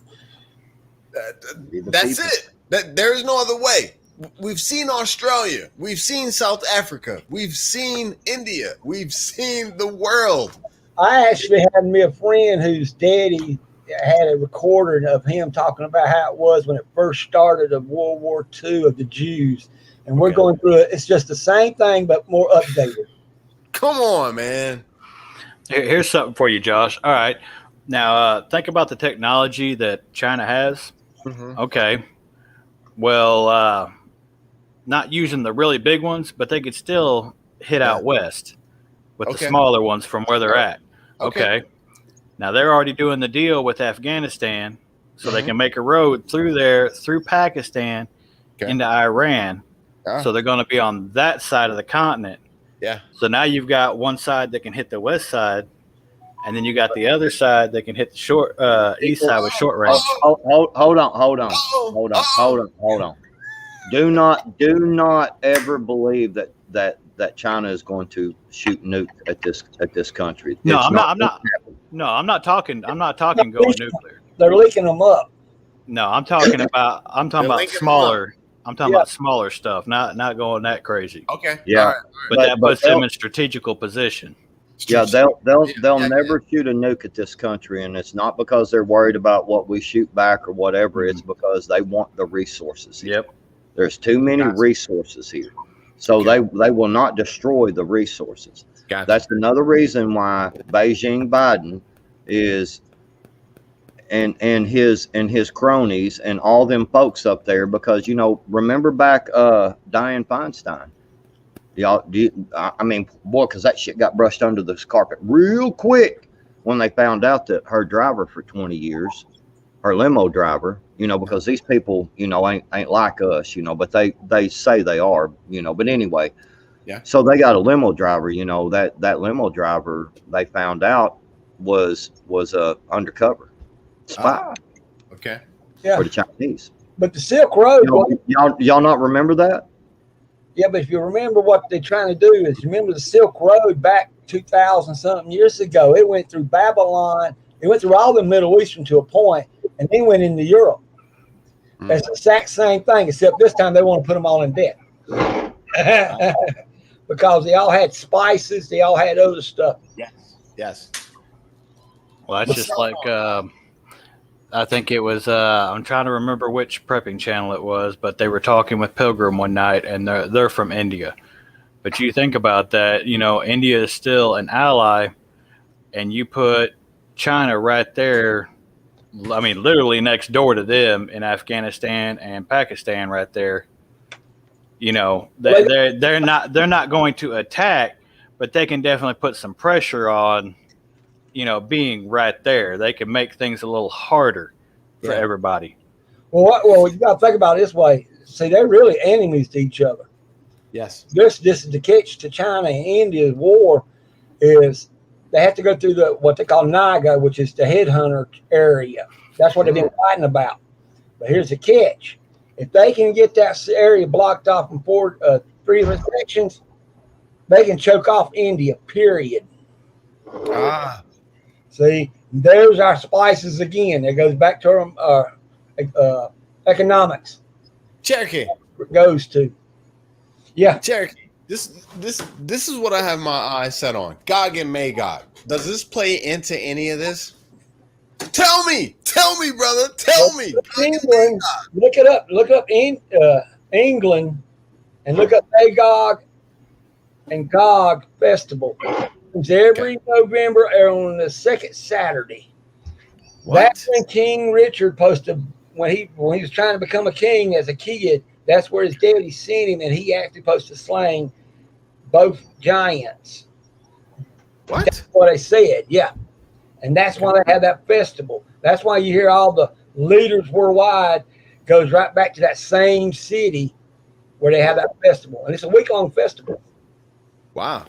That's it. There is no other way. We've seen Australia. We've seen South Africa. We've seen India. We've seen the world. I actually had me a friend whose daddy had a recording of him talking about how it was when it first started of World War II of the Jews. And we're going through it. It's just the same thing, but more updated. Come on, man. Here's something for you, Josh. All right. Now, think about the technology that China has. Mm-hmm. Okay. Well, not using the really big ones, but they could still hit out west with the smaller ones from where they're at. Okay. Now, they're already doing the deal with Afghanistan, so they can make a road through there, through Pakistan, into Iran. So they're going to be on that side of the continent. Yeah. So now you've got one side that can hit the west side, and then you got the other side that can hit the short east side with short range. Hold on. Do not ever believe that China is going to shoot nuke at this country. No, I'm not talking going nuclear. They're leaking them up. No, I'm talking about smaller. I'm talking about smaller stuff, not going that crazy. Okay. Yeah. All right. But that puts them in strategical position. Yeah, they'll never shoot a nuke at this country, and it's not because they're worried about what we shoot back or whatever. It's because they want the resources. Yep. There's too many resources here, so they will not destroy the resources. That's another reason why Beijing Biden is and his cronies and all them folks up there, because remember back Dianne Feinstein. Because that shit got brushed under the carpet real quick when they found out that her driver for 20 years, her limo driver, because these people, ain't like us, but they say they are, but anyway. Yeah. So they got a limo driver, that limo driver they found out was a undercover spy. Okay. Yeah. For the Chinese. But the Silk Road. Y'all not remember that? Yeah, but if you remember what they're trying to do is remember the Silk Road back 2,000 something years ago. It went through Babylon. It went through all the Middle Eastern to a point, and then went into Europe. It's the exact same thing, except this time they want to put them all in debt. Because they all had spices. They all had other stuff. Yes. Well, that's just like I think it was. I'm trying to remember which prepping channel it was, but they were talking with Pilgrim one night, and they're from India. But you think about that, India is still an ally, and you put China right there. I mean, literally next door to them in Afghanistan and Pakistan, right there. They're not going to attack, but they can definitely put some pressure on. Being right there, they can make things a little harder for everybody. Well, you got to think about it this way. See, they're really enemies to each other. Yes. This is the catch to China and India's war is they have to go through what they call Naga, which is the headhunter area. That's what they've been fighting about. But here's the catch: if they can get that area blocked off from three different sections, they can choke off India. Period. See, there's our spices again. It goes back to our economics. Cherokee. It goes to. Yeah. Cherokee. This is what I have my eyes set on. Gog and Magog. Does this play into any of this? Tell me, brother. Tell me. England, look it up. Look up England, and look up Magog and Gog festival. It's every November on the second Saturday. What? That's when King Richard posted when he was trying to become a king as a kid. That's where his daddy sent him, and he actually supposed to slaying both giants. What? That's what they said, yeah. And that's why they have that festival. That's why you hear all the leaders worldwide goes right back to that same city where they have that festival. And it's a week-long festival. Wow.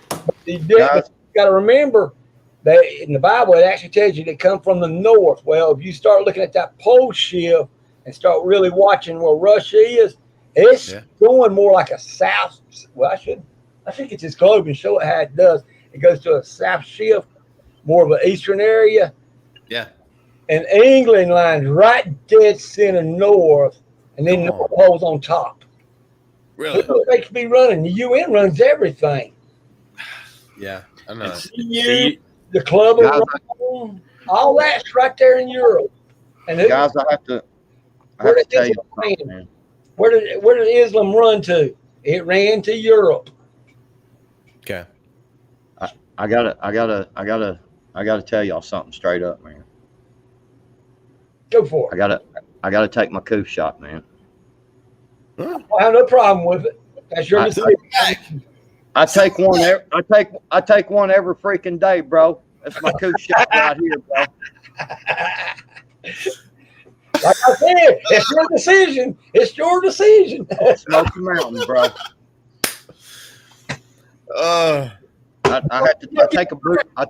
But you got to remember that in the Bible, it actually tells you they come from the north. Well, if you start looking at that pole shift and start really watching where Russia is, it's going more like a south. Well, I should get this globe and show it how it does. It goes to a south shift, more of an eastern area. Yeah. And England lines right dead center north, and then North Pole's on top. Really? They could be running. The UN runs everything. Yeah, I know. The club of Rome, all that's right there in Europe. And Guys, I have to tell you something, man. Where did Islam run to? It ran to Europe. Okay. I gotta tell y'all something straight up, man. Go for it. I gotta take my coup shot, man. I have no problem with it. That's your decision. I take one every freaking day, bro. That's my coup shot right here, bro. Like I said, it's your decision. It's your decision. Smoky Mountain, bro. I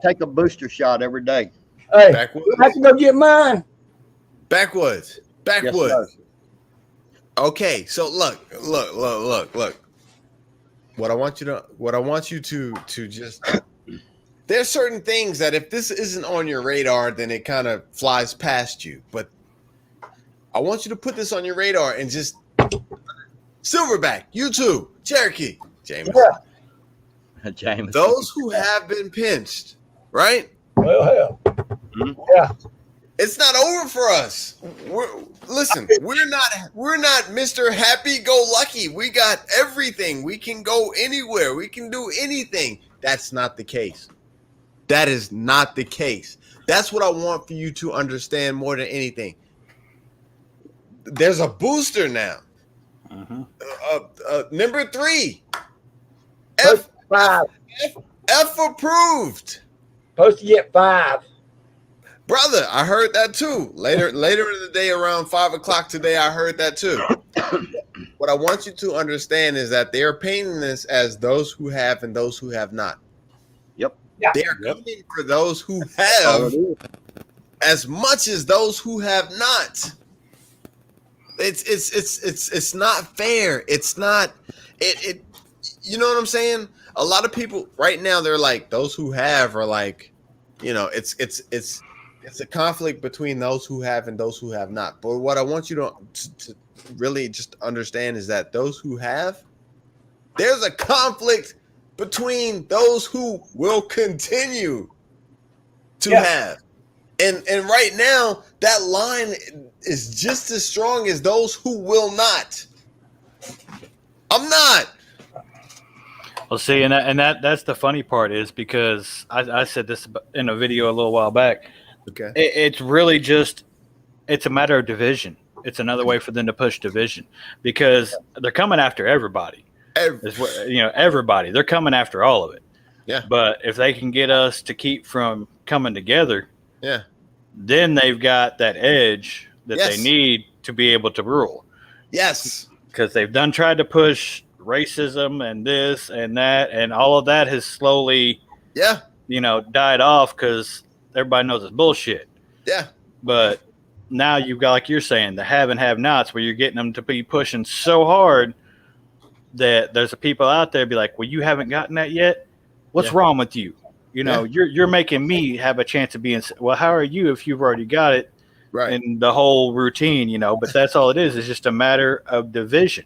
take a booster shot every day. Hey, Backwoods. I have to go get mine. Backwoods. Yes, Okay, so look. What I want you to just there's certain things that if this isn't on your radar, then it kind of flies past you. But I want you to put this on your radar and just Silverback, you too, Cherokee, James. Yeah. James. Those who have been pinched, right? Well, hell. Mm-hmm. Yeah. It's not over for us. We're not Mr. Happy-Go-Lucky. We got everything. We can go anywhere. We can do anything. That's not the case. That is not the case. That's what I want for you to understand more than anything. There's a booster now. Number 3. Five. F approved. Supposed to get 5. Brother, I heard that too. Later in the day, around 5:00 today, I heard that too. What I want you to understand is that they're painting this as those who have and those who have not. Yep. They're coming for those who have as much as those who have not. It's not fair. It's not it. You know what I'm saying? A lot of people right now, they're like, those who have are like, it's a conflict between those who have and those who have not. But what I want you to really just understand is that those who have, there's a conflict between those who will continue to have. And right now, that line is just as strong as those who will not. I'm not. Well, see, and that's the funny part is because I said this in a video a little while back. Okay. It's really just, it's a matter of division. It's another way for them to push division because they're coming after everybody. Everybody. They're coming after all of it. Yeah. But if they can get us to keep from coming together, then they've got that edge that they need to be able to rule. Yes. Because they've tried to push racism and this and that, and all of that has slowly died off because everybody knows it's bullshit. Yeah. But now you've got, like you're saying, the have and have nots, where you're getting them to be pushing so hard that there's people out there be like, well, you haven't gotten that yet. What's wrong with you? You're making me have a chance of being, well, how are you if you've already got it? Right. And the whole routine, but that's all it is. It's just a matter of division.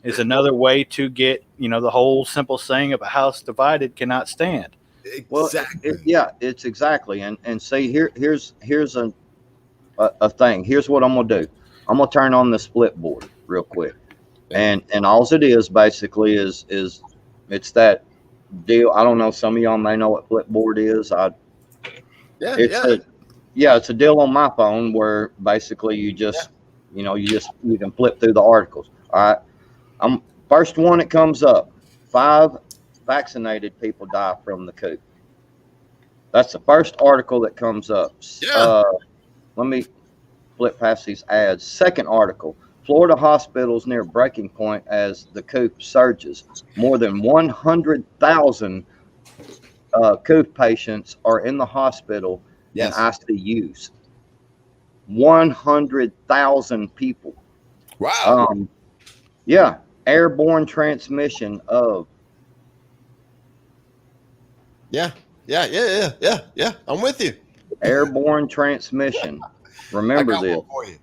It's another way to get, the whole simple saying of a house divided cannot stand. Exactly. Well, it's exactly. And see, here's a thing. Here's what I'm gonna do. I'm gonna turn on the split board real quick, and all it is basically is it's that deal. I don't know. Some of y'all may know what flip board is. It's a deal on my phone where basically you just you can flip through the articles. All right. First one that comes up. 5 vaccinated people die from the coop. That's the first article that comes up. Yeah. Let me flip past these ads. Second article. Florida hospitals near breaking point as the coop surges. More than 100,000 coop patients are in the hospital in ICUs. 100,000 people. Wow. Yeah. Airborne transmission of. Yeah. I'm with you. Airborne transmission. Remember this. One for you.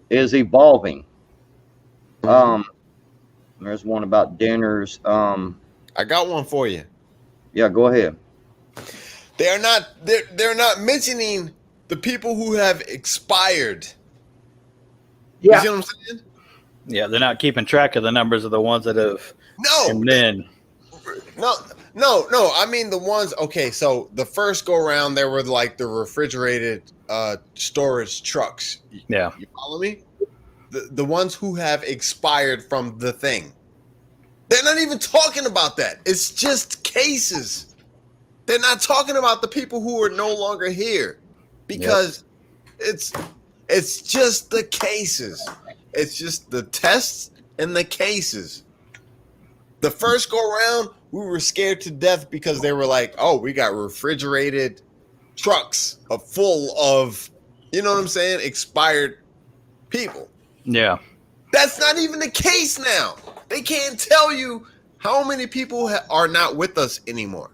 Is evolving. There's one about dinners. I got one for you. Yeah, go ahead. They're not mentioning the people who have expired. Yeah. You see what I'm saying? Yeah, they're not keeping track of the numbers of the ones that have. No. And then. No. I mean the ones. Okay, so the first go around, there were like the refrigerated storage trucks. Yeah. You follow me? The ones who have expired from the thing. They're not even talking about that. It's just cases. They're not talking about the people who are no longer here because it's just the cases. It's just the tests and the cases. The first go around, we were scared to death because they were like, oh, we got refrigerated trucks full of, you know what I'm saying, expired people. Yeah. That's not even the case now. They can't tell you how many people are not with us anymore.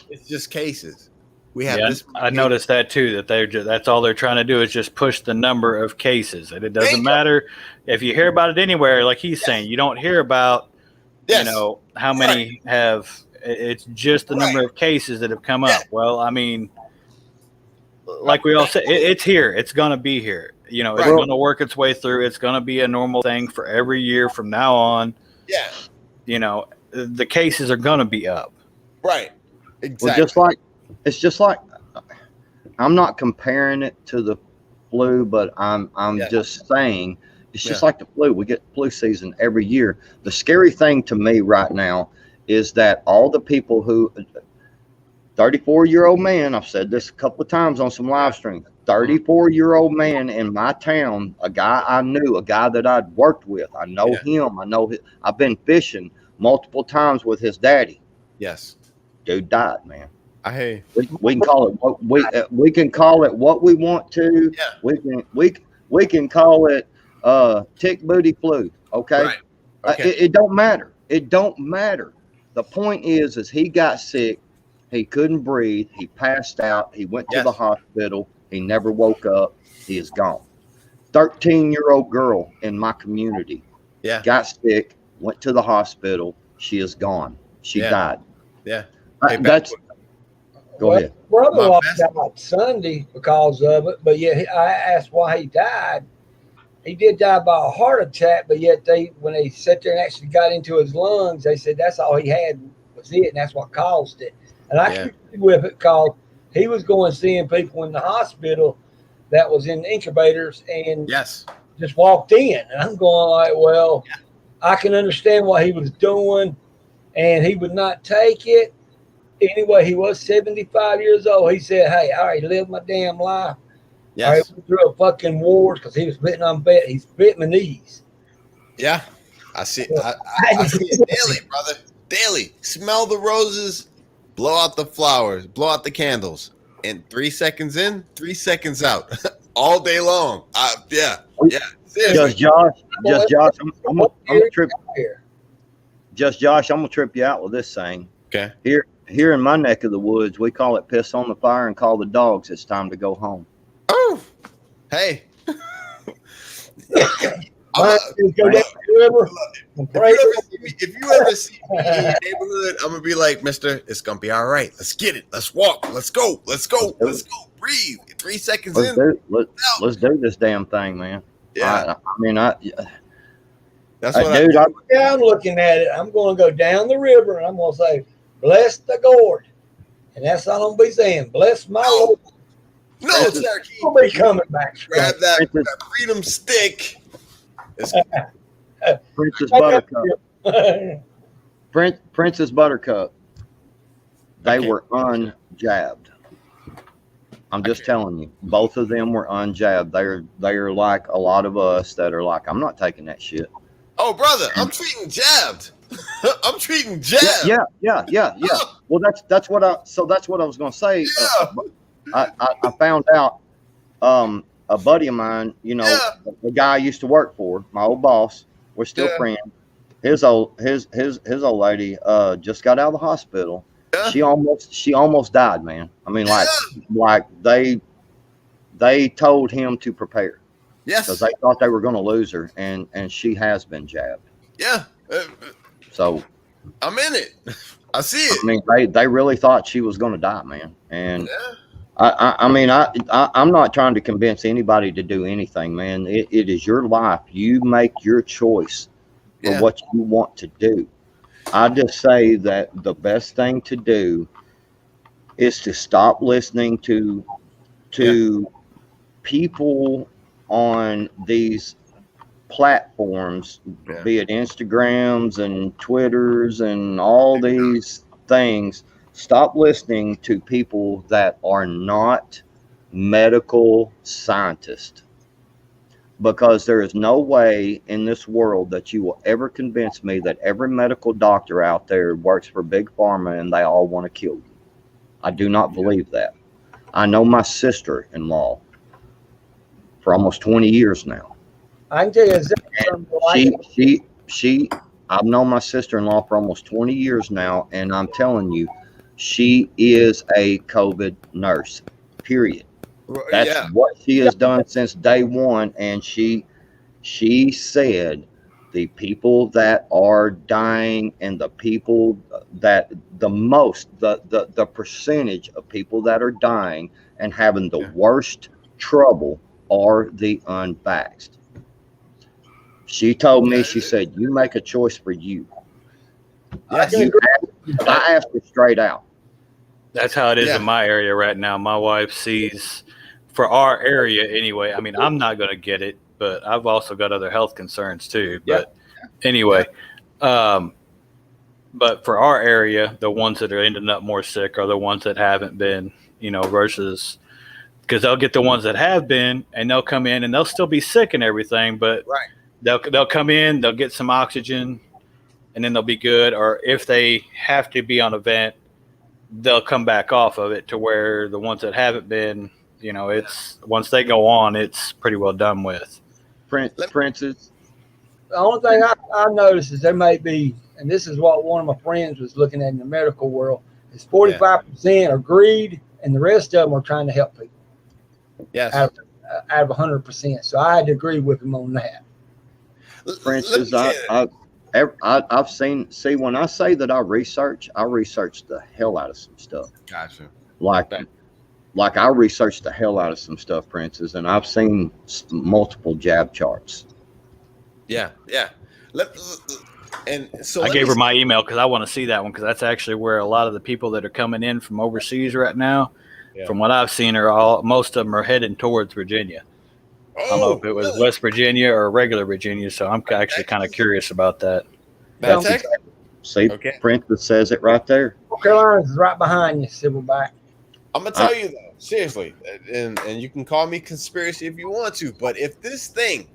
It's just cases. We have this. I noticed that too, that that's all they're trying to do is just push the number of cases. And it doesn't matter if you hear about it anywhere, like he's saying, you don't hear about, how many have, it's just the number of cases that have come up. Well, I mean, like we all said, it's here. It's going to be here. It's going to work its way through. It's going to be a normal thing for every year from now on. Yeah. The cases are going to be up. Right. Exactly. Well, it's just like I'm not comparing it to the flu, but I'm just saying it's just like the flu. We get flu season every year. The scary thing to me right now is that all the people who 34-year-old man, I've said this a couple of times on some live streams, 34-year-old man in my town, a guy I knew, a guy that I'd worked with. I know him. I've been fishing multiple times with his daddy. Yes. Dude died, man. I hear you. We can call it what we can call it what we want to. Yeah. We can call it tick booty flu. Okay. Right. Okay. It don't matter. It don't matter. The point is he got sick. He couldn't breathe. He passed out. He went to the hospital. He never woke up. He is gone. 13-year-old girl in my community. Yeah. Got sick. Went to the hospital. She is gone. She died. Yeah. Go ahead. Brother-in-law died Sunday because of it, but yet I asked why he died. He did die by a heart attack, but yet when they sat there and actually got into his lungs, they said that's all he had was it, and that's what caused it. And I agree with it because he was going seeing people in the hospital that was in incubators and just walked in, and I'm going like, well, I can understand what he was doing, and he would not take it. Anyway, he was 75 years old. He said, hey, I already lived my damn life. Yes. I went through a fucking war because he was bitten on bed. He's bit my knees. Yeah. I see it daily, brother. Daily. Smell the roses, blow out the flowers, blow out the candles, and 3 seconds in, 3 seconds out, all day long. Yeah. Seriously. Just Josh, I'm gonna trip. Just Josh, I'm gonna trip you out with this saying. Okay. Here in my neck of the woods, we call it piss on the fire and call the dogs it's time to go home. Oh, hey. If you ever see me in your neighborhood, I'm gonna be like, Mister, it's gonna be all right. Let's get it. Let's walk. Let's go. Breathe. 3 seconds Let's in. Let's do this damn thing, man. Yeah. That's what dude. I'm looking at it. I'm going to go down the river and I'm going to say, "Bless the Lord," and that's all I'm gonna be saying. Bless my Lord. No, Cherokee. I'll be coming back. Grab that freedom stick. Princess Buttercup. Princess Buttercup. They were unjabbed. I'm just telling you, both of them were unjabbed. They're like a lot of us that are like, I'm not taking that shit. Oh, brother, I'm treating jabbed. I'm treating jabbed. Yeah. Well, that's what I was gonna say. Yeah. I found out a buddy of mine, the guy I used to work for, my old boss, we're still friends. His old lady just got out of the hospital. Yeah. She almost died, man. I mean, like they told him to prepare. Yes. Because they thought they were going to lose her, and she has been jabbed. Yeah. So I'm in it. I see it. I mean, they really thought she was going to die, man. And I'm not trying to convince anybody to do anything, man. It is your life. You make your choice for what you want to do. I just say that the best thing to do is to stop listening to people on these platforms, be it Instagrams and Twitters and all these things. Stop listening to people that are not medical scientists, because there is no way in this world that you will ever convince me that every medical doctor out there works for Big Pharma and they all want to kill you. I do not believe that. I know my sister-in-law for almost 20 years now. I can tell you exactly. I've known my sister-in-law for almost 20 years now, and I'm telling you, she is a COVID nurse, period. That's what she has done since day one. And she said the people that are dying and the people that the percentage of people that are dying and having the worst trouble are the unvaxxed. She told me, she said, you make a choice for you. I asked her straight out. That's how it is in my area right now. My wife sees, for our area anyway, I mean, I'm not going to get it, but I've also got other health concerns too. But anyway, but for our area, the ones that are ending up more sick are the ones that haven't been, versus, because they'll get the ones that have been and they'll come in and they'll still be sick and everything, but they'll come in, they'll get some oxygen and then they'll be good. Or if they have to be on a vent, they'll come back off of it, to where the ones that haven't been, it's once they go on, it's pretty well done with. Princes. The only thing I noticed is there may be, and this is what one of my friends was looking at in the medical world, is 45% are greed and the rest of them are trying to help people. Yes. Out of 100%. So I had to agree with him on that. Princes, I've seen, when I say that I research the hell out of some stuff. Gotcha. Like I researched the hell out of some stuff, Princes, and I've seen multiple jab charts. Yeah. And so I gave her my email because I want to see that one, because that's actually where a lot of the people that are coming in from overseas right now, from what I've seen, most of them are heading towards Virginia. I don't know if it was West Virginia or regular Virginia, so I'm actually kind of curious about that. That's See, Princess says it right there. North Carolina is right behind you, Silverback. I'm gonna tell you though, seriously, and you can call me conspiracy if you want to, but if this thing,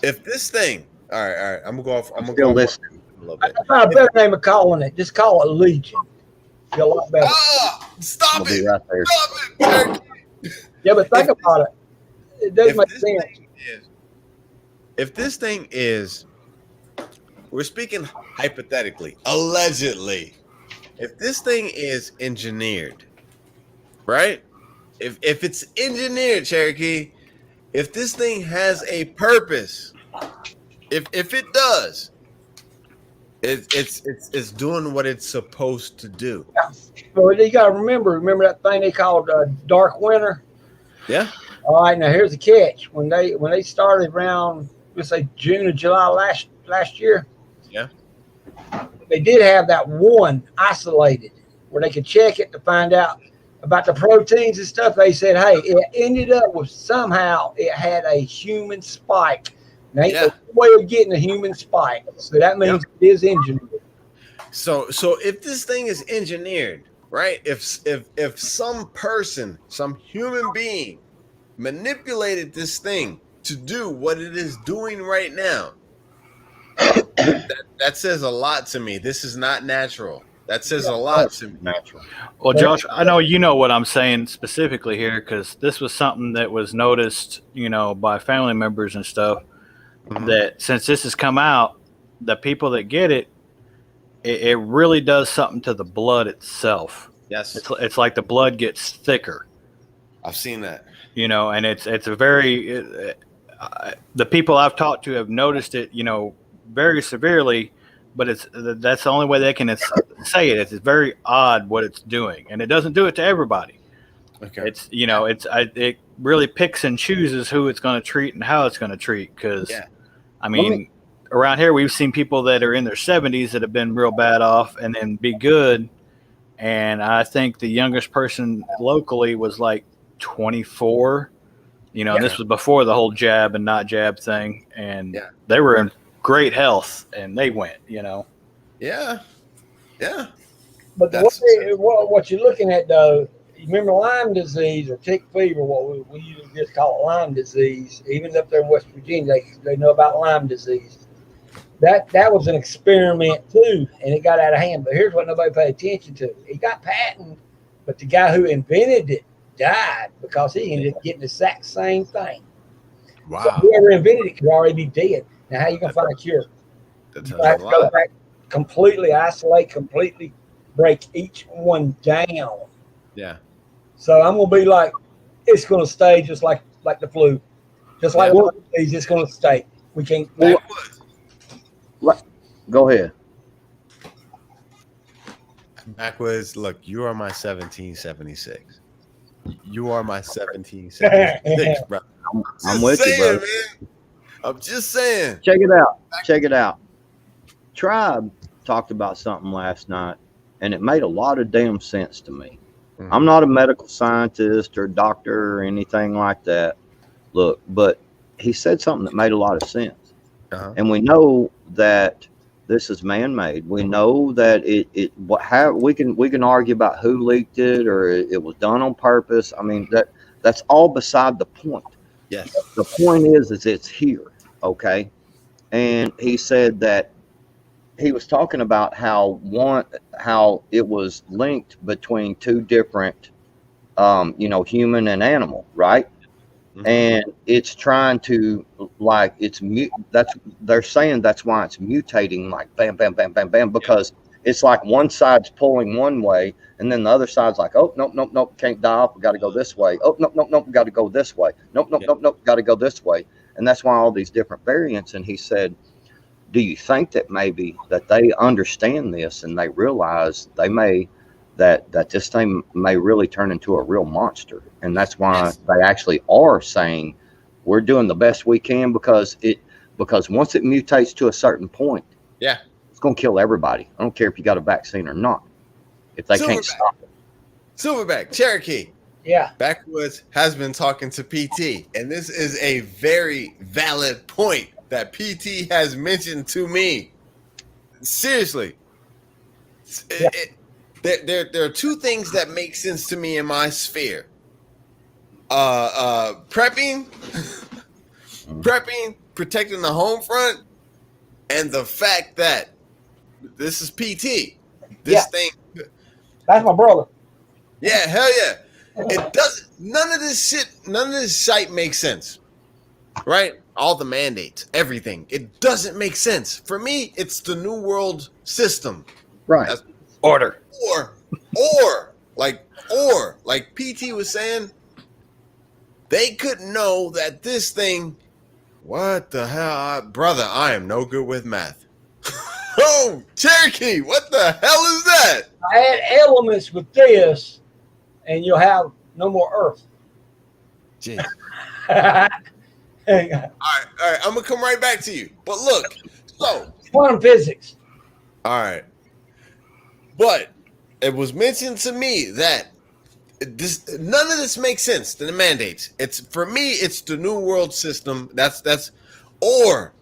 all right, I'm gonna go off. I'm gonna go listening a little bit. I found a better name of calling it. Just call it Legion. Feel a lot better. Stop I'll be it! right there. Stop it, Cherokee. Yeah, but think If about it. It does if make this sense. thing if this thing is, we're speaking hypothetically, allegedly, if this thing is engineered, right? If it's engineered, Cherokee, if this thing has a purpose, if it does, it's doing what it's supposed to do. But you got to remember that thing they called Dark Winter. Yeah. All right, now here's the catch. When they started around, let's say June or July last year, Yeah. they did have that one isolated where they could check it to find out about the proteins and stuff. They said, hey, it ended up with somehow it had a human spike. There ain't no way of getting a human spike. So that means it is engineered. So if this thing is engineered, right? If some person, some human being manipulated this thing to do what it is doing right now, that says a lot to me. This is not natural. That says a lot to me. Natural. Well, Josh, I know you know what I'm saying specifically here because this was something that was noticed, by family members and stuff. Mhm. That since this has come out, the people that get it really does something to the blood itself. Yes, It's like the blood gets thicker, I've seen that. and it's a very the people I've talked to have noticed it, very severely. But that's the only way they can say it. It's very odd what it's doing, and it doesn't do it to everybody. Okay. It really picks and chooses who it's going to treat and how it's going to treat. Because, around here we've seen people that are in their 70s that have been real bad off and then be good. And I think the youngest person locally was like 24. And this was before the whole jab and not jab thing, and they were in great health, and they went. Yeah. But what you're looking at, though, you remember Lyme disease or tick fever, what we usually just call it Lyme disease. Even up there in West Virginia, they know about Lyme disease. That was an experiment, too, and it got out of hand. But here's what nobody paid attention to. It got patented, but the guy who invented it died because he ended up getting the exact same thing. Wow. So whoever invented it could already be dead. Now, how are you going to find a cure? That You tells have a to go lot. back, completely isolate, completely break each one down. Yeah. So I'm going to be like, it's going to stay just like the flu. Just like one of these, it's going to stay. We can't. Go ahead. Backwoods, look, you are my 1776. You are my 1776, bro. I'm with you, bro. Man. I'm just saying. Check it out. Tribe talked about something last night, and it made a lot of damn sense to me. Mm-hmm. I'm not a medical scientist or doctor or anything like that. Look, but he said something that made a lot of sense. Uh-huh. And we know that this is man-made. We know that we can argue about who leaked it or it was done on purpose. I mean, that's all beside the point. Yes. The point is it's here, okay? And he said that he was talking about how it was linked between two different, human and animal, right? Mm-hmm. And it's trying to they're saying that's why it's mutating like bam, bam, bam, bam, bam, because it's like one side's pulling one way and then the other side's like, oh, nope, can't die off. We got to go this way. Oh, nope, we got to go this way. Nope, got to go this way. And that's why all these different variants. And he said, do you think that maybe that they understand this and they realize that this thing may really turn into a real monster? And that's why they actually are saying we're doing the best we can because once it mutates to a certain point, it's going to kill everybody. I don't care if you got a vaccine or not. If they can't stop it. Silverback, Cherokee. Yeah. Backwoods has been talking to PT, and this is a very valid point that PT has mentioned to me. Seriously. There are two things that make sense to me in my sphere. Prepping, protecting the home front, and the fact that this is PT. This thing. That's my brother. Yeah, hell yeah. It doesn't. None of this shite makes sense, right? All the mandates, everything. It doesn't make sense. For me, it's the New World system. Right. That's, Order. or like PT was saying, they couldn't know that this thing. What the hell, brother? I am no good with math. Oh, Cherokee, what the hell is that? Add elements with this, and you'll have no more Earth. Jeez. All right. I'm gonna come right back to you. But look, so Quantum physics. all right. But it was mentioned to me that none of this makes sense. The mandates. It's for me. It's the New World system. That's or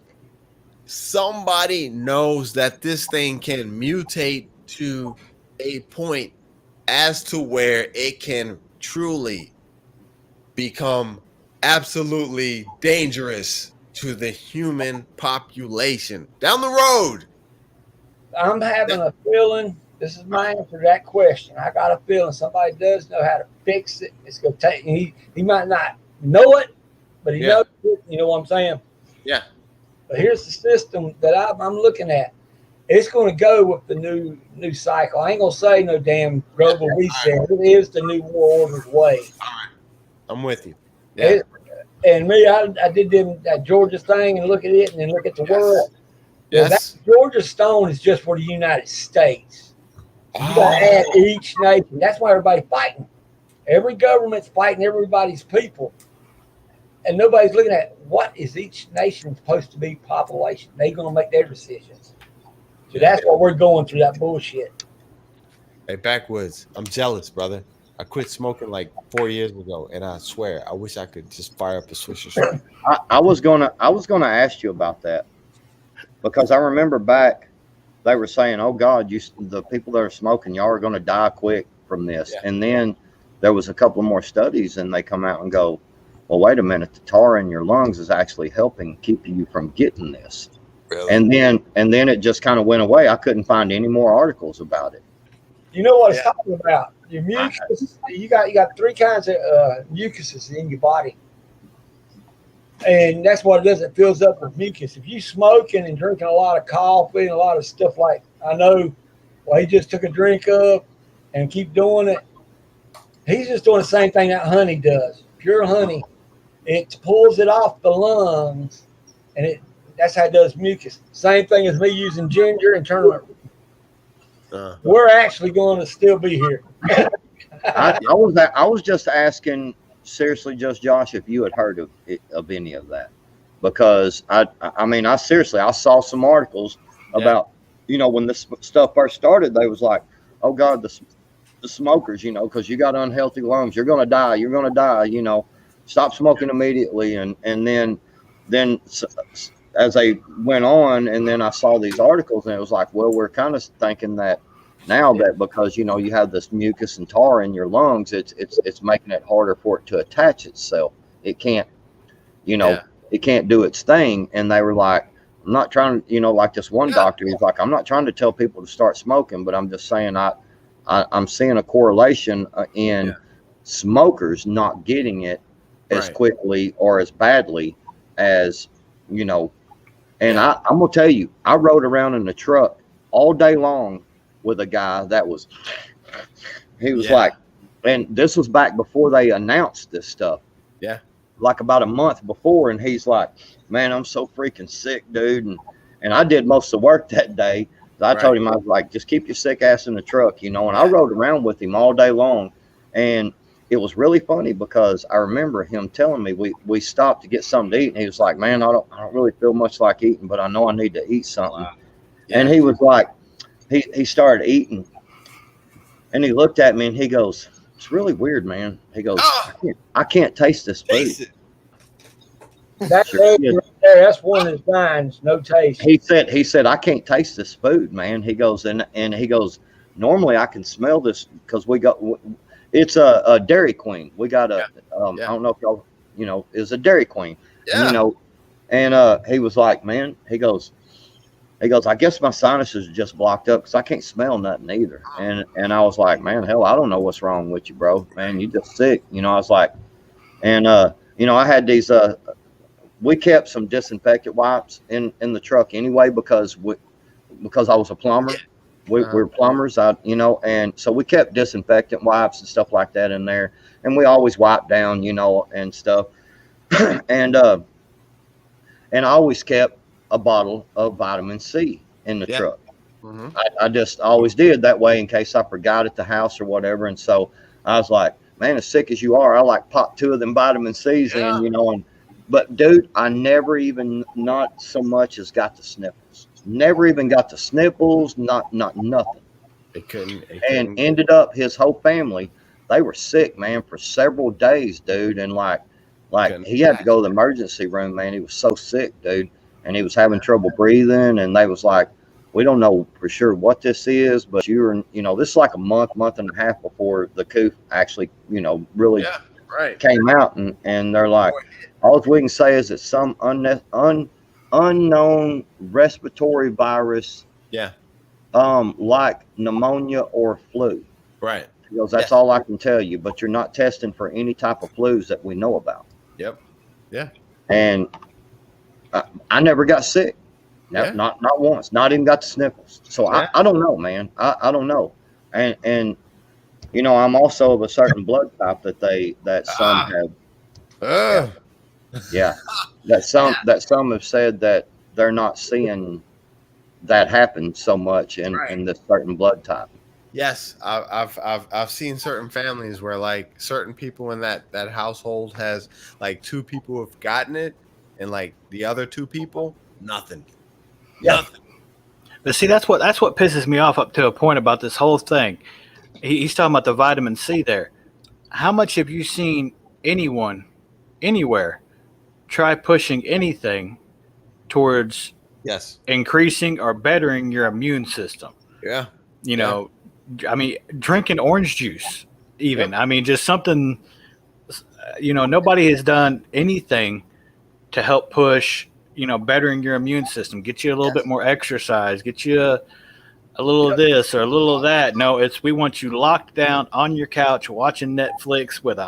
somebody knows that this thing can mutate to a point as to where it can truly become absolutely dangerous to the human population down the road. I'm having a feeling. This is my answer to that question. I got a feeling somebody does know how to fix it. It's gonna take. He might not know it, but he knows it. You know what I'm saying? Yeah. But here's the system that I'm looking at. It's going to go with the new cycle. I ain't gonna say no damn global reset. It is the new world order's way. All right. I'm with you. Yeah. And me, I did that Georgia thing and look at it and then look at the world. Yes. That Georgia stone is just for the United States. So you got to add each nation. That's why everybody's fighting. Every government's fighting everybody's people. And nobody's looking at what is each nation supposed to be population. They're going to make their decisions. So that's why we're going through that bullshit. Hey, Backwoods, I'm jealous, brother. I quit smoking like 4 years ago, and I swear, I wish I could just fire up a Swisher. I was gonna ask you about that because I remember back they were saying, "Oh God, the people that are smoking, y'all are gonna die quick from this." Yeah. And then there was a couple more studies, and they come out and go, "Well, wait a minute, the tar in your lungs is actually helping keep you from getting this." Really? And then it just kind of went away. I couldn't find any more articles about it. You know what it's talking about? Your mucus. You got three kinds of mucuses in your body, and that's what it does. It fills up with mucus. If you smoking and drinking a lot of coffee and a lot of stuff like I know, well, he just took a drink of and keep doing it. He's just doing the same thing that honey does. Pure honey, it pulls it off the lungs, and that's how it does mucus. Same thing as me using ginger and turmeric. We're actually going to still be here. I was just asking seriously, just Josh, if you had heard of any of that, because I mean I saw some articles about when this stuff first started. They was like, oh God, the smokers, because you got unhealthy lungs, you're gonna die, stop smoking immediately, and then as they went on, and then I saw these articles, and it was like, well, we're kind of thinking that now that because you have this mucus and tar in your lungs, it's making it harder for it to attach itself. It can't, it can't do its thing. And they were like, I'm not trying to, like this one doctor, he's like, I'm not trying to tell people to start smoking, but I'm just saying I'm seeing a correlation in smokers not getting it as quickly or as badly as and I'm gonna tell you, I rode around in the truck all day long with a guy that was like, and this was back before they announced this stuff, like about a month before, and he's like, man, I'm so freaking sick, dude, and I did most of the work that day. I told him, I was like, just keep your sick ass in the truck, and I rode around with him all day long. And it was really funny because I remember him telling me we stopped to get something to eat, and he was like, man, I don't really feel much like eating, but I know I need to eat something. And he was like, he started eating, and he looked at me and he goes, it's really weird, man. He goes, I can't taste this food. That's that's one of the signs, no taste. He said, I can't taste this food, man. He goes, and he goes, normally I can smell this because it's a Dairy Queen. We got I don't know if y'all, is a Dairy Queen. And he was like, man, he goes, He goes, I guess my sinuses are just blocked up because I can't smell nothing either. And I was like, man, hell, I don't know what's wrong with you, bro. Man, you just sick. You know, I was like, and you know, I had these we kept some disinfectant wipes in the truck anyway because I was a plumber. We're plumbers, you know, and so we kept disinfectant wipes and stuff like that in there, and we always wipe down, you know, and stuff. and I always kept a bottle of vitamin C in the truck. I just always did that way in case I forgot at the house or whatever. And so I was like, man, as sick as you are, I like pop 2 of them vitamin C's in, you know. But dude, I never even not so much as got the sniffles. Never even got the sniffles, not nothing. And ended up his whole family, they were sick, man, for several days, dude. And like he had to go to the emergency room, man. He was so sick, dude. And he was having trouble breathing, and they was like, we don't know for sure what this is, but you know, this is like a month and a half before the coup actually, you know, really came out, and they're like, all we can say is it's some unknown respiratory virus, like pneumonia or flu. Right. Because that's all I can tell you, but you're not testing for any type of flus that we know about. Yep. Yeah. And I never got sick. Not once. Not even got the sniffles. So I don't know, man. I don't know. And you know, I'm also of a certain blood type that some have. Yeah. That some have said that they're not seeing that happen so much in this certain blood type. Yes, I've seen certain families where like certain people in that household has like 2 people have gotten it, and like the other 2 people, nothing. Nothing. But see, that's what pisses me off up to a point about this whole thing. He's talking about the vitamin C there. How much have you seen anyone, anywhere, try pushing anything towards increasing or bettering your immune system? Yeah. You know, I mean, drinking orange juice, even. I mean, just something, you know, nobody has done anything to help push, you know, bettering your immune system, get you a little bit more exercise, get you a little of this or a little of that. No, we want you locked down on your couch watching Netflix with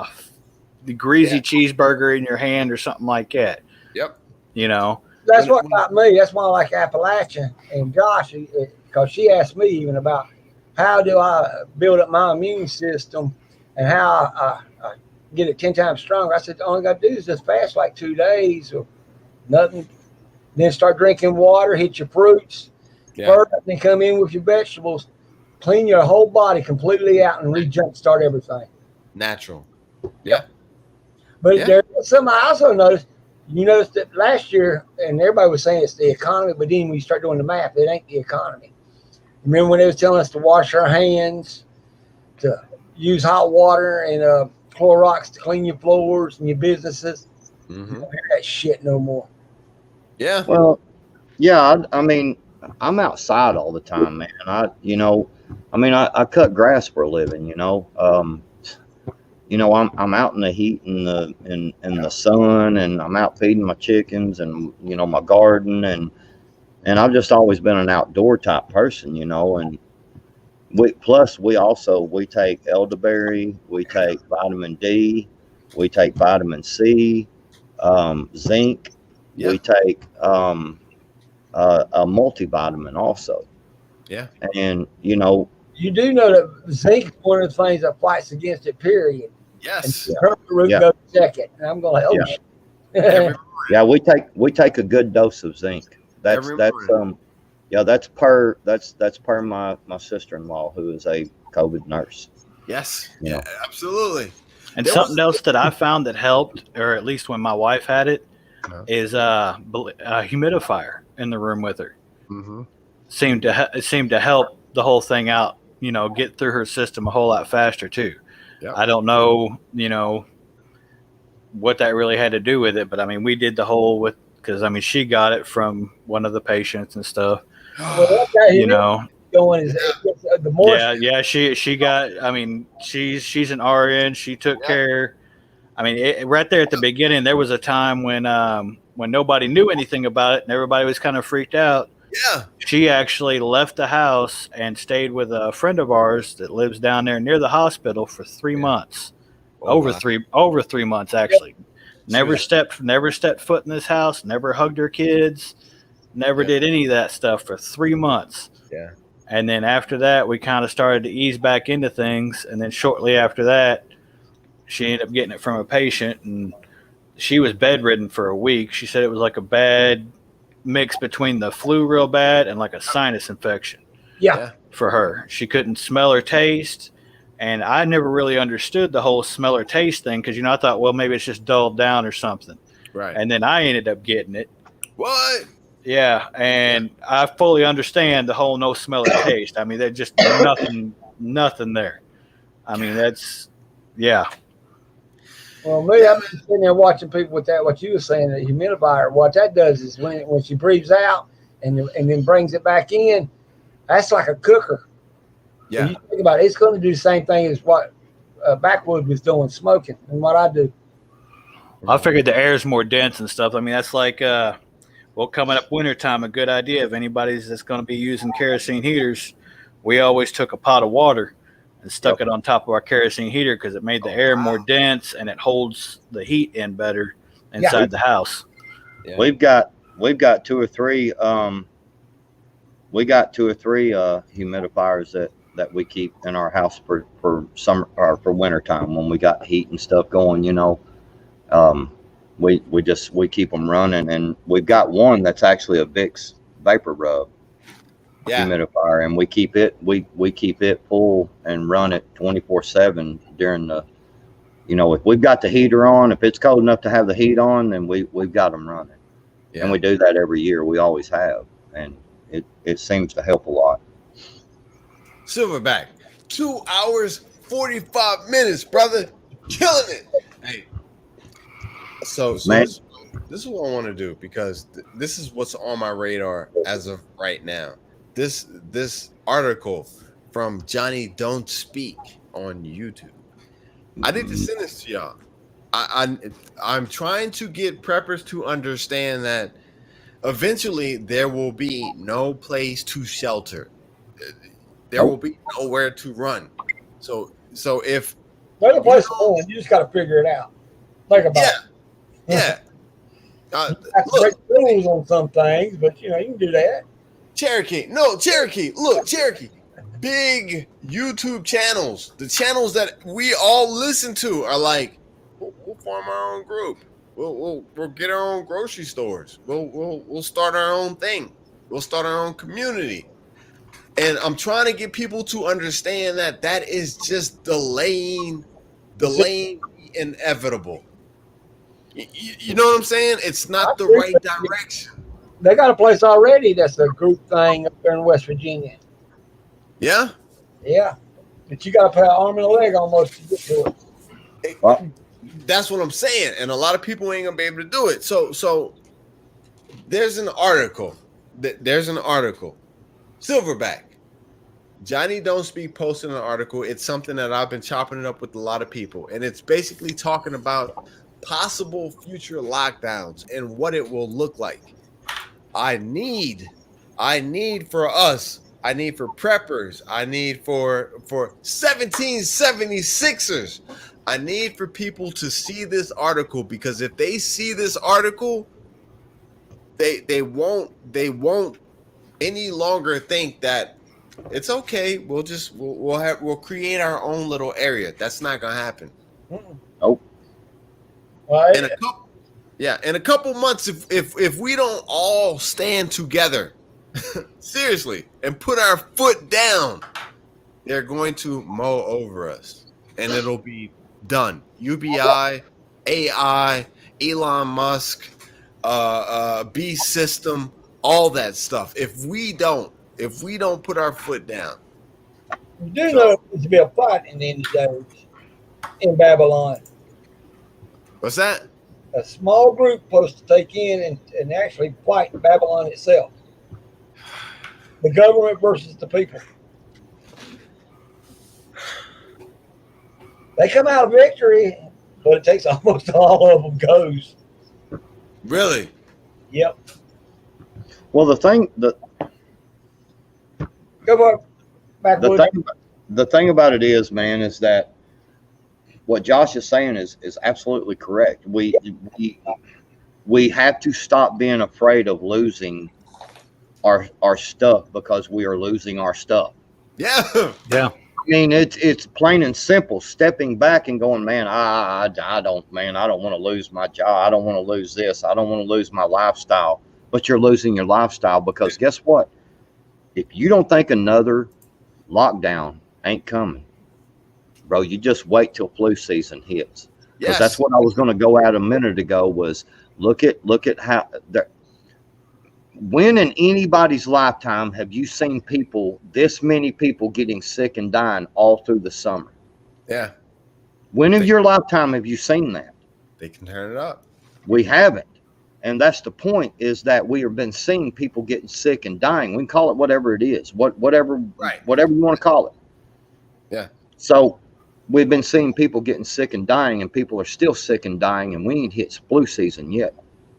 the greasy cheeseburger in your hand or something like that. Yep. You know, that's what got me. That's why I like Appalachian and Josh, because she asked me even about how do I build up my immune system and how I get it 10 times stronger. I said, the only got to do is just fast like 2 days or nothing. Then start drinking water, hit your fruits first, then come in with your vegetables, clean your whole body completely out and start everything. Natural. But there's something I also noticed. You noticed that last year, and everybody was saying it's the economy, but then when you start doing the math, it ain't the economy. Remember when they was telling us to wash our hands, to use hot water and Clorox to clean your floors and your businesses? You don't hear that shit no more. Yeah. Well, yeah, I mean, I'm outside all the time, man. I cut grass for a living, you know. You know, I'm out in the heat and the sun, and I'm out feeding my chickens and, you know, my garden, and I've just always been an outdoor type person, you know. And we take elderberry, we take vitamin D, we take vitamin C, zinc, we take a multivitamin also. Yeah. And you know, you do know that zinc is one of the things that fights against it, period. Yes. And herb root goes second. And I'm going, shit. Yeah, we take a good dose of zinc. That's per my sister-in-law, who is a COVID nurse. Yes. You know? Absolutely. And something else that I found that helped, or at least when my wife had it, is a humidifier in the room with her. Seemed to help the whole thing out, you know, get through her system a whole lot faster too. I don't know, you know, what that really had to do with it, but I mean, we did the whole because I mean, she got it from one of the patients and stuff. You know, going is the more. Yeah. She got. I mean, she's an RN. She took care. I mean, right there at the beginning, there was a time when nobody knew anything about it and everybody was kind of freaked out. Yeah. She actually left the house and stayed with a friend of ours that lives down there near the hospital for 3 months. Oh, over wow. 3 months actually. Never was- stepped foot in this house, never hugged her kids, never Yeah. did any of that stuff for 3 months. Yeah. And then after that, we kind of started to ease back into things. And then shortly after that, she ended up getting it from a patient, and she was bedridden for a week. She said it was like a bad mix between the flu real bad and like a sinus infection Yeah. for her. She couldn't smell or taste. And I never really understood the whole smell or taste thing because, I thought, well, maybe it's just dulled down or something. Right. And then I ended up getting it. What? Yeah, and I fully understand the whole no smell or taste. I mean, there's just nothing there. I mean, that's, yeah. Well, me, I'm just sitting there watching people with that. What you were saying, the humidifier. What that does is when she breathes out and then brings it back in, that's like a cooker. Yeah. When you think about it, it's going to do the same thing as what Backwood was doing, smoking, and what I do. I figured the air is more dense and stuff. I mean, that's like, coming up wintertime, a good idea. If anybody's that's going to be using kerosene heaters, we always took a pot of water and stuck it on top of our kerosene heater because it made the air more dense and it holds the heat in better inside the house. Yeah. We've got 2 or 3 humidifiers that we keep in our house for summer or for winter time when we got heat and stuff going, we keep them running, and we've got one that's actually a Vicks vapor rub humidifier, and we keep it full and run it 24/7 during the, if we've got the heater on, if it's cold enough to have the heat on, then we've got them running. Yeah. And we do that every year. We always have, and it seems to help a lot. Silverback, 2 hours 45 minutes, brother, killing it. Hey, so this is what I want to do, because this is what's on my radar as of right now. This article from Johnny Don't Speak on YouTube. I need to send this to y'all. I'm trying to get preppers to understand that eventually there will be no place to shelter. There will be nowhere to run. So if There's a place to go, you just got to figure it out. Think about it. Yeah. Have to break rules on some things, but you can do that. Cherokee. Look, Cherokee. Big YouTube channels, the channels that we all listen to, are like, we'll form our own group. We'll get our own grocery stores. We'll start our own thing. We'll start our own community. And I'm trying to get people to understand that is just delaying the inevitable. You know what I'm saying? It's not the right direction. They got a place already that's a group thing up there in West Virginia. Yeah? Yeah. But you got to put an arm and a leg almost to get to it. Well, that's what I'm saying. And a lot of people ain't going to be able to do it. So there's an article. Silverback. Johnny Don't Speak posted an article. It's something that I've been chopping it up with a lot of people. And it's basically talking about possible future lockdowns and what it will look like. I need for us, I need for preppers, I need for 1776ers, I need for people to see this article, because if they see this article, they won't any longer think that it's okay. We'll create our own little area. That's not gonna happen. Nope. Well, In a couple months, if we don't all stand together, seriously, and put our foot down, they're going to mow over us, and it'll be done. UBI, AI, Elon Musk, B system, all that stuff. If we don't put our foot down. you do know there's to be a fight in the end of days in Babylon. What's that? A small group supposed to take in and actually fight Babylon itself. The government versus the people. They come out of victory, but it takes almost all of them goes. Really? Yep. Well, the thing Go for it. The Backwoods. thing about it is, man, is that what Josh is saying is absolutely correct. We have to stop being afraid of losing our stuff because we are losing our stuff. Yeah. Yeah. I mean, it's plain and simple. Stepping back and going, man, I don't want to lose my job. I don't want to lose this. I don't want to lose my lifestyle. But you're losing your lifestyle because guess what? If you don't think another lockdown ain't coming, bro, you just wait till flu season hits. Because that's what I was going to go at a minute ago. Was look at how when in anybody's lifetime have you seen this many people getting sick and dying all through the summer? Yeah. When in your lifetime have you seen that? They can turn it up. We haven't. And that's the point, is that we have been seeing people getting sick and dying. We can call it whatever it is, whatever you want to call it. Yeah. So we've been seeing people getting sick and dying, and people are still sick and dying, and we ain't hit flu season yet.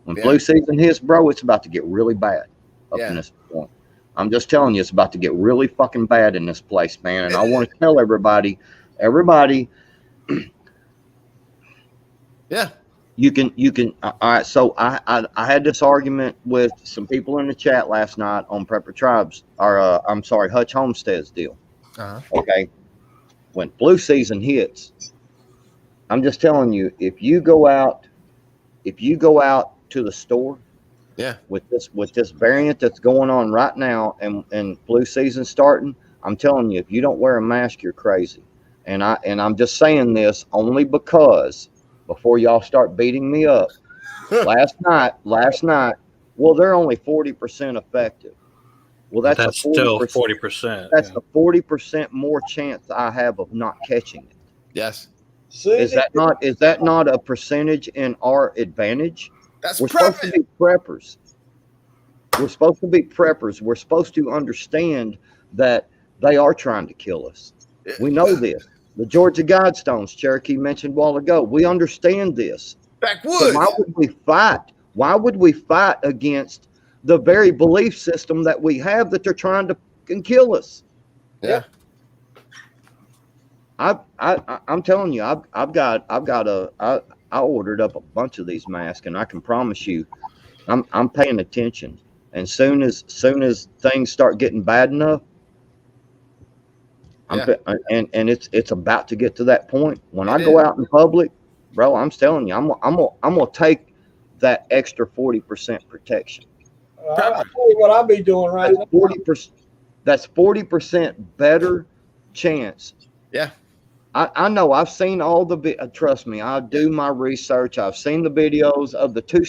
When flu season hits, bro, it's about to get really bad up in this point. I'm just telling you, it's about to get really fucking bad in this place, man. And I want to tell everybody, yeah, you can. All right. So I had this argument with some people in the chat last night on Prepper Tribes, or I'm sorry, Hutch Homestead's deal. Okay. When flu season hits, I'm just telling you, if you go out to the store, with this variant that's going on right now, and flu season starting, I'm telling you, if you don't wear a mask, you're crazy. And I'm just saying this only because before y'all start beating me up, last night, well, they're only 40% effective. Well, that's still 40%. That's a 40% more chance I have of not catching it. Yes. Is that not a percentage in our advantage? We're supposed to be preppers. We're supposed to be preppers. We're supposed to understand that they are trying to kill us. We know this. The Georgia Guidestones, Cherokee mentioned a while ago. We understand this. Backwoods. So why would we fight? Why would we fight against the very belief system that we have that they're trying to kill us? Yeah. I'm telling you, I ordered up a bunch of these masks, and I can promise you, I'm paying attention. And soon as things start getting bad enough, and it's about to get to that point. When I go out in public, bro, I'm telling you, I'm gonna take that extra 40% protection. I'll tell you what I'll be doing right now. 40%. That's 40% better chance. Yeah. I know. I've seen all the. Trust me, I do my research. I've seen the videos of the two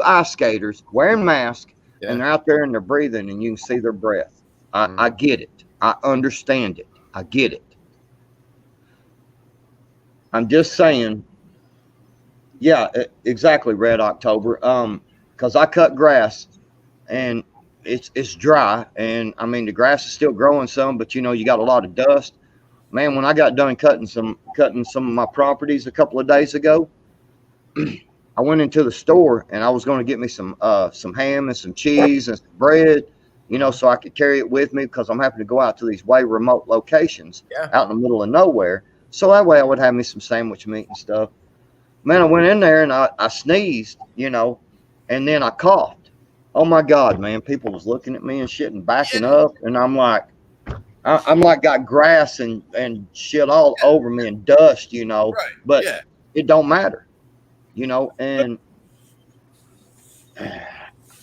ice skaters wearing masks, and they're out there and they're breathing, and you can see their breath. I get it. I understand it. I get it. I'm just saying. Yeah, exactly. Red October. Because I cut grass, and it's dry, and I mean the grass is still growing some, but you got a lot of dust. Man, when I got done cutting some of my properties a couple of days ago, I went into the store and I was going to get me some ham and some cheese and some bread, so I could carry it with me, because I'm having to go out to these way remote locations out in the middle of nowhere. So that way I would have me some sandwich meat and stuff. Man, I went in there and I sneezed, and then I coughed. Oh my God, man, people was looking at me and shit and backing up, and I'm like got grass and shit all over me and dust, but it don't matter, and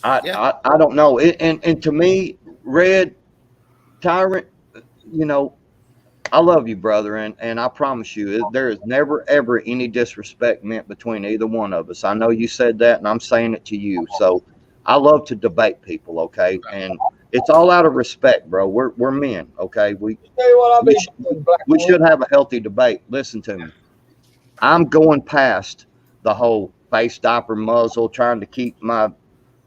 I don't know. And to me, Red Tyrant, I love you, brother, and I promise you, there is never, ever any disrespect meant between either one of us. I know you said that, and I'm saying it to you. So I love to debate people, okay? And it's all out of respect, bro. We're men, okay? We should have a healthy debate. Listen to me. I'm going past the whole face diaper muzzle, trying to keep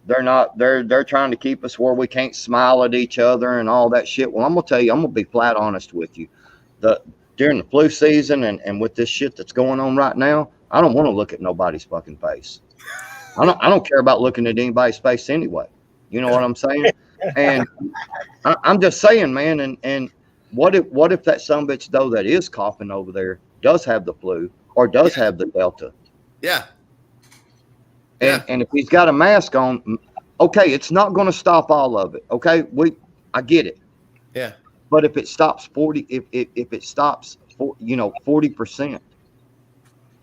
they're trying to keep us where we can't smile at each other and all that shit. Well, I'm gonna tell you, I'm gonna be flat honest with you. During the flu season and with this shit that's going on right now, I don't want to look at nobody's fucking face. I don't care about looking at anybody's face anyway. You know what I'm saying? And I'm just saying, man. And what if that sumbitch though that is coughing over there does have the flu or does have the Delta? Yeah. And if he's got a mask on, okay, it's not going to stop all of it. Okay, I get it. Yeah. But if it stops 40%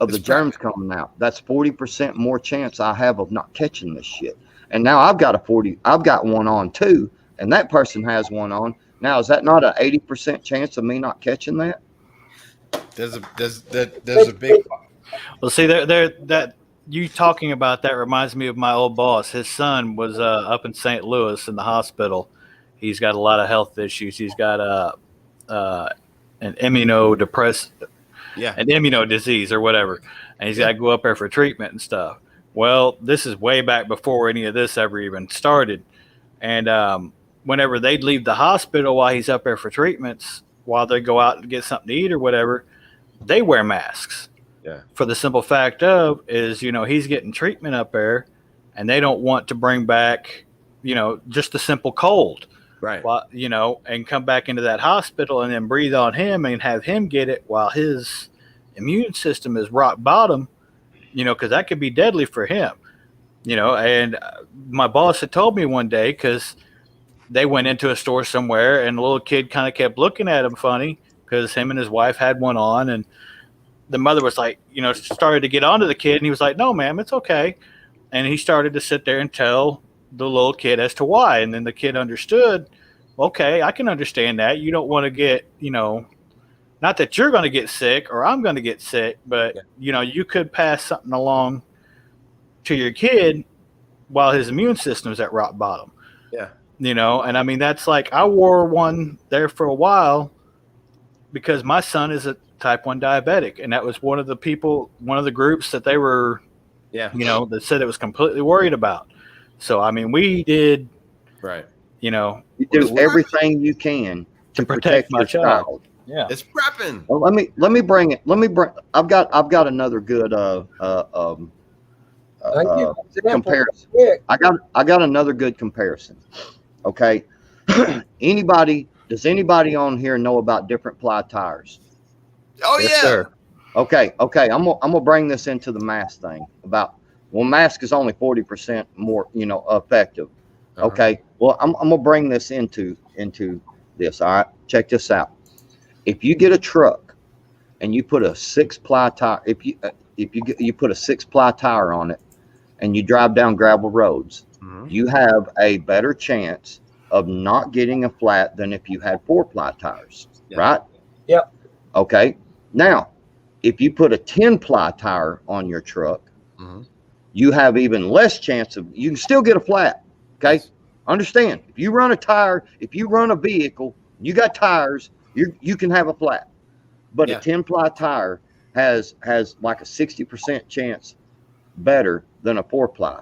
of the germs coming out, that's 40% more chance I have of not catching this shit. And now I've got one on too, and that person has one on. Now is that not an 80% chance of me not catching that? There's a big. Well, see, that you talking about that reminds me of my old boss. His son was up in St. Louis in the hospital. He's got a lot of health issues. He's got an immuno disease or whatever, and he's got to go up there for treatment and stuff. Well, this is way back before any of this ever even started, and whenever they'd leave the hospital while he's up there for treatments, while they go out and get something to eat or whatever, they wear masks. Yeah. For the simple fact of is, he's getting treatment up there, and they don't want to bring back, just a simple cold. Right. Well, and come back into that hospital and then breathe on him and have him get it while his immune system is rock bottom, because that could be deadly for him, and my boss had told me one day, because they went into a store somewhere and the little kid kind of kept looking at him funny because him and his wife had one on, and the mother was like, started to get onto the kid, and he was like, "No, ma'am, it's okay." And he started to sit there and tell the little kid as to why. And then the kid understood, okay, I can understand that. You don't want to get, not that you're going to get sick or I'm going to get sick, but, you could pass something along to your kid while his immune system's at rock bottom. Yeah. And I mean, that's like, I wore one there for a while because my son is a type 1 diabetic. And that was one of the groups that they were, that said it was completely worried about. So, I mean, we did, right. You do everything you can to protect my your child. Yeah. It's prepping. Well, let me bring it. I've got another good comparison. I got another good comparison. Okay. Does anybody on here know about different ply tires? Oh, yes, yeah. Sir. Okay. I'm gonna bring this into the mask thing about, mask is only 40% more, effective. Uh-huh. Okay. Well, I'm gonna bring this into this. All right. Check this out. If you get a truck and you put a 6-ply tire, if you put a 6-ply tire on it and you drive down gravel roads, you have a better chance of not getting a flat than if you had 4-ply tires. Yeah. Right? Yep. Okay. Now, if you put a 10-ply tire on your truck, you have even less chance of, you can still get a flat. Okay. Understand, if you run a vehicle, you got tires, you can have a flat. But a 10-ply tire has like a 60% chance better than a 4-ply.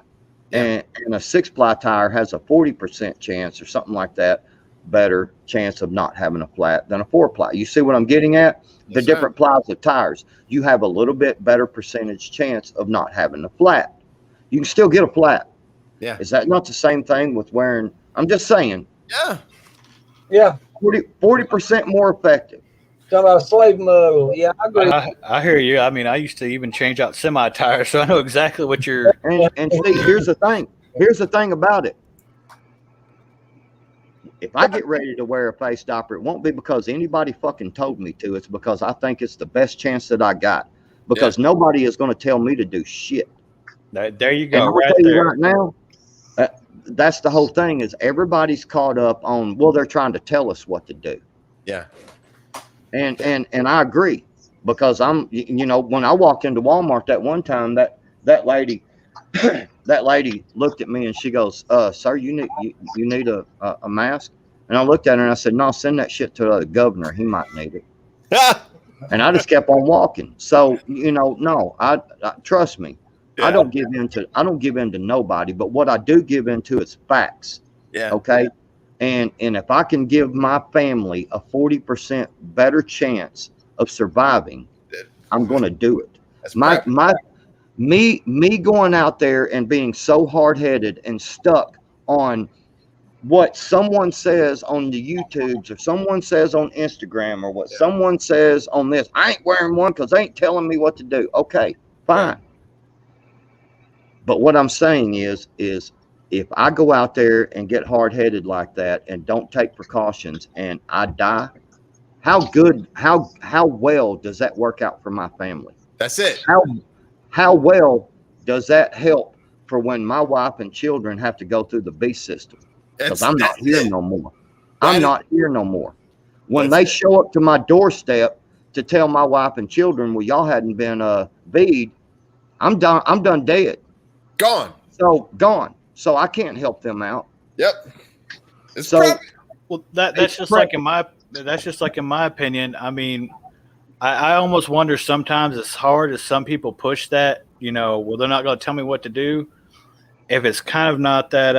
Yeah. And a 6-ply tire has a 40% chance or something like that, better chance of not having a flat than a 4-ply. You see what I'm getting at? Yes, the different plies of tires, you have a little bit better percentage chance of not having a flat. You can still get a flat. Yeah. Is that not the same thing with wearing? I'm just saying. Yeah. Yeah. 40% more effective. Talking about a slave model. Yeah, I agree. I hear you. I mean, I used to even change out semi tires, so I know exactly what you're. And see, here's the thing. Here's the thing about it. If I get ready to wear a face diaper, it won't be because anybody fucking told me to. It's because I think it's the best chance that I got. Because nobody is going to tell me to do shit. There you go. And Right there. Right now, that's the whole thing. Is everybody's caught up on? Well, they're trying to tell us what to do. Yeah. And I agree, because I'm, when I walked into Walmart that one time, that lady looked at me and she goes, "Sir, you need a mask?" And I looked at her and I said, "No, send that shit to the governor. He might need it." And I just kept on walking. So no, I trust me. Yeah. I don't give in to nobody, but what I do give into is facts. Yeah. Okay. And if I can give my family a 40% better chance of surviving, I'm going to do it. That's me going out there and being so hard-headed and stuck on what someone says on the YouTubes or someone says on Instagram or what someone says on this. I ain't wearing one because they ain't telling me what to do. Okay, fine. Right. But what I'm saying is if I go out there and get hard-headed like that and don't take precautions and I die, how well does that work out for my family? That's it. How well does that help for when my wife and children have to go through the beast system? Because I'm not here no more. I'm not here no more. When they show up to my doorstep to tell my wife and children, well, y'all hadn't been bead, I'm done dead. Gone. So gone. So I can't help them out. Yep. It's So Well, that's just like in my opinion. I mean, I almost wonder sometimes, as hard as some people push that, well, they're not going to tell me what to do. If it's kind of not that,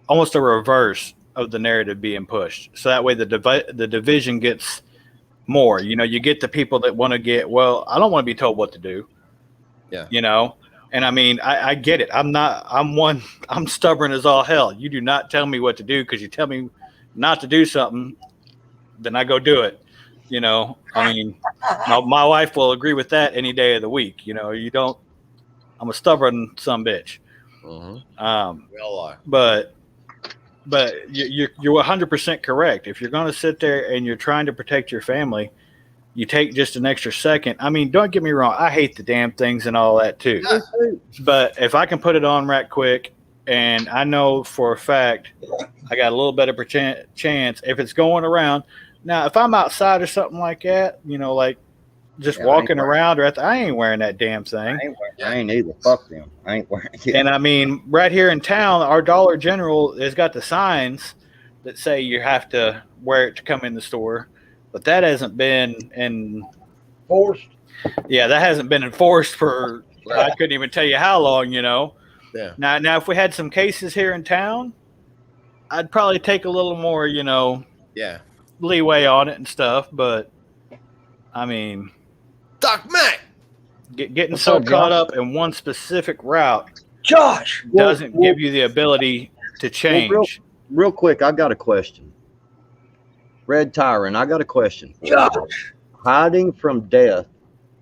almost a reverse of the narrative being pushed. So that way the division gets more, you get the people that want to get, well, I don't want to be told what to do. Yeah. And I mean, I get it. I'm stubborn as all hell. You do not tell me what to do because you tell me not to do something, then I go do it. I mean, my wife will agree with that any day of the week. I'm a stubborn sumbitch. Mm-hmm. We all are. But you're 100% correct. If you're going to sit there and you're trying to protect your family, you take just an extra second. I mean, don't get me wrong. I hate the damn things and all that too. But if I can put it on right quick, and I know for a fact I got a little better chance if it's going around. Now, if I'm outside or something like that, like just walking around, I ain't wearing that damn thing. I ain't either. Fuck them. I ain't wearing it. And I mean, right here in town, our Dollar General has got the signs that say you have to wear it to come in the store. But that hasn't been enforced. Yeah, that hasn't been enforced for I couldn't even tell you how long, Yeah. Now if we had some cases here in town, I'd probably take a little more, Yeah. leeway on it and stuff. But I mean, Doc Mac getting so caught up in one specific route, Josh, doesn't give you the ability to change. Real quick, I got a question. Red Tyrant, I got a question. Josh. Hiding from death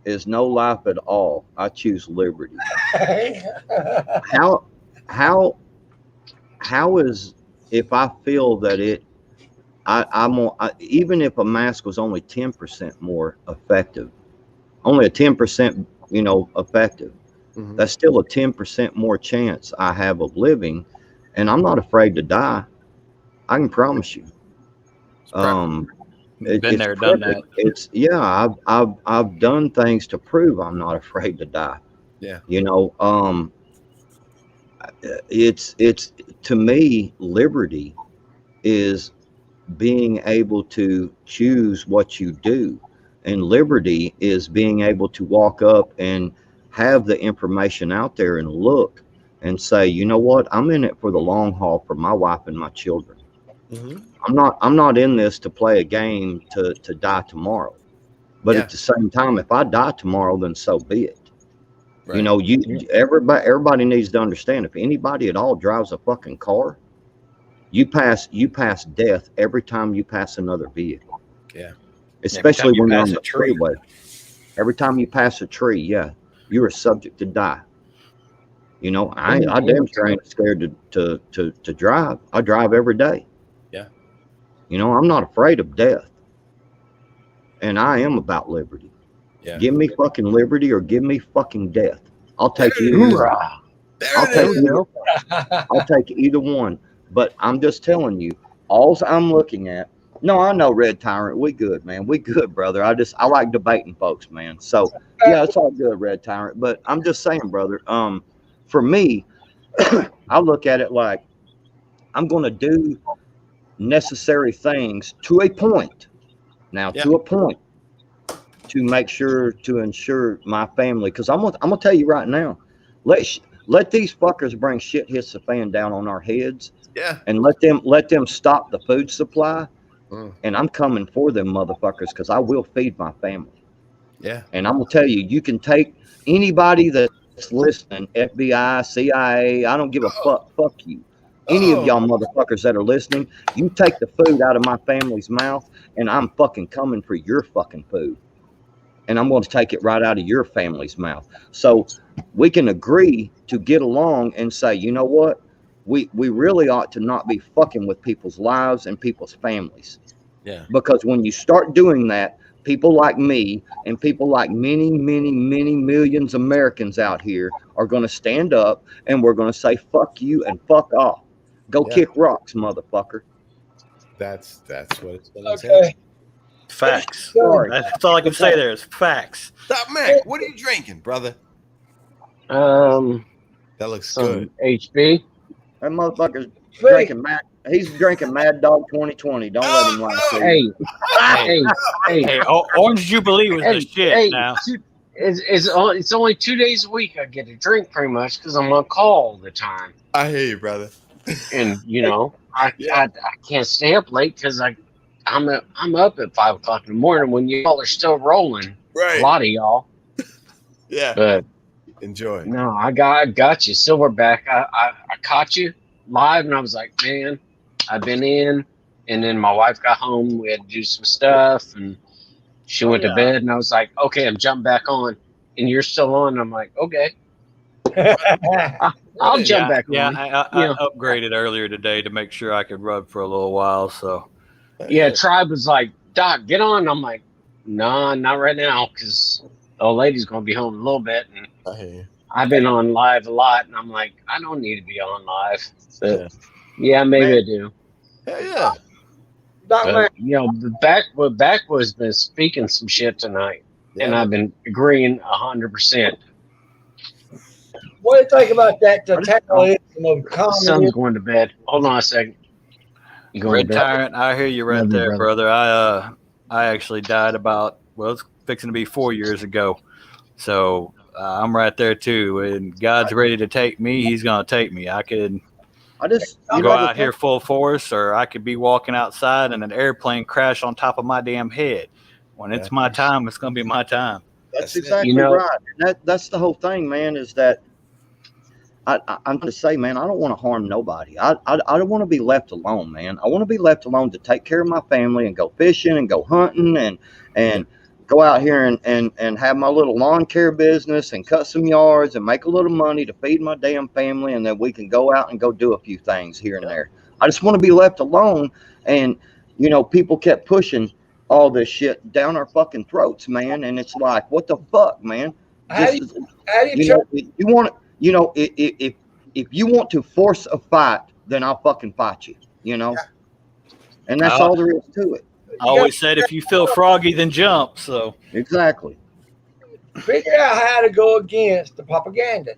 is no life at all. I choose liberty. How is, if I feel that even if a mask was only 10% more effective, only a 10%, effective, that's still a 10% more chance I have of living, and I'm not afraid to die. I can promise you. Been there, done that. I've done things to prove I'm not afraid to die. Yeah. It's to me, liberty is being able to choose what you do, and liberty is being able to walk up and have the information out there and look and say, you know what, I'm in it for the long haul for my wife and my children. Mm-hmm. I'm not in this to play a game to die tomorrow. But at the same time, if I die tomorrow, then so be it. Right. Everybody needs to understand, if anybody at all drives a fucking car, you pass death every time you pass another vehicle. Yeah. Especially when you're on the freeway. Every time you pass a tree, you are subject to die. I damn sure ain't scared to drive. I drive every day. I'm not afraid of death. And I am about liberty. Yeah. Give me fucking liberty or give me fucking death. I'll take either. I'll take either one. But I'm just telling you, all I'm looking at. No, I know, Red Tyrant. We good, man. We good, brother. I like debating folks, man. So yeah, it's all good, Red Tyrant. But I'm just saying, brother. For me, I look at it like I'm going to do necessary things to a point. Now, to a point, to make sure to ensure my family. Because I'm gonna tell you right now, let these fuckers bring shit hits the fan down on our heads. Yeah. And let them stop the food supply. And I'm coming for them motherfuckers because I will feed my family. Yeah. And I'm gonna tell you, you can take anybody that's listening, FBI, CIA, I don't give a fuck you. Any of y'all motherfuckers that are listening, you take the food out of my family's mouth, and I'm fucking coming for your fucking food. And I'm going to take it right out of your family's mouth. So we can agree to get along and say, you know what? We really ought to not be fucking with people's lives and people's families. Yeah. Because when you start doing that, people like me and people like many, many, many millions of Americans out here are going to stand up and we're going to say, fuck you and fuck off. Go kick rocks, motherfucker. That's what it's gonna Okay. take. Facts. Sorry. That's all I can say there is facts. Stop, Mac. What are you drinking, brother? That looks some good. HB. That motherfucker's drinking Mad. He's drinking Mad Dog 2020. Don't let him lie to you. Hey, Orange Jubilee was the shit now. It's only 2 days a week I get to drink pretty much because I'm on call all the time. I hear you, brother. And I can't stay up late because I'm up at 5 o'clock in the morning when y'all are still rolling. Right. A lot of y'all. Yeah. But enjoy. No, I got you, Silverback. I caught you live, and I was like, man, I've been in. And then my wife got home. We had to do some stuff, and she went to bed. And I was like, okay, I'm jumping back on. And you're still on. And I'm like, okay. I'll jump back on. I upgraded earlier today to make sure I could rub for a little while. So, yeah, Tribe was like, Doc, get on. I'm like, nah, not right now, because the old lady's gonna be home in a little bit, and I've been on live a lot, and I'm like, I don't need to be on live. But yeah, maybe I do. Yeah. But, Back was been speaking some shit tonight, and I've been agreeing 100%. What do you think about that totalitarianism of communism? Son's going to bed. Hold on a second. You going Red to bed? Tyrant, I hear you right Love you, there, brother. I actually died about, it's fixing to be 4 years ago. So I'm right there too. When God's ready to take me, he's going to take me. I could go out here full force, or I could be walking outside and an airplane crash on top of my damn head. When it's my time, it's going to be my time. That's exactly right. That's the whole thing, man, is that I'm going to say, man, I don't want to harm nobody. I don't want to be left alone, man. I want to be left alone to take care of my family and go fishing and go hunting and go out here and have my little lawn care business and cut some yards and make a little money to feed my damn family. And then we can go out and go do a few things here and there. I just want to be left alone. And, people kept pushing all this shit down our fucking throats, man. And it's like, what the fuck, man? If you want to force a fight, then I'll fucking fight you, And that's all there is to it. I always said, if you feel froggy, then jump. So exactly. Figure out how to go against the propaganda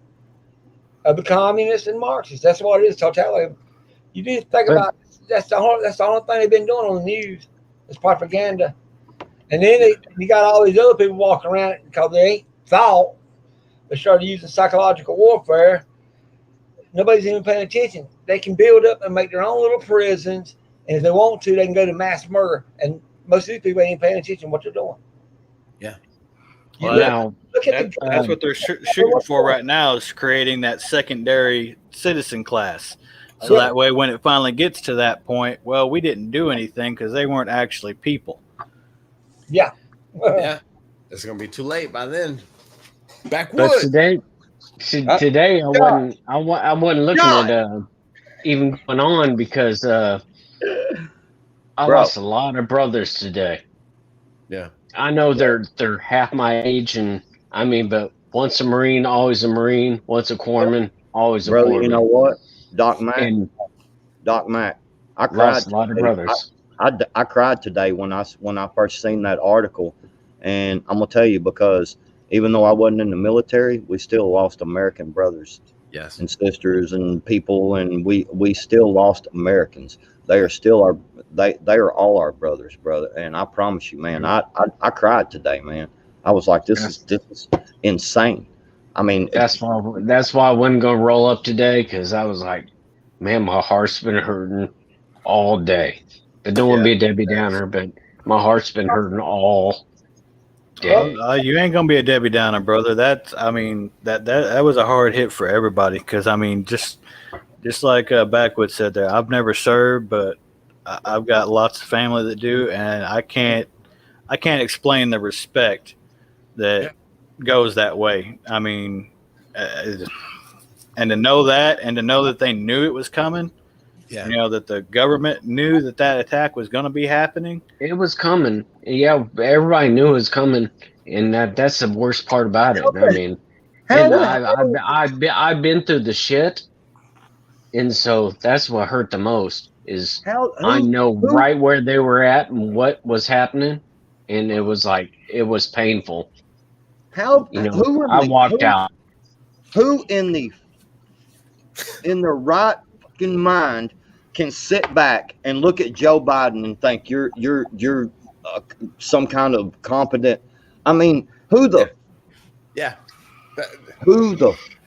of the communists and Marxists. That's what it is, totalitarian. You need to think about that's the only thing they've been doing on the news is propaganda. And then you got all these other people walking around because they ain't thought. They started using psychological warfare. Nobody's even paying attention. They can build up and make their own little prisons, and if they want to, they can go to mass murder. And most of these people ain't paying attention to what they're doing. Yeah. Well, that's what they're shooting for right now, is creating that secondary citizen class. So that way, when it finally gets to that point, well, we didn't do anything because they weren't actually people. Yeah. Yeah. It's going to be too late by then. Backwoods. But today I wasn't looking at even going on because I lost a lot of brothers today. Yeah. I know they're half my age, and but once a Marine, always a Marine. Once a corpsman, always a corpsman. You know what, Doc Mac, I cried. Lost a lot of brothers. I cried today when I first seen that article, and I'm gonna tell you, because even though I wasn't in the military, we still lost American brothers, and sisters and people, and we still lost Americans. They are still they are all our brothers, brother. And I promise you, man, I cried today, man. I was like, this is insane. I mean, that's why I wasn't gonna roll up today, because I was like, man, my heart's been hurting all day. I don't want to be a Debbie Downer, but my heart's been hurting all day. You ain't gonna be a Debbie Downer, brother. That was a hard hit for everybody, because just just like Backwoods said there, I've never served, but I've got lots of family that do, and I can't explain the respect that goes that way. I mean, and to know that, and to know that they knew it was coming, you know, that the government knew that that attack was going to be happening. It was coming. Yeah, everybody knew it was coming, and that's the worst part about it. I mean, and I've been through the shit, and so that's what hurt the most. Is I know right where they were at and what was happening, and it was like it was painful. I walked out. Who in the right fucking mind can sit back and look at Joe Biden and think you're some kind of competent? I mean, who the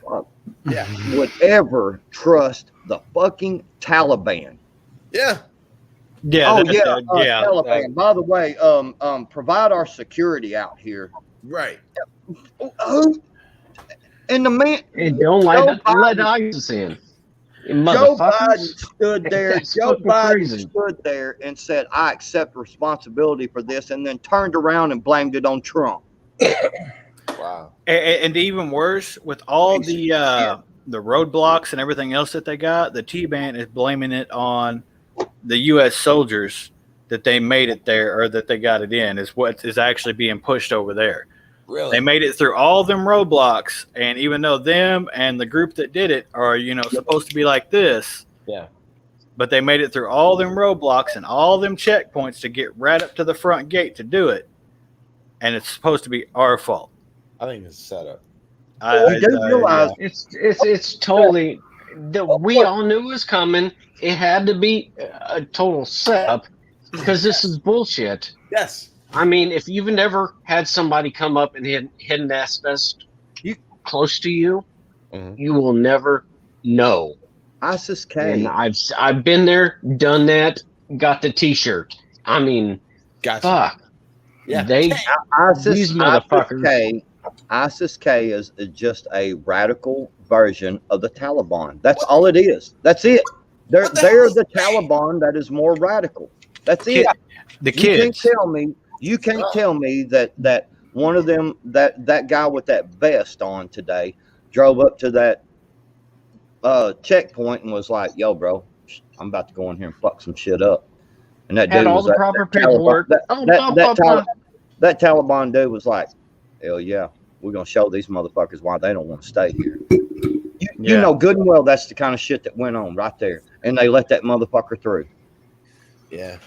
fuck would ever trust the fucking Taliban? Taliban. By the way, provide our security out here. Right. And the man, and don't let ISIS in. Joe Biden stood there. Joe Biden stood there and said, "I accept responsibility for this," and then turned around and blamed it on Trump. Wow. And even worse, with all the roadblocks and everything else that they got, the Taliban is blaming it on the U.S. soldiers that they made it there, or that they got it in, is what is actually being pushed over there. Really? They made it through all them roadblocks, and even though them and the group that did it are, supposed to be like this, but they made it through all them roadblocks and all them checkpoints to get right up to the front gate to do it, and it's supposed to be our fault. I think it's a setup. We do realize it's totally. We all knew it was coming. It had to be a total setup because this is bullshit. Yes. I mean, if you've never had somebody come up and hidden asbestos close to you, you will never know. ISIS-K. And I've been there, done that, got the T-shirt. I mean, fuck. Yeah. These motherfuckers. ISIS-K is just a radical version of the Taliban. That's all it is. That's it. They're the Taliban that is more radical. That's it. The kids. You can't tell me that one of them, that guy with that vest on today, drove up to that checkpoint and was like, "Yo, bro, I'm about to go in here and fuck some shit up." And that Had dude all was the proper paperwork. That Taliban dude was like, "Hell yeah, we're gonna show these motherfuckers why they don't want to stay here." You know good and well that's the kind of shit that went on right there, and they let that motherfucker through. Yeah.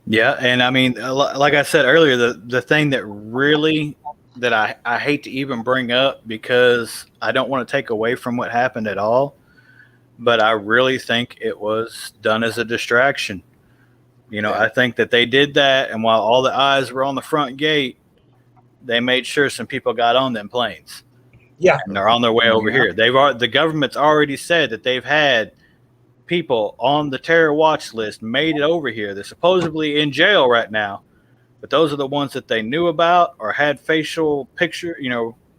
Yeah, and I mean, like I said earlier, the thing that really that I hate to even bring up, because I don't want to take away from what happened at all, but I really think it was done as a distraction. I think that they did that, and while all the eyes were on the front gate, they made sure some people got on them planes. Yeah, and they're on their way over here. The government's already said that they've had people on the terror watch list made it over here. They're supposedly in jail right now, but those are the ones that they knew about or had facial picture,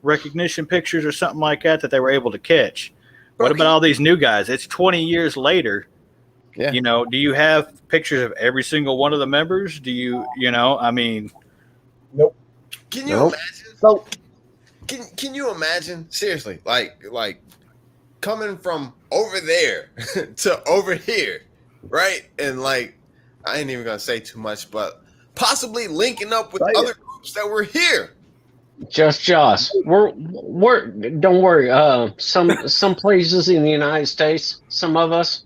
recognition pictures or something like that they were able to catch. What about all these new guys? It's 20 years later. Yeah. Do you have pictures of every single one of the members? Do you, I mean, nope. Can you imagine? So can you imagine, seriously, like coming from over there to over here, right? And I ain't even gonna say too much, but possibly linking up with other groups that were here. Just Josh. We're don't worry. Some places in the United States, some of us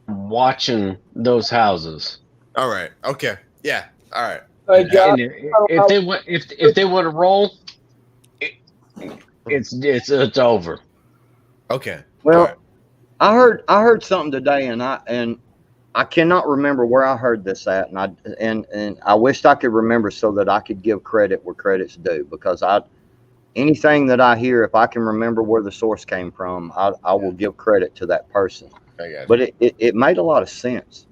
watching those houses. All right. Okay. Yeah. All right. And if they want to roll, it's over. Okay. Well, right. I heard something today, and I cannot remember where I heard this at, and I wished I could remember so that I could give credit where credit's due, because anything that I hear, if I can remember where the source came from, I will give credit to that person. But it made a lot of sense.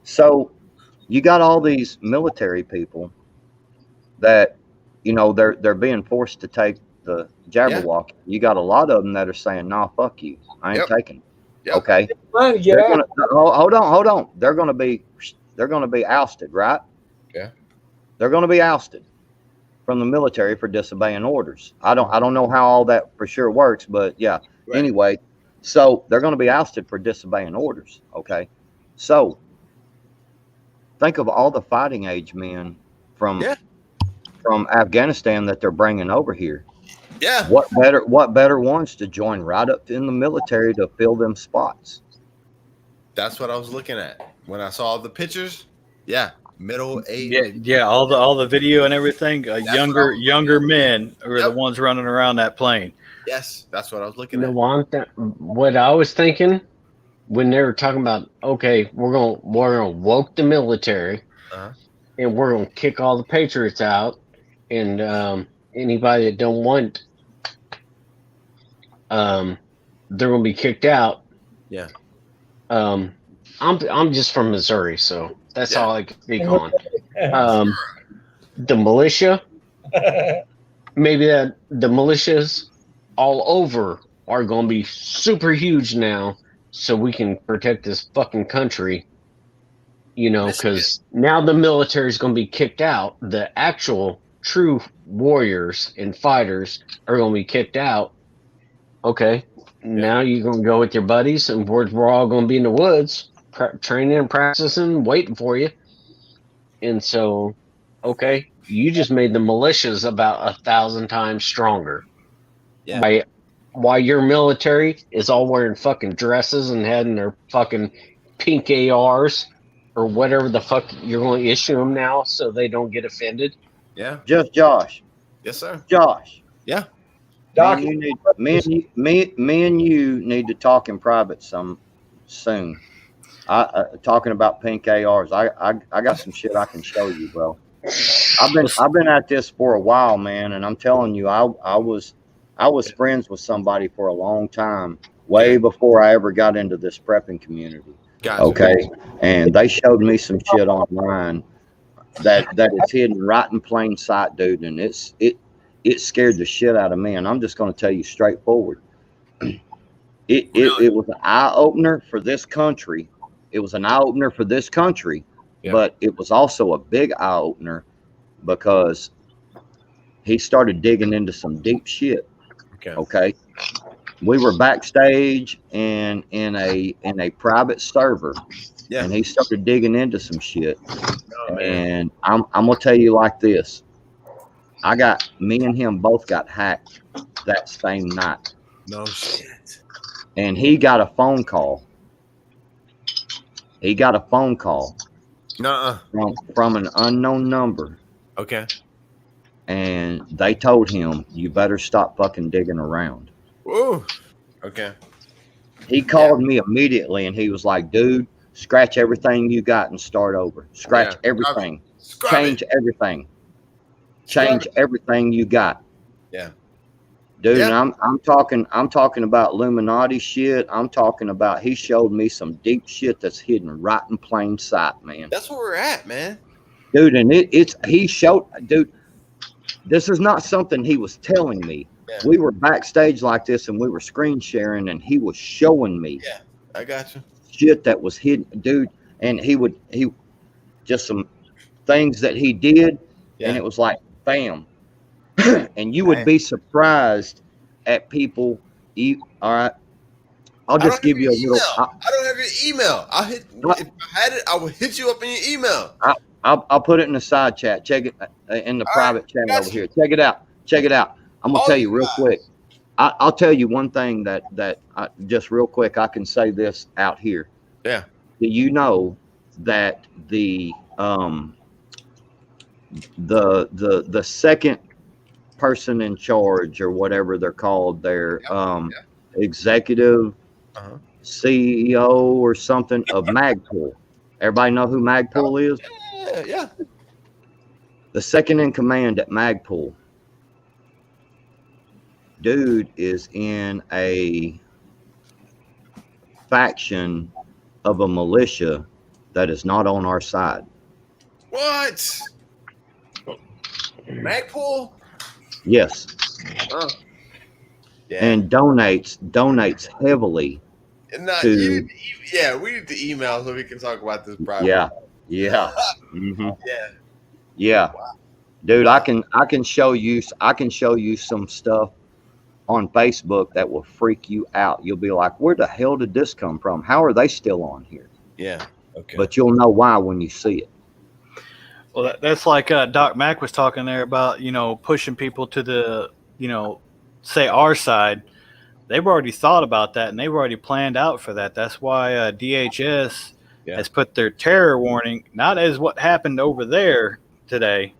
So you got all these military people that they're being forced to take the Jabberwocky, you got a lot of them that are saying, "Nah, fuck you, I ain't taking it." Yep. Okay, Trying to get they're out. gonna, hold on. They're gonna be ousted, right? Yeah. They're gonna be ousted from the military for disobeying orders. I don't know how all that for sure works, but yeah. Right. Anyway, so they're gonna be ousted for disobeying orders. Okay, so think of all the fighting age men from Afghanistan that they're bringing over here. Yeah. What better ones to join right up in the military to fill them spots? That's what I was looking at when I saw the pictures. Yeah, middle age. Yeah. All the video and everything. Younger men are the Yep. ones running around that plane. Yes, that's what I was looking The at. one what I was thinking when they were talking about, okay, we're gonna woke the military, and we're gonna kick all the patriots out, and anybody that don't want, they're gonna be kicked out. Yeah. I'm just from Missouri, so that's all I can speak on. The militia, maybe that the militias all over are going to be super huge now, so we can protect this fucking country. You know, because now the military is going to be kicked out. The actual true warriors and fighters are going to be kicked out. Okay, now you're going to go with your buddies, and we're all going to be in the woods, training and practicing, waiting for you. And so, okay, you just made the militias about 1,000 times stronger. Yeah. Why your military is all wearing fucking dresses and having their fucking pink ARs or whatever the fuck you're going to issue them now, so they don't get offended. Yeah. Just Josh. Yes, sir. Josh. Yeah. Me and you need to talk in private some soon. Talking about pink ARs. I got some shit I can show you, bro. I've been at this for a while, man, and I'm telling you, I was friends with somebody for a long time, way before I ever got into this prepping community. Gotcha. Okay, and they showed me some shit online that is hidden right in plain sight, dude, and it scared the shit out of me. And I'm just going to tell you straightforward, it was an eye opener for this country. It was an eye opener for this country, but it was also a big eye opener because he started digging into some deep shit. Okay. We were backstage and in a private server, and he started digging into some shit. And I'm gonna tell you like this: me and him both got hacked that same night. No shit. And he got a phone call. He got a phone call from an unknown number. Okay. And they told him, "You better stop fucking digging around." Whoa. Okay. He called me immediately and he was like, "Dude, scratch everything you got and start over. Scratch everything. Change everything. Change everything you got." Yeah. Dude, and I'm talking about Illuminati shit. I'm talking about he showed me some deep shit that's hidden right in plain sight, man. That's where we're at, man. Dude, and he showed, dude, this is not something he was telling me. Yeah. We were backstage like this and we were screen sharing and he was showing me. Yeah, I got you. Shit that was hidden, dude. And he just some things that he did, and it was like, bam. And you would be surprised at people. All right, I'll just give you a little. I don't have your email. If I had it, I would hit you up in your email. I'll put it in the side chat. Check it in the private chat over here. Check it out. Check it out. I'm gonna tell you real quick. I'll tell you one thing that just real quick. I can say this out here. Yeah. Do you know that the second person in charge or whatever they're called, their executive CEO or something of Magpul. Everybody know who Magpul is? Yeah. The second in command at Magpul. Dude is in a faction of a militia that is not on our side. What? Magpul? Yes. Yeah. and donates heavily. And to we need to email so we can talk about this privately. Yeah. Mm-hmm. Yeah. Yeah. Dude, I can show you some stuff on Facebook that will freak you out. You'll be like, where the hell did this come from? How are they still on here? Yeah. Okay. But you'll know why when you see it. Well, that's like Doc Mack was talking there about, pushing people to the, say our side. They've already thought about that and they've already planned out for that. That's why DHS has put their terror warning, not as what happened over there today,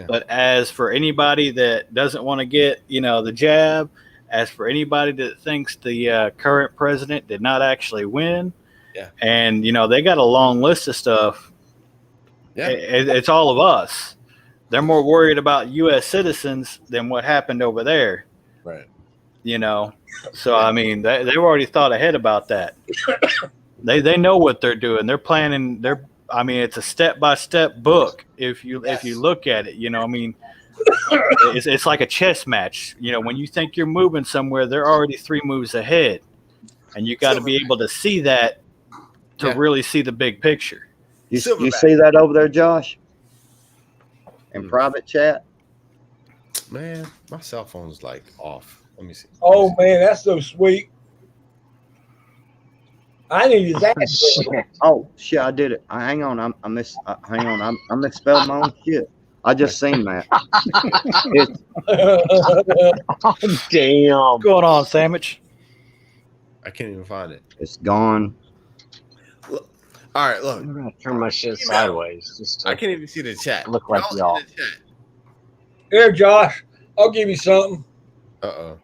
but as for anybody that doesn't want to get, the jab, as for anybody that thinks the current president did not actually win. Yeah. And, they got a long list of stuff. Yeah. It's all of us. They're more worried about U.S. citizens than what happened over there. Right. So I mean, they've already thought ahead about that. They know what they're doing. They're planning. It's a step-by-step book. If you look at it, it's like a chess match. When you think you're moving somewhere, they're already 3 moves ahead, and you got to be able to see that to really see the big picture. You see that over there, Josh? In private chat? Man, my cell phone's like off. Let me see. Oh man, that's so sweet. I need that. Oh shit, I did it. Hang on, I misspelled my own shit. I just seen that. Oh, damn. What's going on, Sandwich? I can't even find it. It's gone. Look. All right, look. I'm gonna turn my shit sideways just to I can't even see the chat. look like y'all. Here, Josh, I'll give you something. Uh-oh.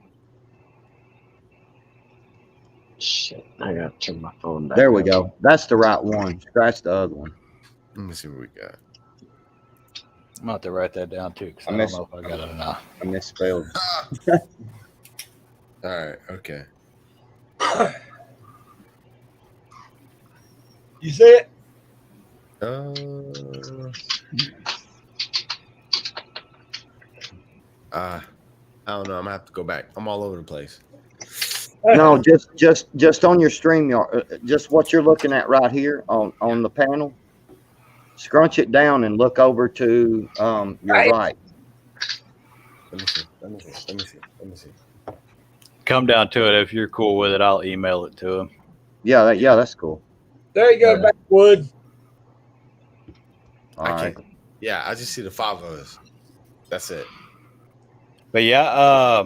Shit, I gotta turn my phone back. There we go. That's the right one. Scratch the other one. Let me see what we got. I'm about to write that down too, because I don't know if I got it or not. I misspelled. All right. Okay. You see it? I don't know. I'm gonna have to go back. I'm all over the place. No, just on your StreamYard, just what you're looking at right here on the panel. Scrunch it down and look over to your right. Let me see. Come down to it. If you're cool with it, I'll email it to him. Yeah, that's cool. There you go, Backwood. All right. Yeah, I just see the 5 of us. That's it. But yeah,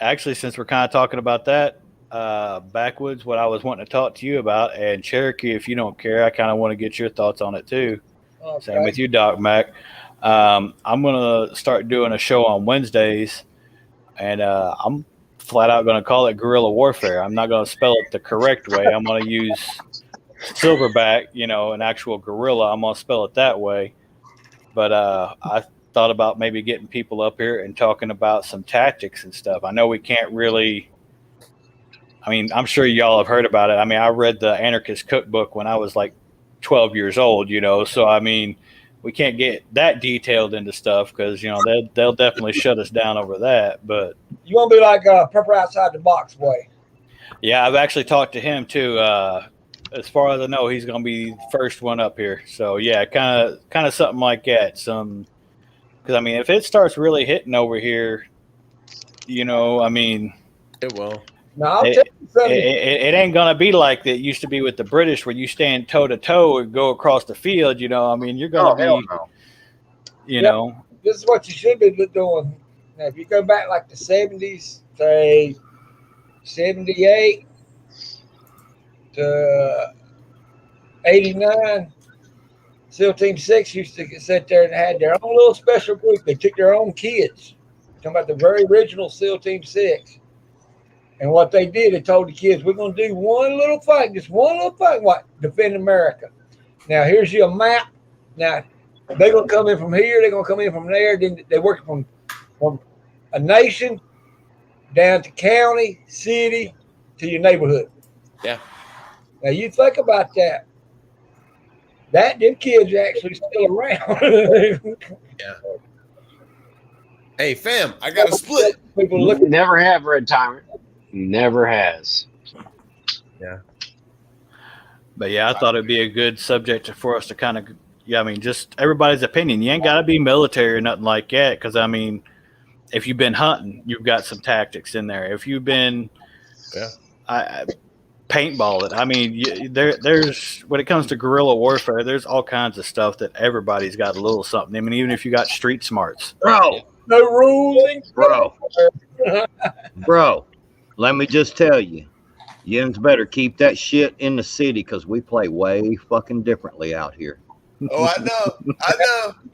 actually, since we're kind of talking about that, Backwoods, what I was wanting to talk to you about, and Cherokee, if you don't care, I kind of want to get your thoughts on it too. Okay. Same with you, Doc Mac. I'm going to start doing a show on Wednesdays, and I'm flat out going to call it guerrilla warfare. I'm not going to spell it the correct way. I'm going to use silverback, an actual gorilla. I'm going to spell it that way. But I thought about maybe getting people up here and talking about some tactics and stuff. I know we can't really, I'm sure y'all have heard about it. I read the Anarchist Cookbook when I was like 12 years old, so we can't get that detailed into stuff because, they'll definitely shut us down over that. But you want to be like Pepper outside the box way. Yeah, I've actually talked to him too. As far as I know, he's going to be the first one up here. So yeah, kind of something like that. Because if it starts really hitting over here, it will. No, I'll tell you something. It ain't going to be like it used to be with the British, where you stand toe to toe and go across the field. You're going to be, This is what you should be doing. Now, if you go back like the 70s, say 78 to 89, SEAL Team 6 used to sit there and had their own little special group. They took their own kids. Talking about the very original SEAL Team 6. And what they did, they told the kids, we're going to do one little thing, just one little thing, defend America. Now, here's your map. Now, they're going to come in from here. They're going to come in from there. Then they work from a nation down to county, city, to your neighborhood. Yeah. Now, you think about that. Them kids are actually still around. Yeah. Hey, fam, I got a split. People look. Never have Red Tyrant. Never has. But yeah, I thought it'd be a good subject for us to kind of, yeah, I mean, just everybody's opinion. You ain't got to be military or nothing like that, because I mean, if you've been hunting, you've got some tactics in there. If you've been, paintball it. I mean, there's when it comes to guerrilla warfare, there's all kinds of stuff that everybody's got a little something. I mean, even if you got street smarts, Bro, No rules. bro, let me just tell you, yins better keep that shit in the city because we play way fucking differently out here. Oh, I know.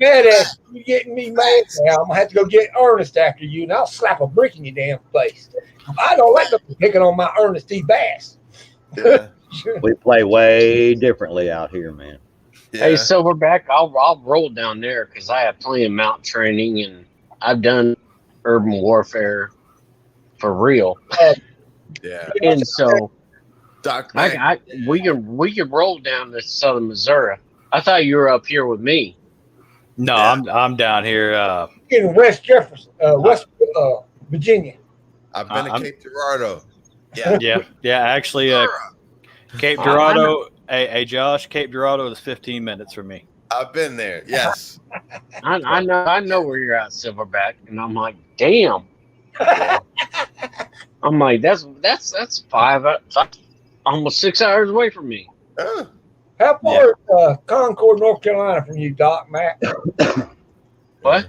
Badass, you getting me mad now? I'm gonna have to go get Ernest after you, and I'll slap a brick in your damn face. I don't like them picking on my Ernest T. Bass. Yeah. We play way differently out here, man. Hey, Silverback, I'll roll down there because I have plenty of mount training and I've done urban warfare for real. Yeah. And so Doc, we can roll down to southern Missouri. I thought you were up here with me. no, I'm down here. In West Jefferson, West Virginia. I've been to Cape Girardeau. Yeah. Yeah. Actually, Cape Girardeau. Hey, Josh, Cape Girardeau is 15 minutes from me. I've been there. Yes. I know where you're at, Silverback, and I'm like, damn. I'm like, that's five, almost 6 hours away from me. How far is Concord, North Carolina from you, Doc, Matt? What?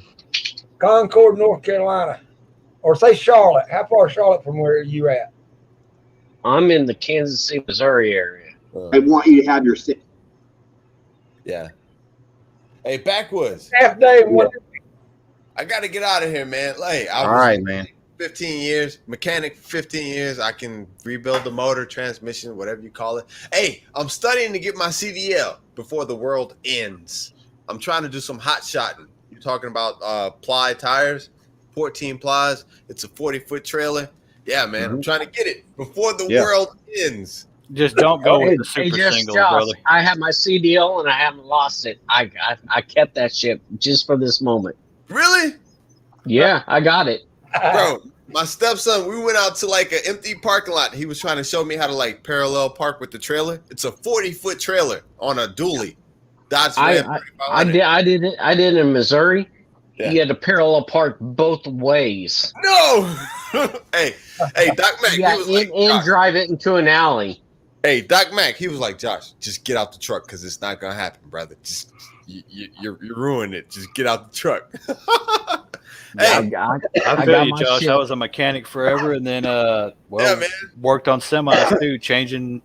Concord, North Carolina. Or say Charlotte. How far is Charlotte from where you at? I'm in the Kansas City, Missouri area. I want you to have your sit. Yeah. Hey, Backwoods. Half day. I got to get out of here, man. Like, I All was right, man. 15 years, mechanic 15 years. I can rebuild the motor, transmission, whatever you call it. Hey, I'm studying to get my CDL before the world ends. I'm trying to do some hot shotting. You're talking about ply tires, 14 plies. It's a 40-foot trailer. Yeah, man. I'm trying to get it before the world ends. Just don't go with the super single, brother. I have my CDL and I haven't lost it. I kept that shit just for this moment. Really? Yeah, I got it. Bro, my stepson, we went out to like an empty parking lot. He was trying to show me how to like parallel park with the trailer. It's a 40-foot trailer on a dually. Dodge Ram. I did it in Missouri. Yeah. You had to parallel park both ways. No. hey, Doc Mac. Yeah, he was like, and drive it into an alley. Hey, Doc Mac. He was like, Josh, just get out the truck because it's not gonna happen, brother. Just you're ruining it. Just get out the truck. Hey, I feel you, Josh. Shit. I was a mechanic forever, and then worked on semis too, changing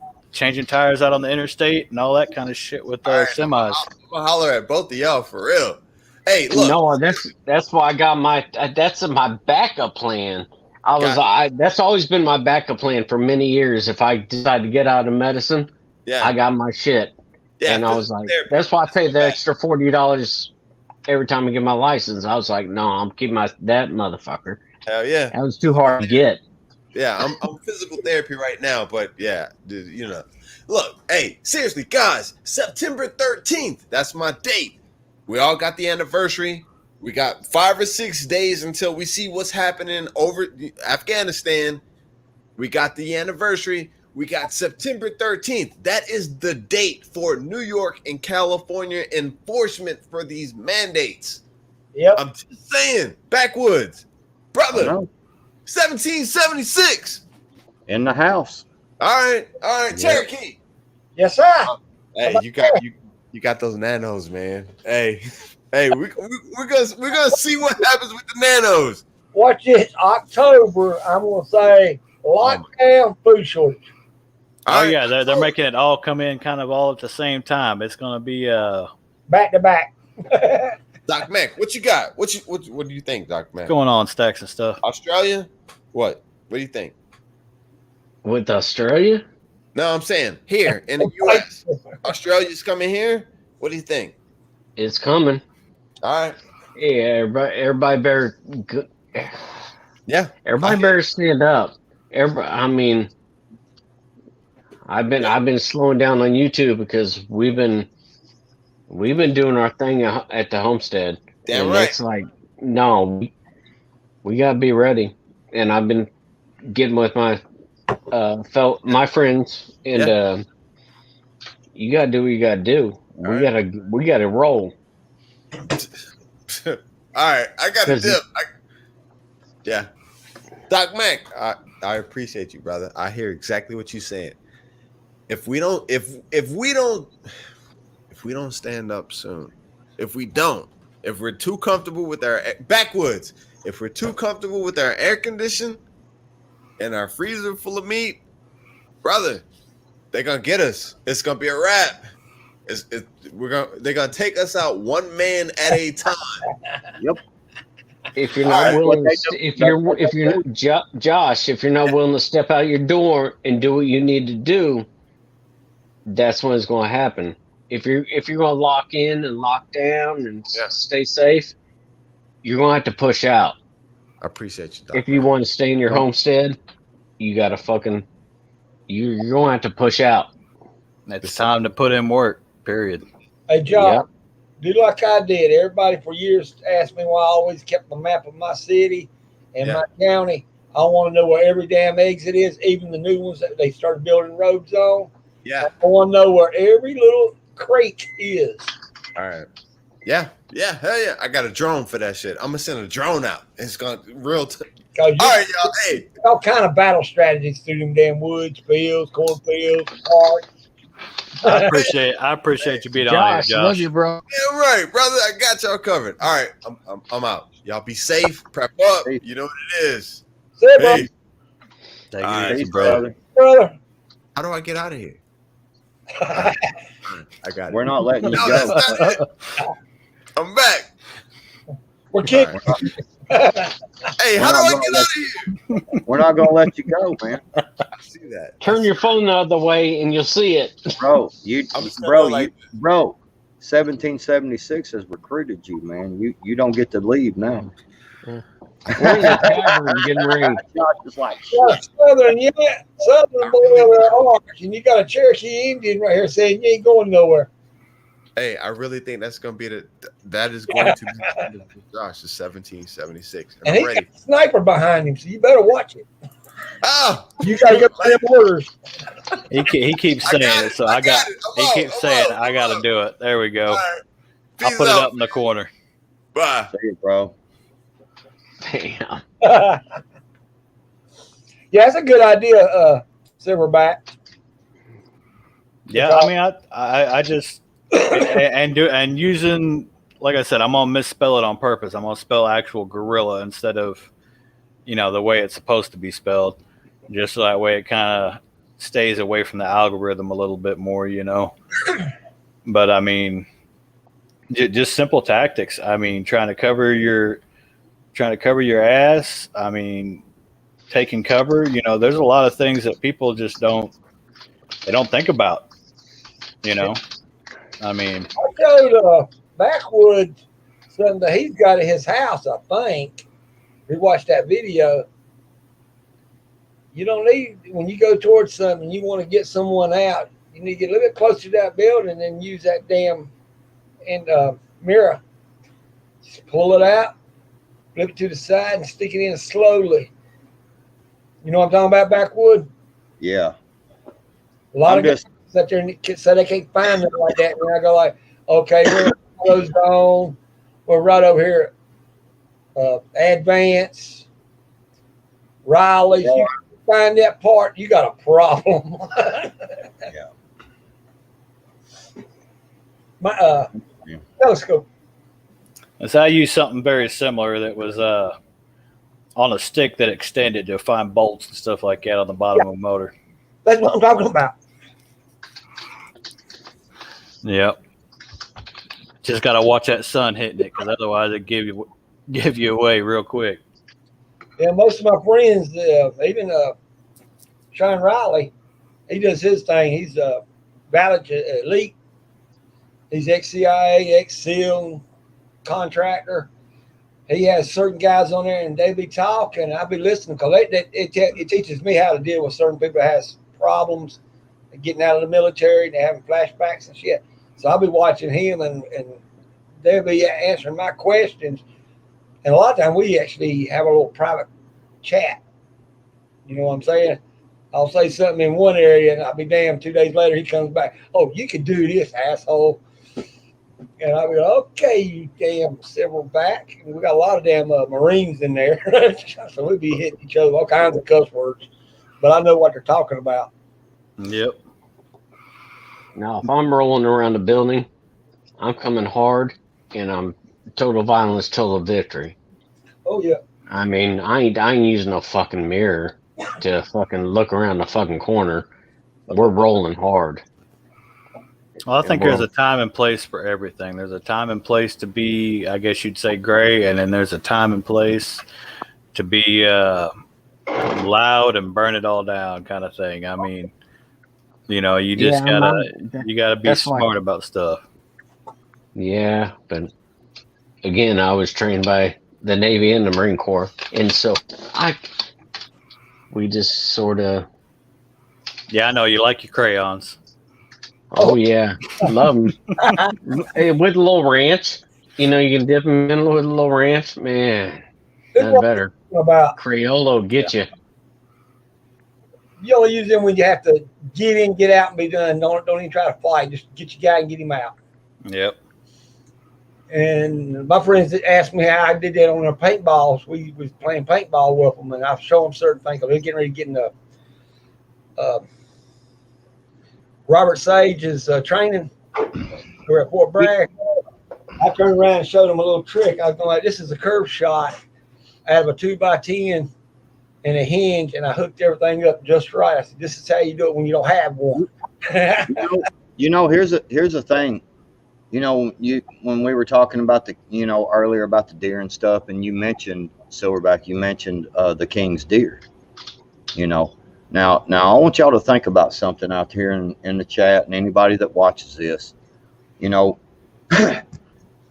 tires out on the interstate and all that kind of shit with semis. I'll holler at both of y'all for real. Hey, look. No, that's why I got my. That's my backup plan. That's always been my backup plan for many years. If I decide to get out of medicine, I got my shit. Yeah, and I was like, that's why I paid the extra $40 every time I get my license. I was like, no, I'm keeping that motherfucker. Hell yeah. That was too hard to get. Yeah, I'm physical therapy right now, but yeah, dude, you know. Look, hey, seriously, guys, September 13th, that's my date. We all got the anniversary. We got 5 or 6 days until we see what's happening over Afghanistan. We got the anniversary. We got September 13th. That is the date for New York and California enforcement for these mandates. Yep. I'm just saying, backwoods, brother. 1776. In the house. All right, Cherokee. Yes, sir. Hey, you got those nanos, man. Hey, we're gonna see what happens with the nanos. Watch it. October, I'm gonna say lockdown, food shortage. Yeah, they're making it all come in kind of all at the same time. It's gonna be back to back. Doc Mac, what you got? What do you think, Doc Mac? Going on, Stacks and stuff. Australia? What do you think? With Australia? No, I'm saying here in the U.S. Australia's coming here. What do you think? It's coming. All right. Yeah, everybody better. Yeah. Everybody better stand up. I mean, I've been slowing down on YouTube because we've been doing our thing at the homestead. Damn and right. It's like, no, We gotta be ready. And I've been getting with my my friends, and you gotta do what you gotta do. We gotta roll. All right, I got a 'Cause dip. Yeah, Doc Mac, I appreciate you, brother. I hear exactly what you're saying. If we don't stand up soon, if we're too comfortable with our backwoods, if we're too comfortable with our air condition and our freezer full of meat, brother, they're gonna get us. It's gonna be a wrap. They're gonna take us out one man at a time. Yep. if you're not willing, Josh, if you're not willing to step out your door and do what you need to do, that's when it's going to happen. If you're going to lock in and lock down and stay safe, you're going to have to push out. I appreciate you, Doc. If you want to stay in your homestead, you got to you're going to have to push out. It's time to put in work, period. Hey, Josh, do like I did. Everybody for years asked me why I always kept the map of my city and my county. I want to know where every damn exit is, even the new ones that they started building roads on. Yeah. I want to know where every little creek is. All right. Yeah. Hell yeah. I got a drone for that shit. I'm going to send a drone out. It's going to all right, y'all. Hey. All kind of battle strategies through them damn woods, fields, cornfields, parks. I appreciate you being on here, Josh. Love you, bro. Yeah, right, brother. I got y'all covered. All right. I'm out. Y'all be safe. Prep up. You know what it is. Hey. Take it easy, brother. How do I get out of here? I got it. We're not letting you go. That's not it. I'm back. We're kicking. Hey, how do I get out of here? We're not gonna let you go, man. I see that. Turn your phone the other way and you'll see it. Bro, 1776 has recruited you, man. You don't get to leave now. We're in the tavern getting ready. Just like Southern boy over there, orange, and you got a Cherokee Indian right here saying you ain't going nowhere. Hey, I really think that's going to be that is going to be Josh, the 1776. And he's got a sniper behind him, so you better watch it. Oh, you got to get them orders. He keeps saying it, so I got to do it. There we go. Right. I'll put it up in the corner. Bye. See you, bro. Damn. Yeah, that's a good idea, Silverback. Yeah, I mean, I just and using, like I said, I'm gonna misspell it on purpose. I'm gonna spell actual gorilla instead of, the way it's supposed to be spelled, just so that way it kind of stays away from the algorithm a little bit more, But I mean, just simple tactics. I mean, trying to cover your ass. I mean, taking cover. There's a lot of things that people just don't think about. I mean, I showed Backwoods something that he's got at his house, I think. We watched that video. You don't need, when you go towards something, you want to get someone out, you need to get a little bit closer to that building and use that damn mirror. Just pull it out, flip it to the side, and stick it in slowly. You know what I'm talking about, Backwood? Yeah. A lot of guys sit there and say they can't find it like that. And I go like, okay, we're closed on. We're right over here. Advance, Riley. Yeah. You find that part, you got a problem. Yeah. My telescope. So I used something very similar that was on a stick that extended to find bolts and stuff like that on the bottom of a motor. That's what I'm talking about. Yep. Just got to watch that sun hitting it, because otherwise it give you away real quick. Yeah, most of my friends, even Sean Riley, he does his thing. He's a Valid Elite. He's ex-CIA, ex-SEAL contractor. He has certain guys on there, and they be talking, and I be listening, because it teaches me how to deal with certain people that has problems, getting out of the military, and they're having flashbacks and shit. So I'll be watching him, and they'll be answering my questions. And a lot of times we actually have a little private chat. You know what I'm saying? I'll say something in one area, and I'll be damned. 2 days later, he comes back. Oh, you can do this, asshole. And I'll be like, okay, you damn silverback. And we got a lot of damn Marines in there. So we'd be hitting each other, all kinds of cuss words. But I know what they're talking about. Yep. Now, if I'm rolling around the building, I'm coming hard, and I'm total violence, total victory. Oh, yeah. I mean, I ain't using no fucking mirror to fucking look around the fucking corner. We're rolling hard. Well, I think there's a time and place for everything. There's a time and place to be, I guess you'd say, gray, and then there's a time and place to be loud and burn it all down, kind of thing. I mean, you know, you just gotta be smart about stuff. Yeah, but again, I was trained by the Navy and the Marine Corps, and so we just sort of. Yeah, I know you like your crayons. Oh yeah, love them. Hey, with a little ranch, you know, you can dip them in with a little ranch. Man, nothing better. About Criollo get you. You only use them when you have to get in, get out, and be done. Don't even try to fight. Just get your guy and get him out. Yep. And my friends asked me how I did that on their paintballs. We was playing paintball with them, and I show them certain things. They're getting ready to get in the Robert Sage's training. We're at Fort Bragg. I turned around and showed them a little trick. I was going like, this is a curve shot out of a 2x10 and a hinge, and I hooked everything up just right. I said, this is how you do it when you don't have one. You know, here's the thing. You know, when we were talking about earlier about the deer and stuff, and you mentioned silverback, you mentioned the king's deer. You know, now I want y'all to think about something out here in the chat, and anybody that watches this. You know,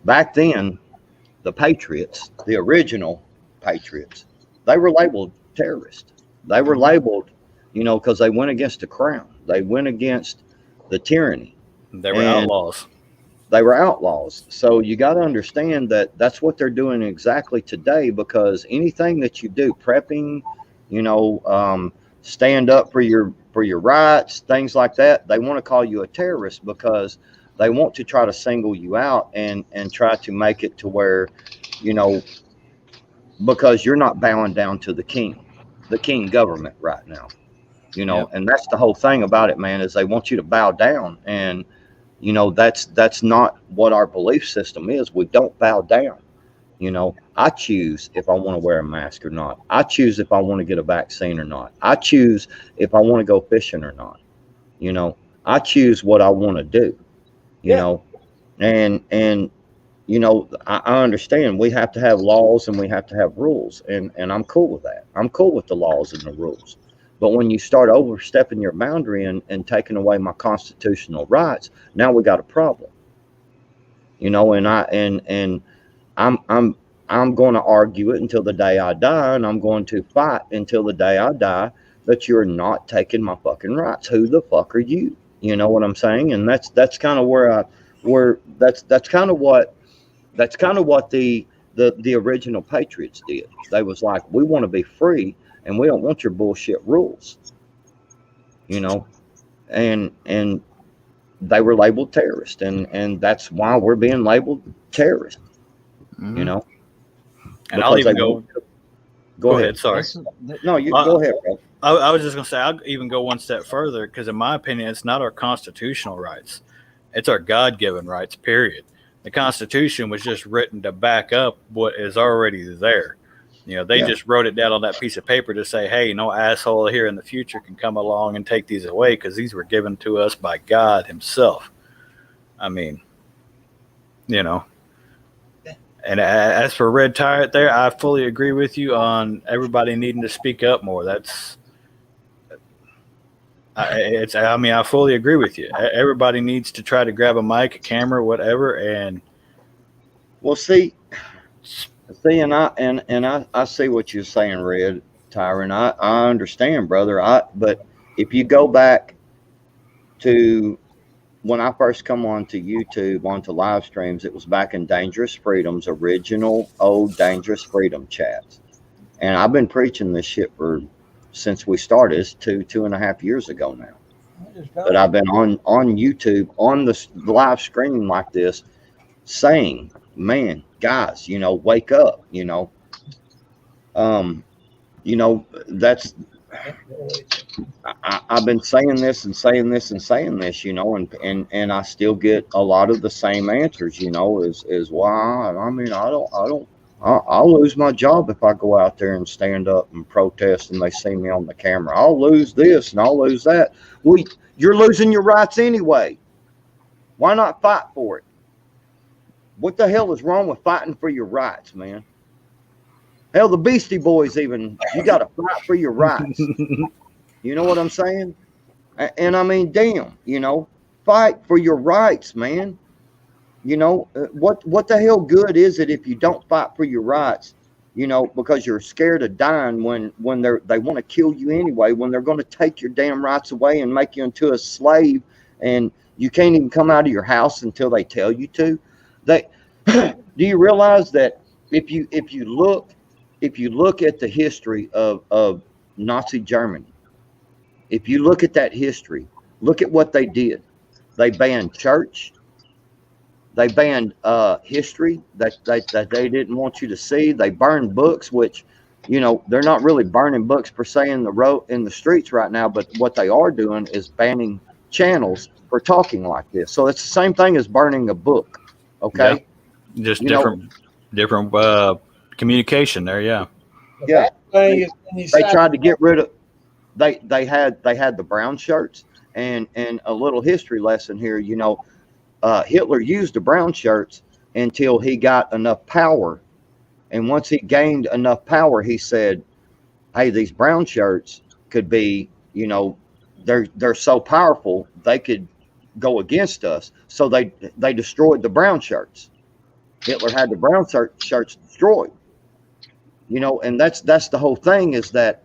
back then, the Patriots, the original Patriots, they were labeled terrorists. They were labeled, you know, because they went against the crown. They went against the tyranny. They were outlaws. They were outlaws. So you got to understand that that's what they're doing exactly today, because anything that you do, prepping, you know, stand up for your rights, things like that, they want to call you a terrorist because they want to try to single you out and try to make it to where, you know, because you're not bowing down to the king government right now, you know. Yep. And that's the whole thing about it, man, is they want you to bow down. And, you know, that's not what our belief system is. We don't bow down. You know, I choose if I want to wear a mask or not. I choose if I want to get a vaccine or not. I choose if I want to go fishing or not. You know, I choose what I want to do, you know, and, you know, I understand we have to have laws and we have to have rules, and I'm cool with that. I'm cool with the laws and the rules. But when you start overstepping your boundary and taking away my constitutional rights, now we got a problem. You know, and I'm going to argue it until the day I die, and I'm going to fight until the day I die that you're not taking my fucking rights. Who the fuck are you? You know what I'm saying? And that's kind of that's kind of what the original Patriots did. They was like, we want to be free, and we don't want your bullshit rules. You know, and they were labeled terrorists, and that's why we're being labeled terrorists. Mm-hmm. You know, and I'll even go ahead. Sorry, no, you go ahead, bro. I was just gonna say I'll even go one step further, because in my opinion, it's not our constitutional rights; it's our God-given rights. Period. The Constitution was just written to back up what is already there. You know, they just wrote it down on that piece of paper to say, hey, no asshole here in the future can come along and take these away, because these were given to us by God himself. I mean, you know. And as for Red Tyrant there, I fully agree with you on everybody needing to speak up more. I fully agree with you. Everybody needs to try to grab a mic, a camera, whatever, and see, and I see what you're saying, Red Tyrant. I understand, brother. But if you go back to when I first come onto YouTube, onto live streams, it was back in Dangerous Freedom's original old Dangerous Freedom chats. And I've been preaching this shit since we started. It's 2.5 years ago now. But I've been on YouTube on the live stream like this, saying, "Man, guys, wake up." That's I've been saying this and saying this and saying this, and I still get a lot of the same answers, is why. I mean, I'll lose my job if I go out there and stand up and protest and they see me on the camera. I'll lose this and I'll lose that. Well, you're losing your rights anyway. Why not fight for it? What the hell is wrong with fighting for your rights, man? Hell, the Beastie Boys you got to fight for your rights. You know what I'm saying? And I mean, damn, fight for your rights, man. What the hell good is it if you don't fight for your rights, because you're scared of dying when they want to kill you anyway, when they're going to take your damn rights away and make you into a slave, and you can't even come out of your house until they tell you to. Do you realize that if you look at the history of Nazi Germany, if you look at that history, look at what they did. They banned church. They banned history that they didn't want you to see. They burned books, which, they're not really burning books per se in the streets right now, but what they are doing is banning channels for talking like this. So it's the same thing as burning a book. Okay. Yeah. Just different communication there. Yeah. Yeah. They tried to get rid of, they had the brown shirts, and a little history lesson here, Hitler used the brown shirts until he got enough power. And once he gained enough power, he said, hey, these brown shirts could be, they're so powerful, they could go against us. So they destroyed the brown shirts. Hitler had the brown shirts destroyed. And that's the whole thing, is that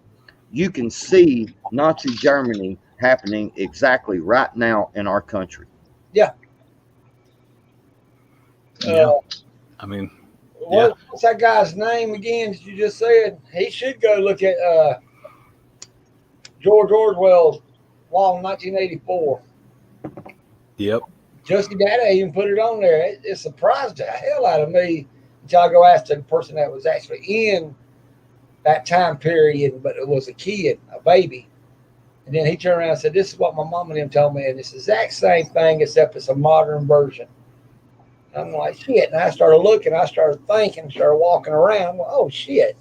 you can see Nazi Germany happening exactly right now in our country. Yeah. I mean, what's that guy's name again that you just said? He should go look at George Orwell's Law in 1984. Yep. Justy Data even put it on there. It surprised the hell out of me until I go ask the person that was actually in that time period, but it was a kid, a baby. And then he turned around and said, this is what my mom and him told me, and it's the exact same thing, except it's a modern version. I'm like, shit. And I started looking, I started thinking, started walking around. Well, oh, shit.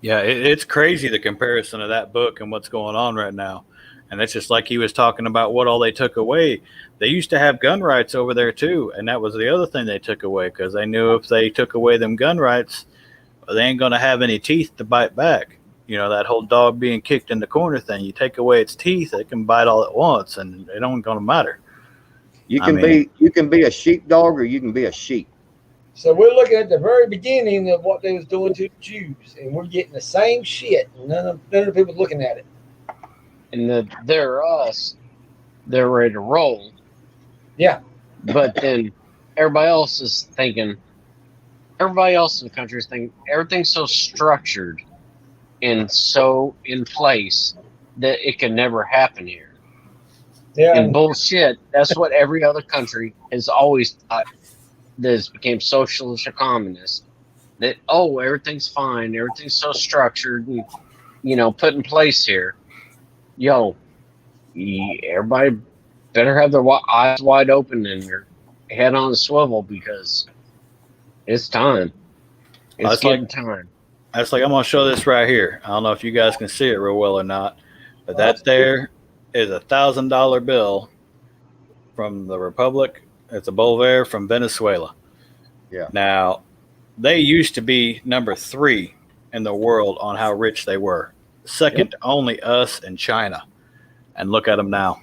Yeah, it's crazy, the comparison of that book and what's going on right now. And it's just like he was talking about what all they took away. They used to have gun rights over there, too. And that was the other thing they took away, because they knew if they took away them gun rights, they ain't going to have any teeth to bite back. That whole dog being kicked in the corner thing. You take away its teeth, it can bite all at once, and it don't going to matter. You can be a sheepdog, or you can be a sheep. So we're looking at the very beginning of what they was doing to the Jews, and we're getting the same shit. None of the people looking at it. And they're us. They're ready to roll. Yeah. But then everybody else is thinking. Everybody else in the country is thinking everything's so structured and so in place that it can never happen here. Yeah. And bullshit. That's what every other country has always thought. That has became socialist or communist. That everything's fine, everything's so structured and put in place here. Everybody better have their eyes wide open and their head on a swivel, because it's time. It's getting time. That's like, I'm gonna show this right here. I don't know if you guys can see it real well or not, but that there is $1,000 bill from the Republic. It's a Bolivar from Venezuela. Yeah. Now, they used to be number 3 in the world on how rich they were. Second to only us and China. And look at them now.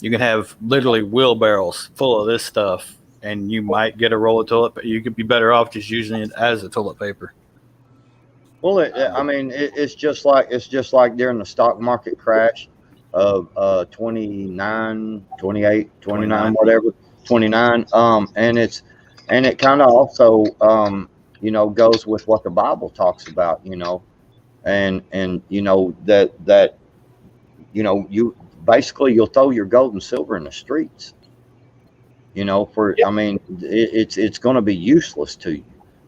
You can have literally wheelbarrows full of this stuff, and you might get a roll of toilet paper. You could be better off just using it as a toilet paper. Well, it's just like during the stock market crash. of 29, 28, 29, whatever, 29. And it kind of also, goes with what the Bible talks about, and that you basically you'll throw your gold and silver in the streets. I mean, it's going to be useless to you,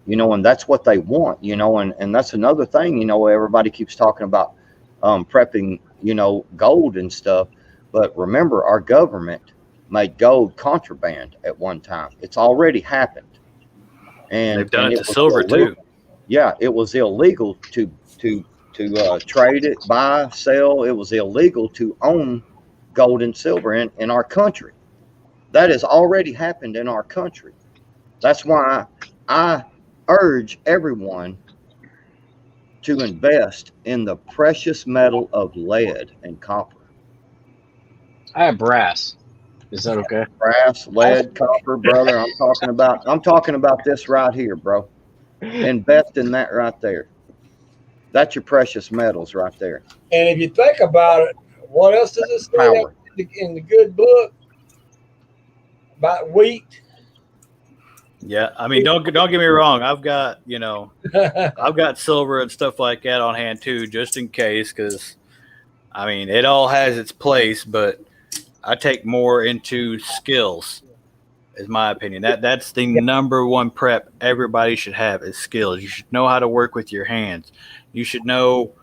and that's what they want, and that's another thing, everybody keeps talking about prepping, gold and stuff. But remember, our government made gold contraband at one time. It's already happened. And they've done it to was silver illegal. too. Yeah, it was illegal to trade it, buy, sell. It was illegal to own gold and silver in our country. That has already happened in our country. That's why I urge everyone to invest in the precious metal of lead and copper. I have brass. Is that okay? Brass, lead, copper, brother. I'm talking about this right here, bro. Invest in that right there. That's your precious metals right there. And if you think about it, what else does it say in the good book about wheat? Yeah, I mean, don't get me wrong. I've got I've got silver and stuff like that on hand too, just in case. Because I mean, it all has its place, but I take more into skills, is my opinion. That's the number one prep everybody should have is skills. You should know how to work with your hands. You should know.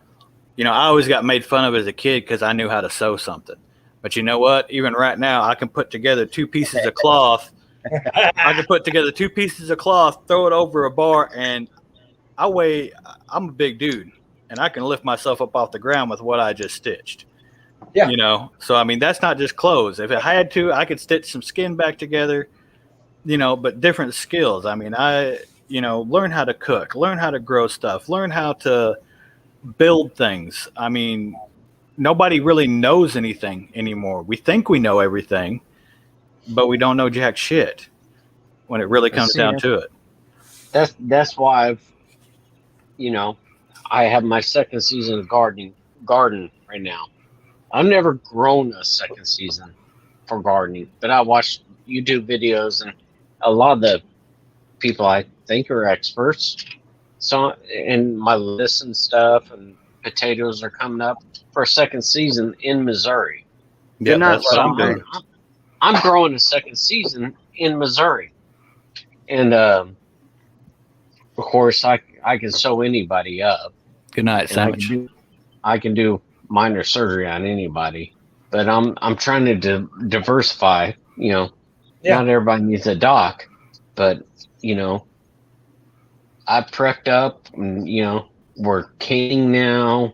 I always got made fun of as a kid because I knew how to sew something. But you know what? Even right now, I can put together two pieces of cloth. I can put together two pieces of cloth, throw it over a bar, and I'm a big dude, and I can lift myself up off the ground with what I just stitched. Yeah. So I mean, that's not just clothes. If I had to, I could stitch some skin back together, but different skills. I mean, learn how to cook, learn how to grow stuff, learn how to build things. I mean, nobody really knows anything anymore. We think we know everything, but we don't know jack shit when it really comes down to it. That's why I have my second season of garden right now. I've never grown a second season for gardening, but I watch YouTube videos and a lot of the people I think are experts. So, and my lettuce and stuff and potatoes are coming up for a second season in Missouri. Yeah, that's what I'm doing. I'm growing a second season in Missouri, and of course I can sew anybody up. Good night, sandwich. I can do minor surgery on anybody, but I'm trying to diversify. Not everybody needs a doc, but I prepped up, and we're canning now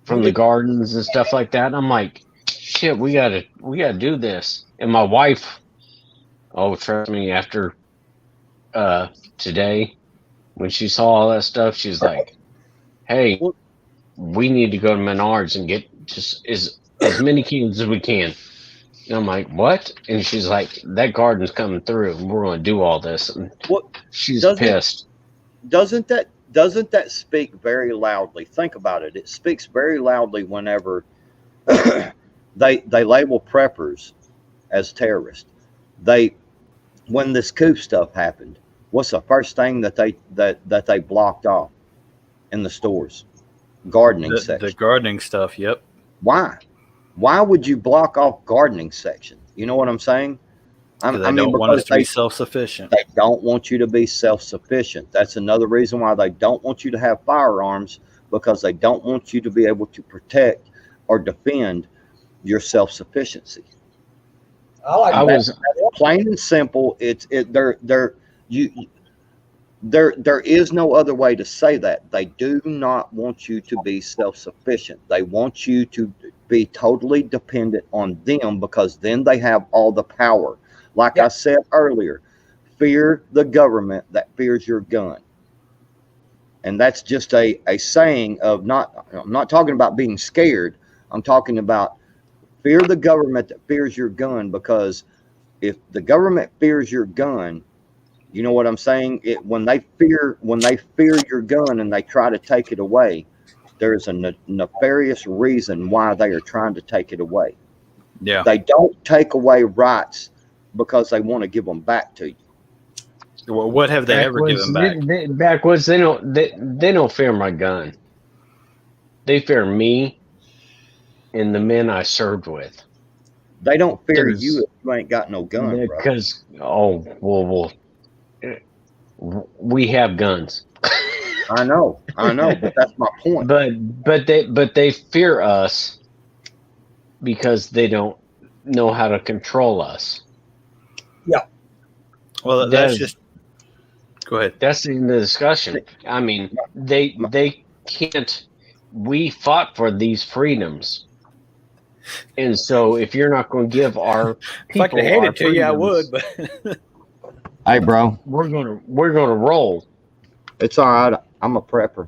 from the gardens and stuff like that. I'm like, shit, we gotta do this. And my wife, trust me, after today, when she saw all that stuff, she's like, hey, we need to go to Menards and get just as many cubes as we can. And I'm like, what? And she's like, that garden's coming through, and we're going to do all this. And she's pissed. Doesn't that speak very loudly? Think about it. It speaks very loudly whenever they label preppers as terrorists. When this coup stuff happened, what's the first thing that they blocked off in the stores? Gardening section. The gardening stuff. Yep. Why would you block off gardening section? You know what I'm saying? They don't want us to be self-sufficient. They don't want you to be self-sufficient. That's another reason why they don't want you to have firearms, because they don't want you to be able to protect or defend your self-sufficiency. That's plain and simple. There is no other way to say that. They do not want you to be self-sufficient. They want you to be totally dependent on them, because then they have all the power. Like I said earlier, fear the government that fears your gun. And that's just a saying of I'm not talking about being scared. I'm talking about fear the government that fears your gun, because if the government fears your gun, you know what I'm saying? When they fear your gun and they try to take it away, there is a nefarious reason why they are trying to take it away. Yeah. They don't take away rights because they want to give them back to you. Well, what have they ever given back? Backwoods, they don't fear my gun. They fear me and the men I served with. They don't fear you if you ain't got no gun, bro. Because we have guns. I know, but that's my point. But they fear us because they don't know how to control us. Yeah. Well, that's just. Go ahead. That's in the discussion. I mean, they can't. We fought for these freedoms, and so if you're not going to give our people, if I could hand it to you, I would. But hey, bro, we're gonna roll. It's all right. I'm a prepper.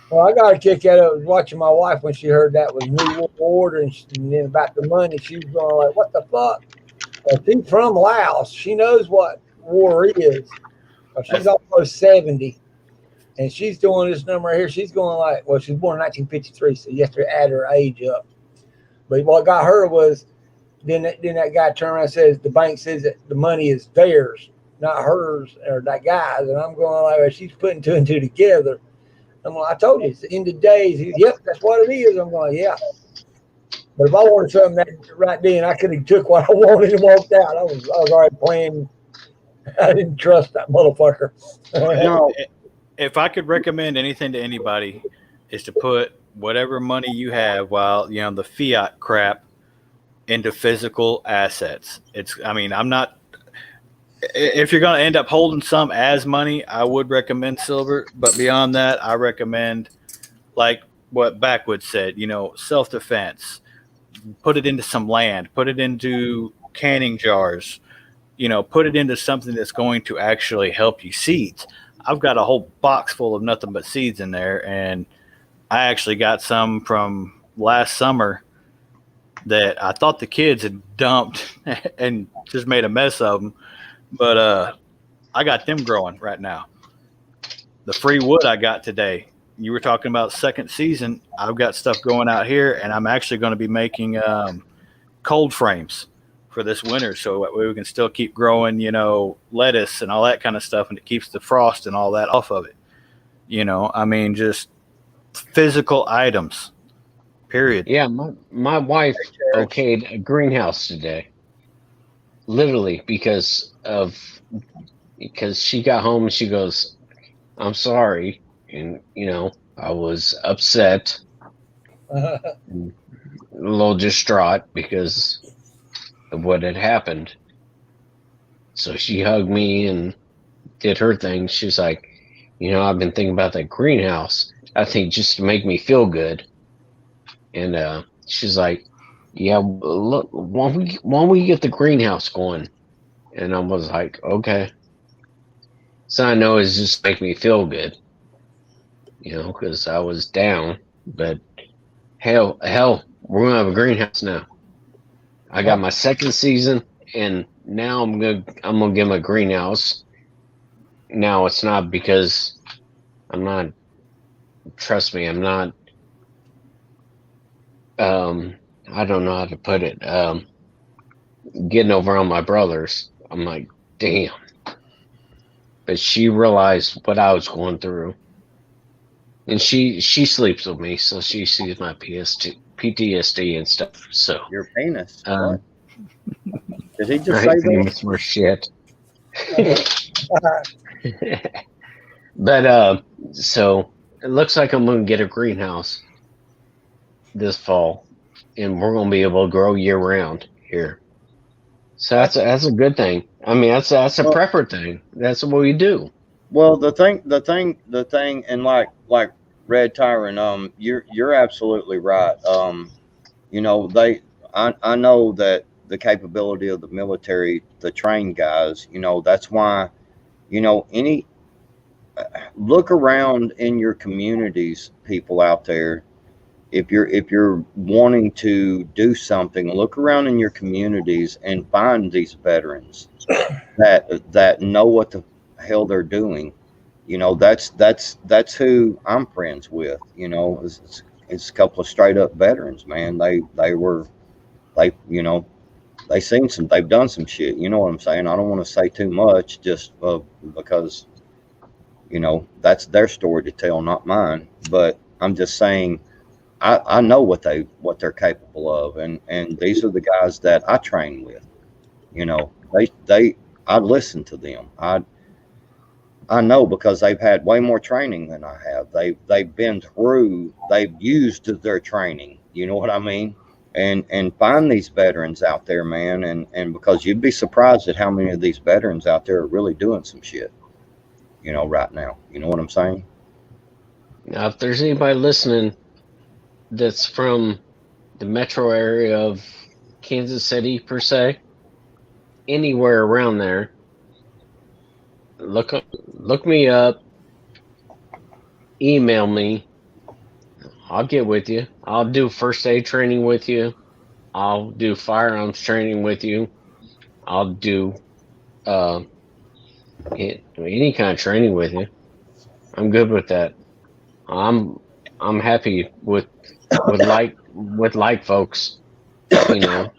Well, I got a kick out of watching my wife when she heard that was New World Order and then about the money. She was going like, "What the fuck?" Well, she's from Laos. She knows what war is. She's almost 70, and she's doing this number here. She's going like, well, she's born in 1953, so you have to add her age up. But what got her was then that guy turned around and says the bank says that the money is theirs, not hers or that guy's. And I'm going like, well, she's putting two and two together. I'm like, I told you, it's the end of days. He's, yep, that's what it is. I'm going, yeah. But if I wanted something that right then, I could have took what I wanted and walked out. I was already playing. I didn't trust that motherfucker. No. If I could recommend anything to anybody, is to put whatever money you have, while the fiat crap, into physical assets. I'm not. If you're going to end up holding some as money, I would recommend silver. But beyond that, I recommend, like what Backwoods said, self-defense. Put it into some land. Put it into canning jars. Put it into something that's going to actually help you. Seeds. I've got a whole box full of nothing but seeds in there, and I actually got some from last summer that I thought the kids had dumped and just made a mess of them. But I got them growing right now. The free wood I got today. You were talking about second season. I've got stuff going out here, and I'm actually going to be making cold frames for this winter, so that way we can still keep growing, lettuce and all that kind of stuff, and it keeps the frost and all that off of it. Just physical items. Period. Yeah, my wife okayed a greenhouse today. Literally because she got home and she goes, "I'm sorry," and I was upset, a little distraught because of what had happened. So she hugged me and did her thing. She's like, I've been thinking about that greenhouse. I think just to make me feel good. And she's like, yeah, look, why don't we get the greenhouse going? And I was like, okay. So I know it's just make me feel good, because I was down. But hell, we're gonna have a greenhouse now. I got my second season, and now I'm gonna get my greenhouse. Now it's not because I'm not. Trust me, I'm not. I don't know how to put it. Getting over on my brothers. I'm like, damn. But she realized what I was going through. And she sleeps with me, so she sees my PTSD and stuff. So your penis. Did he just say that? Penis more shit. But so it looks like I'm gonna get a greenhouse this fall, and we're gonna be able to grow year round here. So that's a good thing. I mean, that's a prepper thing. That's what we do. Well, the thing, and like Red Tyrant, you're absolutely right. I know that the capability of the military, the trained guys, that's why, look around in your communities, people out there. If you're wanting to do something, look around in your communities and find these veterans that know what the hell they're doing, You know, that's who I'm friends with. You know, it's a couple of straight up veterans, man. They you know they've done some shit. You know what I'm saying? I don't want to say too much, just because you know that's their story to tell, not mine. But I'm just saying I know what they're capable of, and these are the guys that I train with. You know, I listen to them. I know because they've had way more training than I have. They've been through. They've used their training. You know what I mean? And find these veterans out there, man. And because you'd be surprised at how many of these veterans out there are really doing some shit. You know, right now. You know what I'm saying? Now, if there's anybody listening that's from the metro area of Kansas City per se, anywhere around there, look me up, email me. I'll get with you. I'll do first aid training with you. I'll do firearms training with you. I'll do any kind of training with you. I'm good with that. I'm happy with like folks. You know,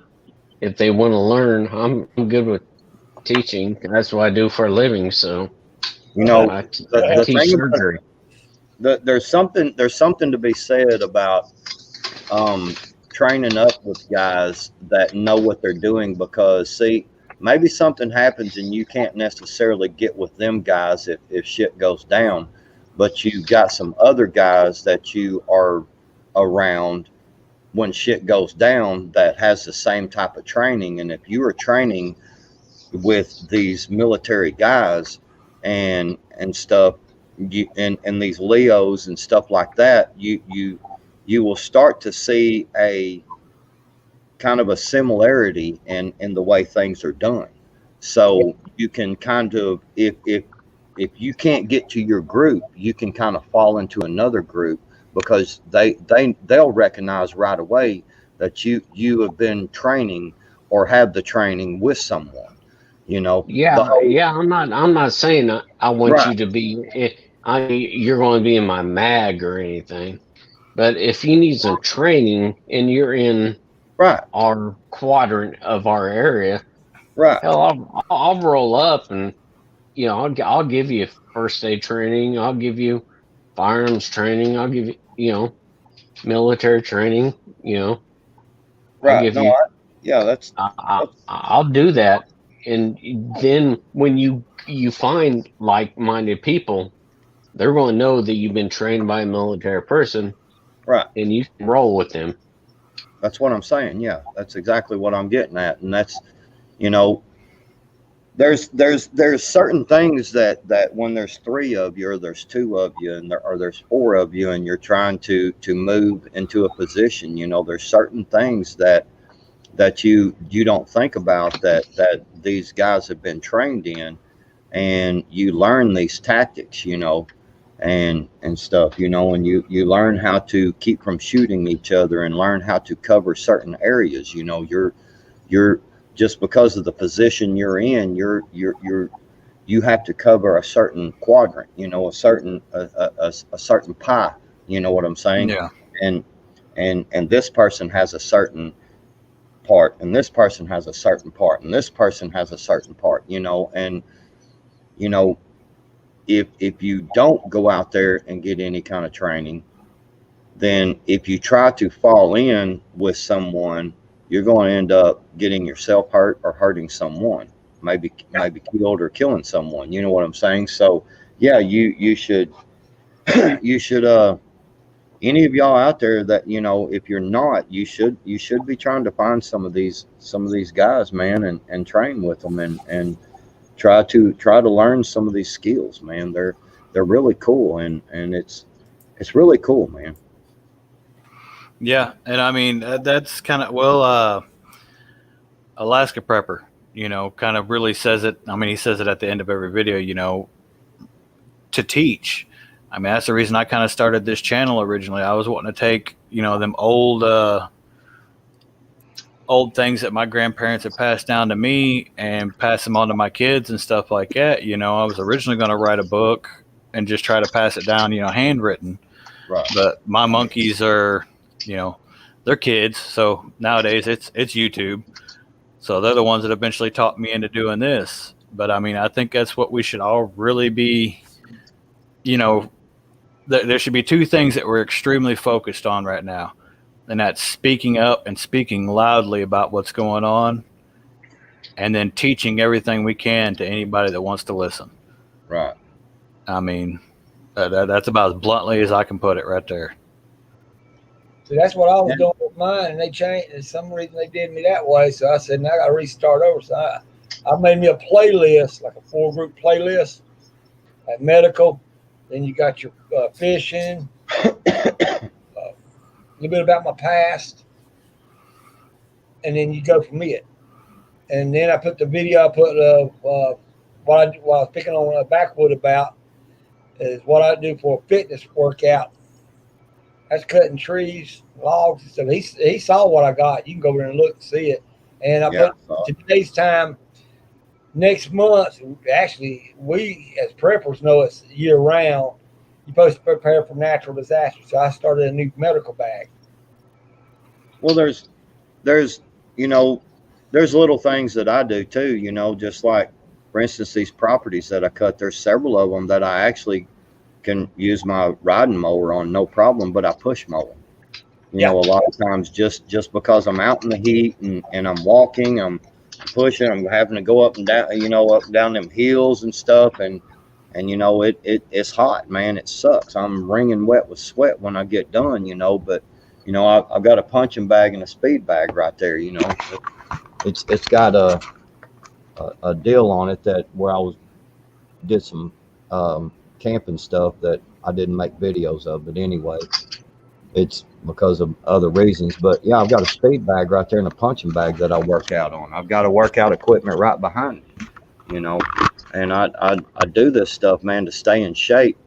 if they want to learn, I'm good with teaching. That's what I do for a living. So, You know, I the teach thing about surgery. there's something to be said about training up with guys that know what they're doing, because see, maybe something happens and you can't necessarily get with them guys if shit goes down, but you've got some other guys that you are around when shit goes down that has the same type of training. And if you are training with these military guys and stuff, and these Leos and stuff like that, you will start to see a kind of a similarity in the way things are done. So you can kind of, if you can't get to your group, you can kind of fall into another group, because they'll recognize right away that you have been training or have the training with someone. You know, Yeah, yeah. I'm not saying I want right, you to be. You're going to be in my mag or anything. But if you need some training and you're in right, our quadrant of our area, right, hell, I'll roll up and I'll give you first aid training. I'll give you firearms training. I'll give you military training. I'll right. give No, you. yeah, I'll do that, and then when you find like-minded people, they're going to know that you've been trained by a military person, right. and you can roll with them. That's what I'm saying. Yeah, that's exactly what I'm getting at, and that's, you know, there's certain things that when there's three of you, or there's two of you, or there's four of you, and you're trying to move into a position, you know, there's certain things that you don't think about that these guys have been trained in, and you learn these tactics, you know, and stuff, you know, and you learn how to keep from shooting each other, and learn how to cover certain areas. You know, you're just because of the position you're in, you have to cover a certain quadrant, you know, a certain pie. You know what I'm saying? Yeah. And and this person has a certain part, and this person has a certain part, and this person has a certain part. You know, and you know, if you don't go out there and get any kind of training, then if you try to fall in with someone, you're going to end up getting yourself hurt or hurting someone, maybe killed or killing someone. You know what I'm saying? So yeah, you should you should any of y'all out there that, you know, if you're not, you should be trying to find some of these guys, man, and train with them, and try to learn some of these skills, man. They're really cool, and it's really cool, man. Yeah, and I mean that's kind of Alaska Prepper, you know, kind of really says it. I mean, he says it at the end of every video, you know, to teach. I mean, that's the reason I kind of started this channel originally. I was wanting to take, you know, them old things that my grandparents had passed down to me and pass them on to my kids and stuff like that. You know, I was originally going to write a book and just try to pass it down, handwritten. Right. But my monkeys are, they're kids. So nowadays it's YouTube. So they're the ones that eventually taught me into doing this. But I mean, I think that's what we should all really be, there should be two things that we're extremely focused on right now. And that's speaking up and speaking loudly about what's going on, and then teaching everything we can to anybody that wants to listen. Right. I mean, that's about as bluntly as I can put it right there. So that's what I was doing with mine, and they changed. And some reason they did me that way. So I said, now I got to restart over. So I made me a playlist, like a 4-group playlist, like medical. Then you got your fishing, a little bit about my past, and then you go from it. And then I put the video. I put what I was picking on a backwood about is what I do for a fitness workout. That's cutting trees, logs, and stuff. He saw what I got. You can go over there and look and see it. And I put today's time next month. Actually, we as preppers know it's year round. You're supposed to prepare for natural disasters. So I started a new medical bag. Well, there's little things that I do too, just like, for instance, these properties that I cut, there's several of them that I actually can use my riding mower on, no problem, but I push mow them. A lot of times just because I'm out in the heat and I'm walking, I'm pushing, I'm having to go up and down, up and down them hills and stuff. And it's hot, man. It sucks. I'm wringing wet with sweat when I get done, but I've got a punching bag and a speed bag right there, It's got a deal on it that where I did some camping stuff that I didn't make videos of, but anyway, it's because of other reasons. But yeah, I've got a speed bag right there and a punching bag that I work out on. I've got a workout equipment right behind me, and I do this stuff, man, to stay in shape,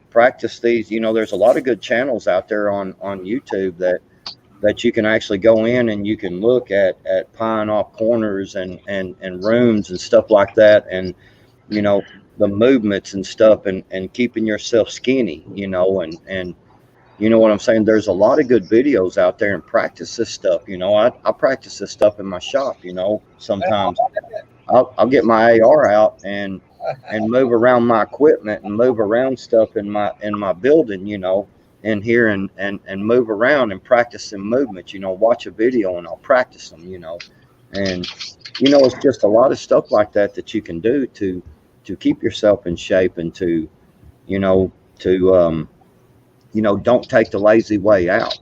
practice these. There's a lot of good channels out there on YouTube that you can actually go in and you can look at pieing off corners and rooms and stuff like that, and the movements and stuff, and keeping yourself skinny, and you know what I'm saying. There's a lot of good videos out there, and practice this stuff. I practice this stuff in my shop. Sometimes I'll get my AR out and move around my equipment and move around stuff in my building, in here and move around and practice some movements, watch a video and I'll practice them, and it's just a lot of stuff like that you can do to keep yourself in shape, and to don't take the lazy way out,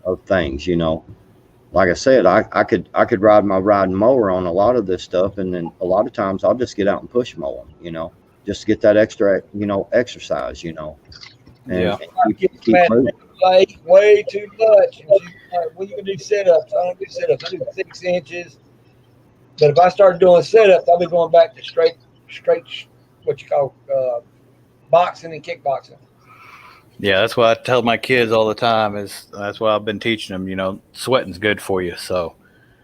of things, like I said, I could ride my riding mower on a lot of this stuff, and then a lot of times I'll just get out and push mow them, just to get that extra, exercise, and keep moving. Like way too much. And she's like, well, you can do sit-ups. I don't do sit-ups. I do 6 inches. But if I start doing sit-ups, I'll be going back to straight, what you call boxing and kickboxing. Yeah, that's what I tell my kids all the time. That's what I've been teaching them. Sweating's good for you. So,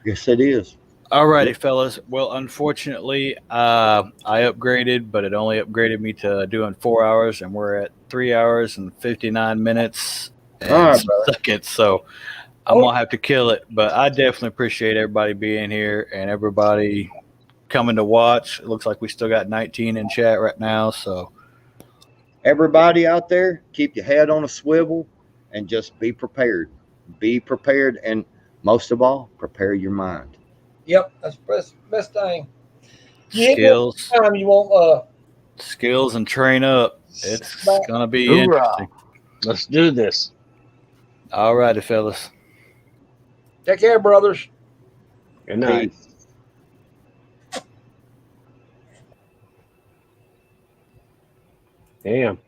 yes, it is. All righty, fellas. Well, unfortunately, I upgraded, but it only upgraded me to doing 4 hours, and we're at 3 hours and 59 minutes and seconds. So I'm going to have to kill it. But I definitely appreciate everybody being here and everybody coming to watch. It looks like we still got 19 in chat right now. So everybody out there, keep your head on a swivel and just be prepared. Be prepared, and most of all, prepare your mind. Yep, that's the best thing. Skills. Time you won't, skills and train up. It's going to be interesting. Let's do this. All righty, fellas. Take care, brothers. Good night. Damn.